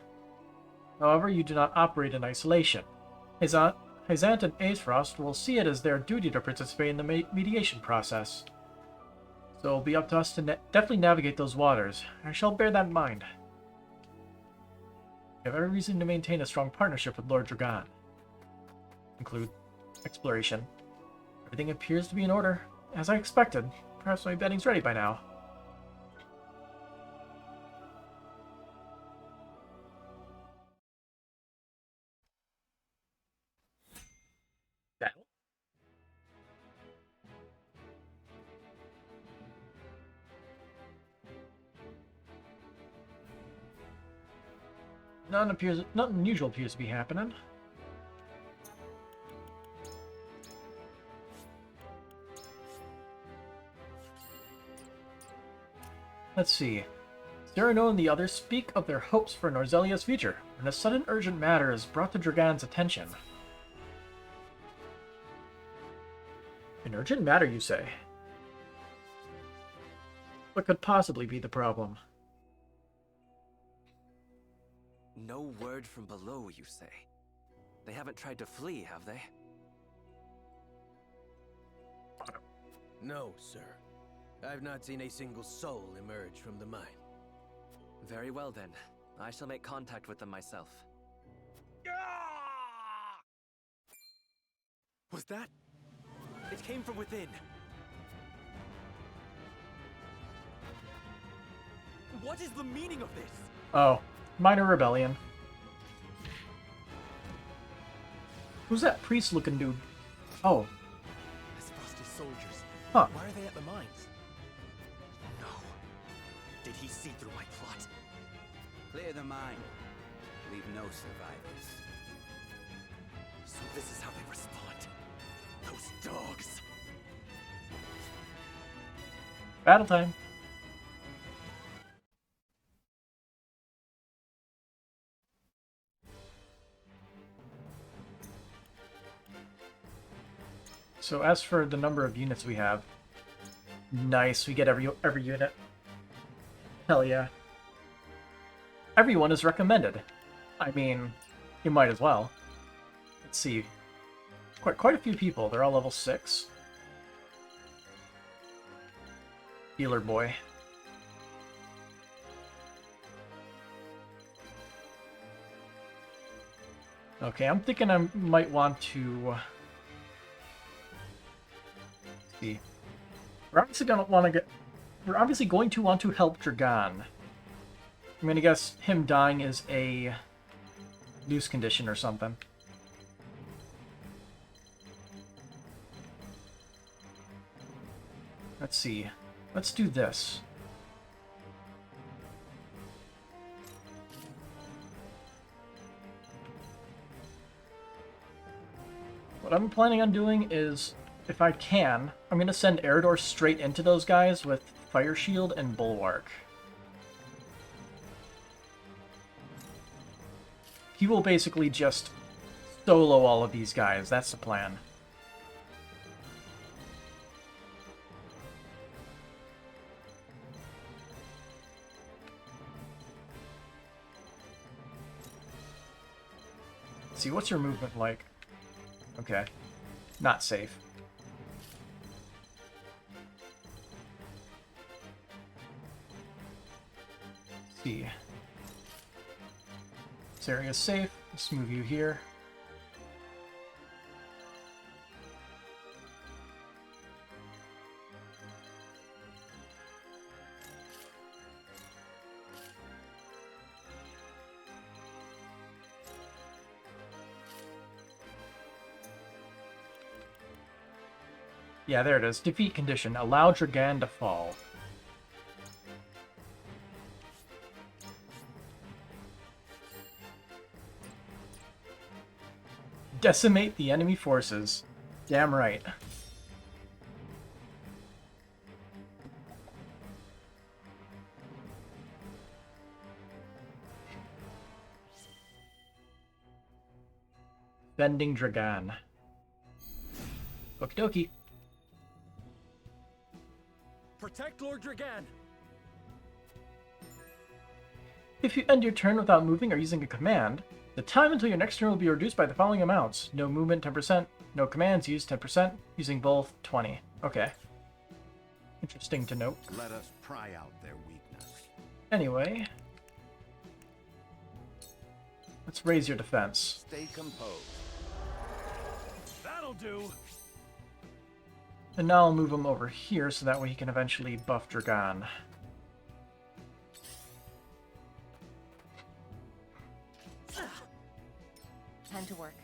However, you do not operate in isolation. Hyzant and Aesfrost will see it as their duty to participate in the mediation process. So it'll be up to us to deftly navigate those waters. I shall bear that in mind. We have every reason to maintain a strong partnership with Lord Dragan. Include exploration. Everything appears to be in order, as I expected. Perhaps my bedding's ready by now. Battle? Nothing unusual appears to be happening. Let's see. Cyrano and the others speak of their hopes for Norzelia's future, when a sudden urgent matter is brought to Dragan's attention. An urgent matter, you say? What could possibly be the problem? No word from below, you say? They haven't tried to flee, have they? No, sir. I've not seen a single soul emerge from the mine. Very well then. I shall make contact with them myself. Was that? It came from within. What is the meaning of this? Oh, minor rebellion. Who's that priest-looking dude? Oh. As Frosty soldiers. Huh. Why are they at the mines? No. Did he see through my plot? Clear the mine. Leave no survivors. So this is how they respond. Those dogs. Battle time. So as for the number of units we have, nice, we get every unit. Hell yeah. Everyone is recommended. I mean, you might as well. Let's see. Quite a few people. They're all level 6. Healer boy. Okay, I'm thinking I might want to see. We're obviously going to want to help Dragan. I'm gonna guess him dying is a loose condition or something. Let's see. Let's do this. What I'm planning on doing is, if I can, I'm going to send Eridor straight into those guys with Fire Shield and Bulwark. He will basically just solo all of these guys. That's the plan. Let's see, what's your movement like? Okay. Not safe. Let's see. This area's safe. Let's move you here. Yeah, there it is. Defeat condition. Allow Dragan to fall. Decimate the enemy forces. Damn right. Bending Dragan. Okie dokie. Protect Lord Dragan! If you end your turn without moving or using a command, the time until your next turn will be reduced by the following amounts. No movement, 10%. No commands used, 10%. Using both, 20. Okay. Interesting to note. Let us pry out their weakness. Anyway. Let's raise your defense. Stay composed. That'll do! And now I'll move him over here so that way he can eventually buff Dragan. Time to work.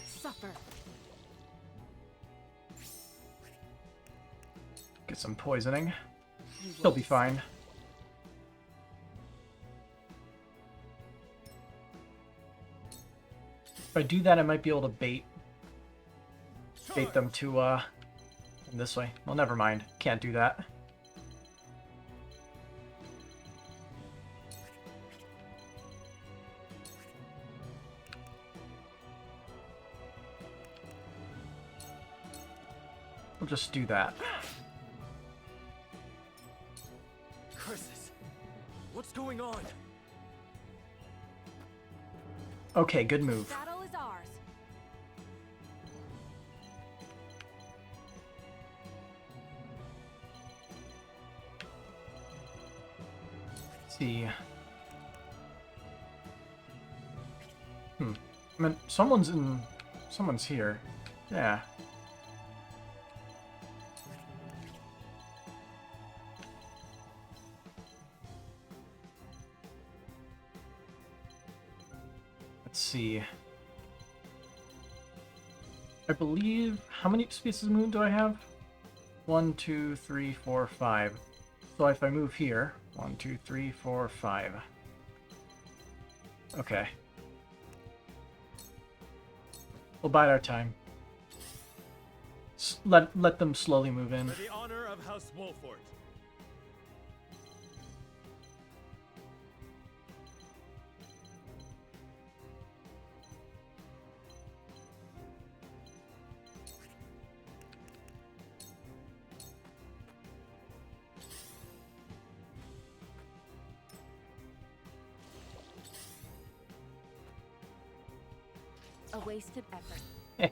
Suffer. Get some poisoning. He'll be fine. If I do that, I might be able to bait them to, this way. Well, never mind. Can't do that. We'll just do that. Curses! What's going on? Okay, good move. Battle is ours. Let's see. I mean, someone's here. Yeah. Let's see. I believe, how many species of moon do I have? 1, 2, 3, 4, 5. So if I move here, 1, 2, 3, 4, 5. Okay. We'll bide our time. Let them slowly move in. For the honor of House Wolfort. A wasted effort.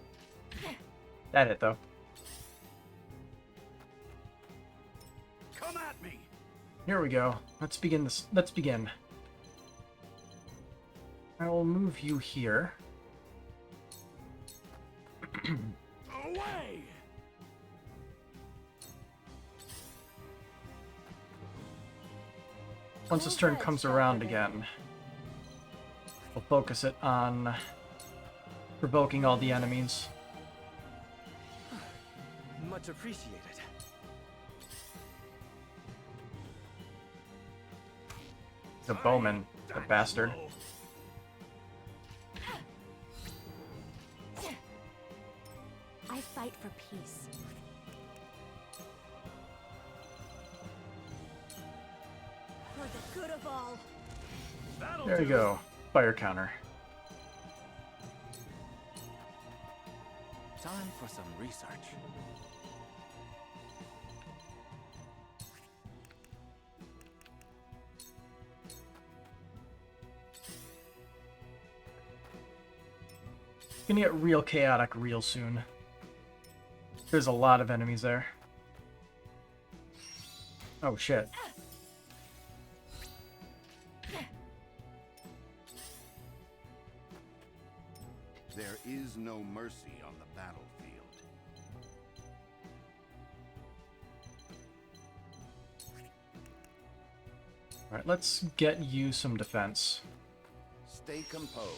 That hit though. Come at me. Here we go. Let's begin this. Let's begin. I will move you here. Away! Once this turn comes around again, we'll focus it on provoking all the enemies. Much appreciated. The bowman, the bastard. I fight for peace. For the good of all. There you go. Fire counter. Time for some research. gonna get real chaotic real soon. There's a lot of enemies there. Oh shit. There is no mercy on the battlefield. Alright, let's get you some defense. Stay composed.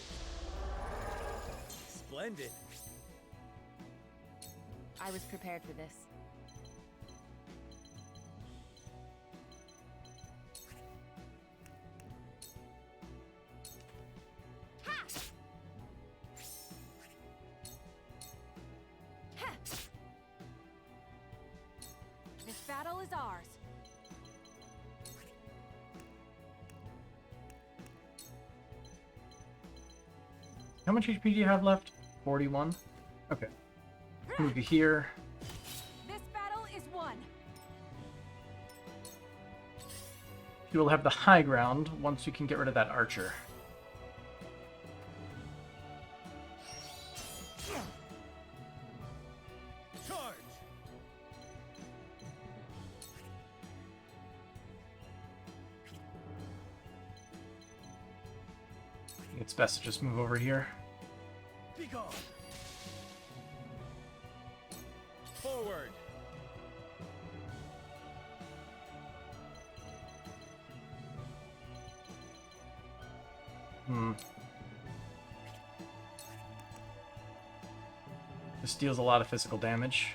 Splendid. I was prepared for this. This battle is ours. How much HP do you have left? 41? Okay. Move you here. This battle is won. You will have the high ground once you can get rid of that archer. Charge! It's best to just move over here. Be gone! Forward! This deals a lot of physical damage.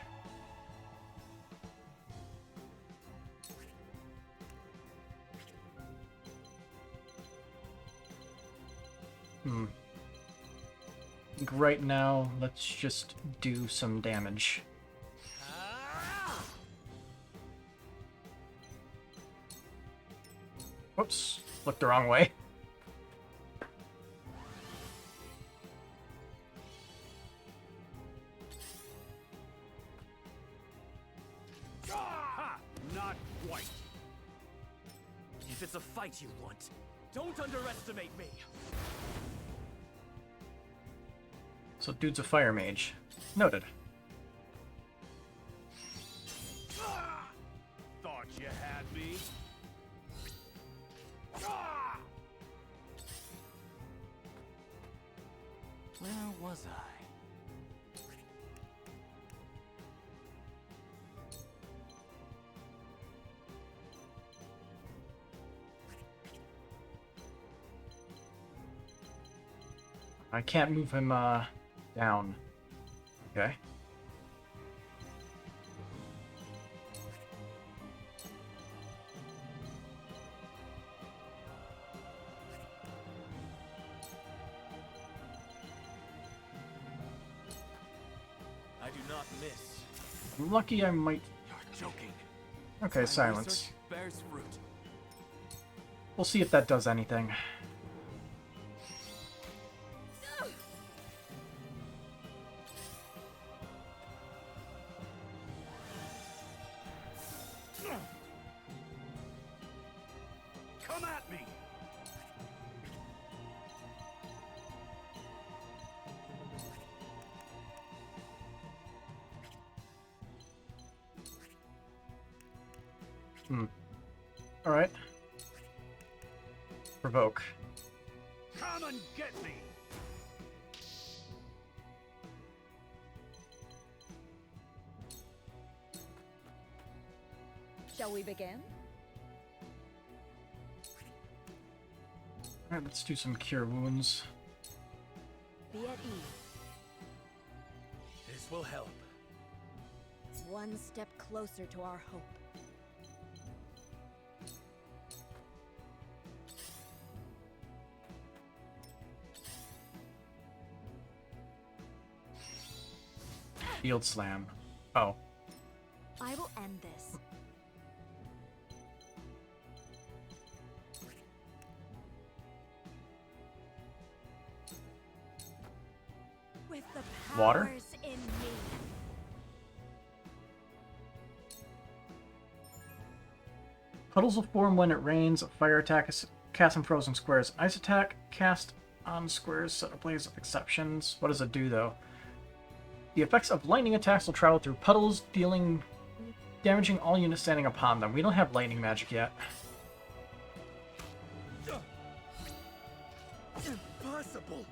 I think right now, let's just do some damage. Whoops, looked the wrong way. Ha! Not quite. If it's a fight you want, don't underestimate me. So dude's a fire mage. Noted. Thought you had me. Where was I? I can't move him, down. Okay. I do not miss. I'm lucky I might... You're joking. Okay, My silence. research bears fruit. We'll see if that does anything. Come at me! Alright. Provoke. Come and get me! Shall we begin? Alright, let's do some cure wounds. Be at ease. This will help. One step closer to our hope. Field slam. Oh. I will end this. With the Water? powers in me. Puddles will form when it rains. Fire attack is cast in frozen squares. Ice attack cast On squares, set a blaze of exceptions. What does it do, though? The effects of lightning attacks will travel through puddles, damaging all units standing upon them. We don't have lightning magic yet. Impossible!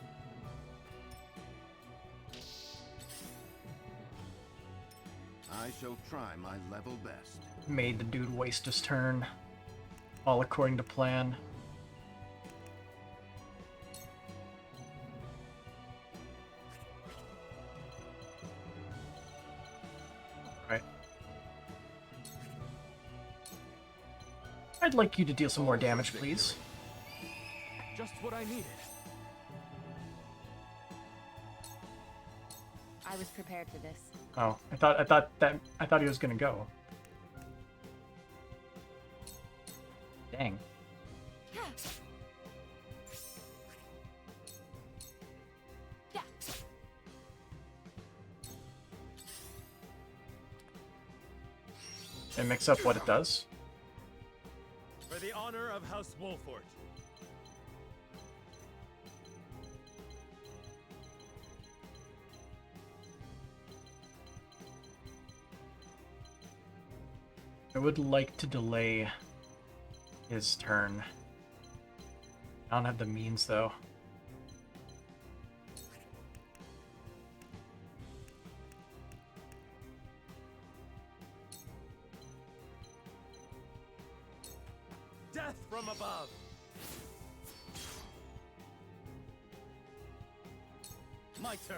I shall try my level best. Made the dude waste his turn. All according to plan. Right. I'd like you to deal some more damage, please. Just what I needed. I was prepared for this. Oh, I thought he was gonna go. Dang. And mix up what it does. For the honor of House Wolfort. I would like to delay his turn. I don't have the means, though. Death from above! My turn.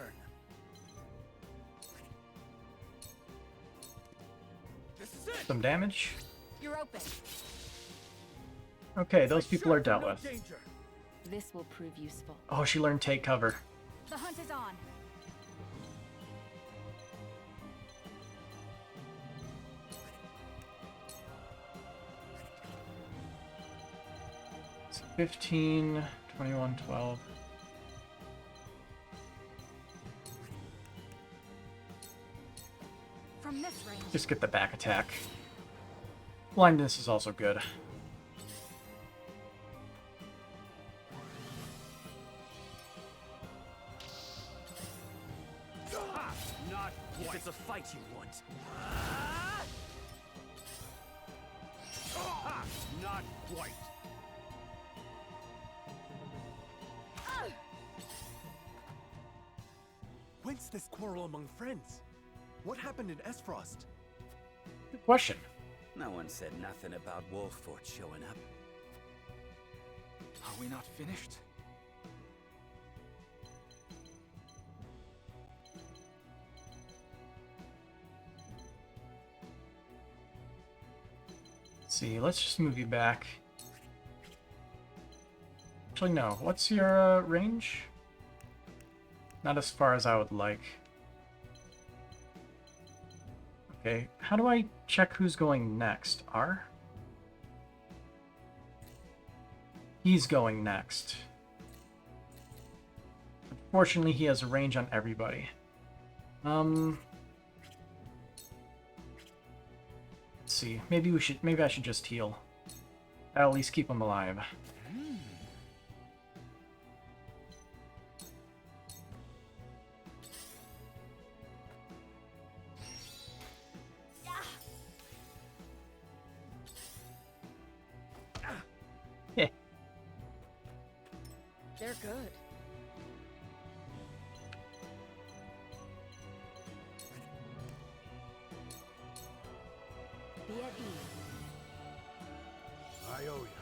This is it. Some damage. You're open. Okay, those people are dealt with. Danger. This will prove useful. Oh, she learned take cover. The hunt is on. It's 15, 21, 12. From this range. Just get the back attack. Blindness is also good. Not If it's a fight you want. Not quite. Whence this quarrel among friends? What happened in Esfrost? Good question. No one said nothing about Wolfort showing up. Are we not finished? Let's see, let's just move you back. Actually, no. What's your range? Not as far as I would like. Okay, how do I check who's going next? R? He's going next. Unfortunately, he has a range on everybody. Let's see. Maybe I should just heal. That'll at least keep him alive. They're good. Be at ease. I owe ya.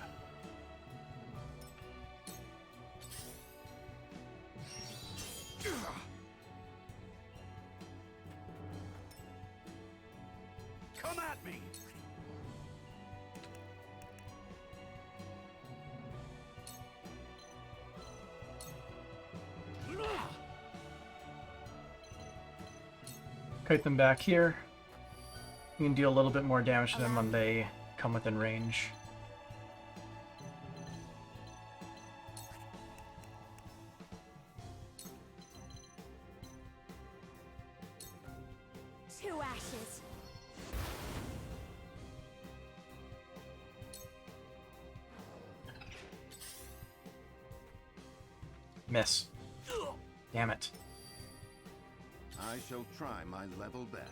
Come at me! Kite them back here. You can deal a little bit more damage to them when they come within range. Two ashes. Miss. Damn it. I shall try my level best.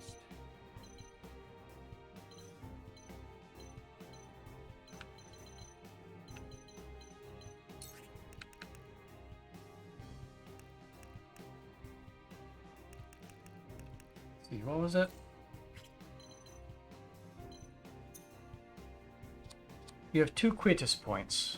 Let's see, what was it? You have 2 Quietus points.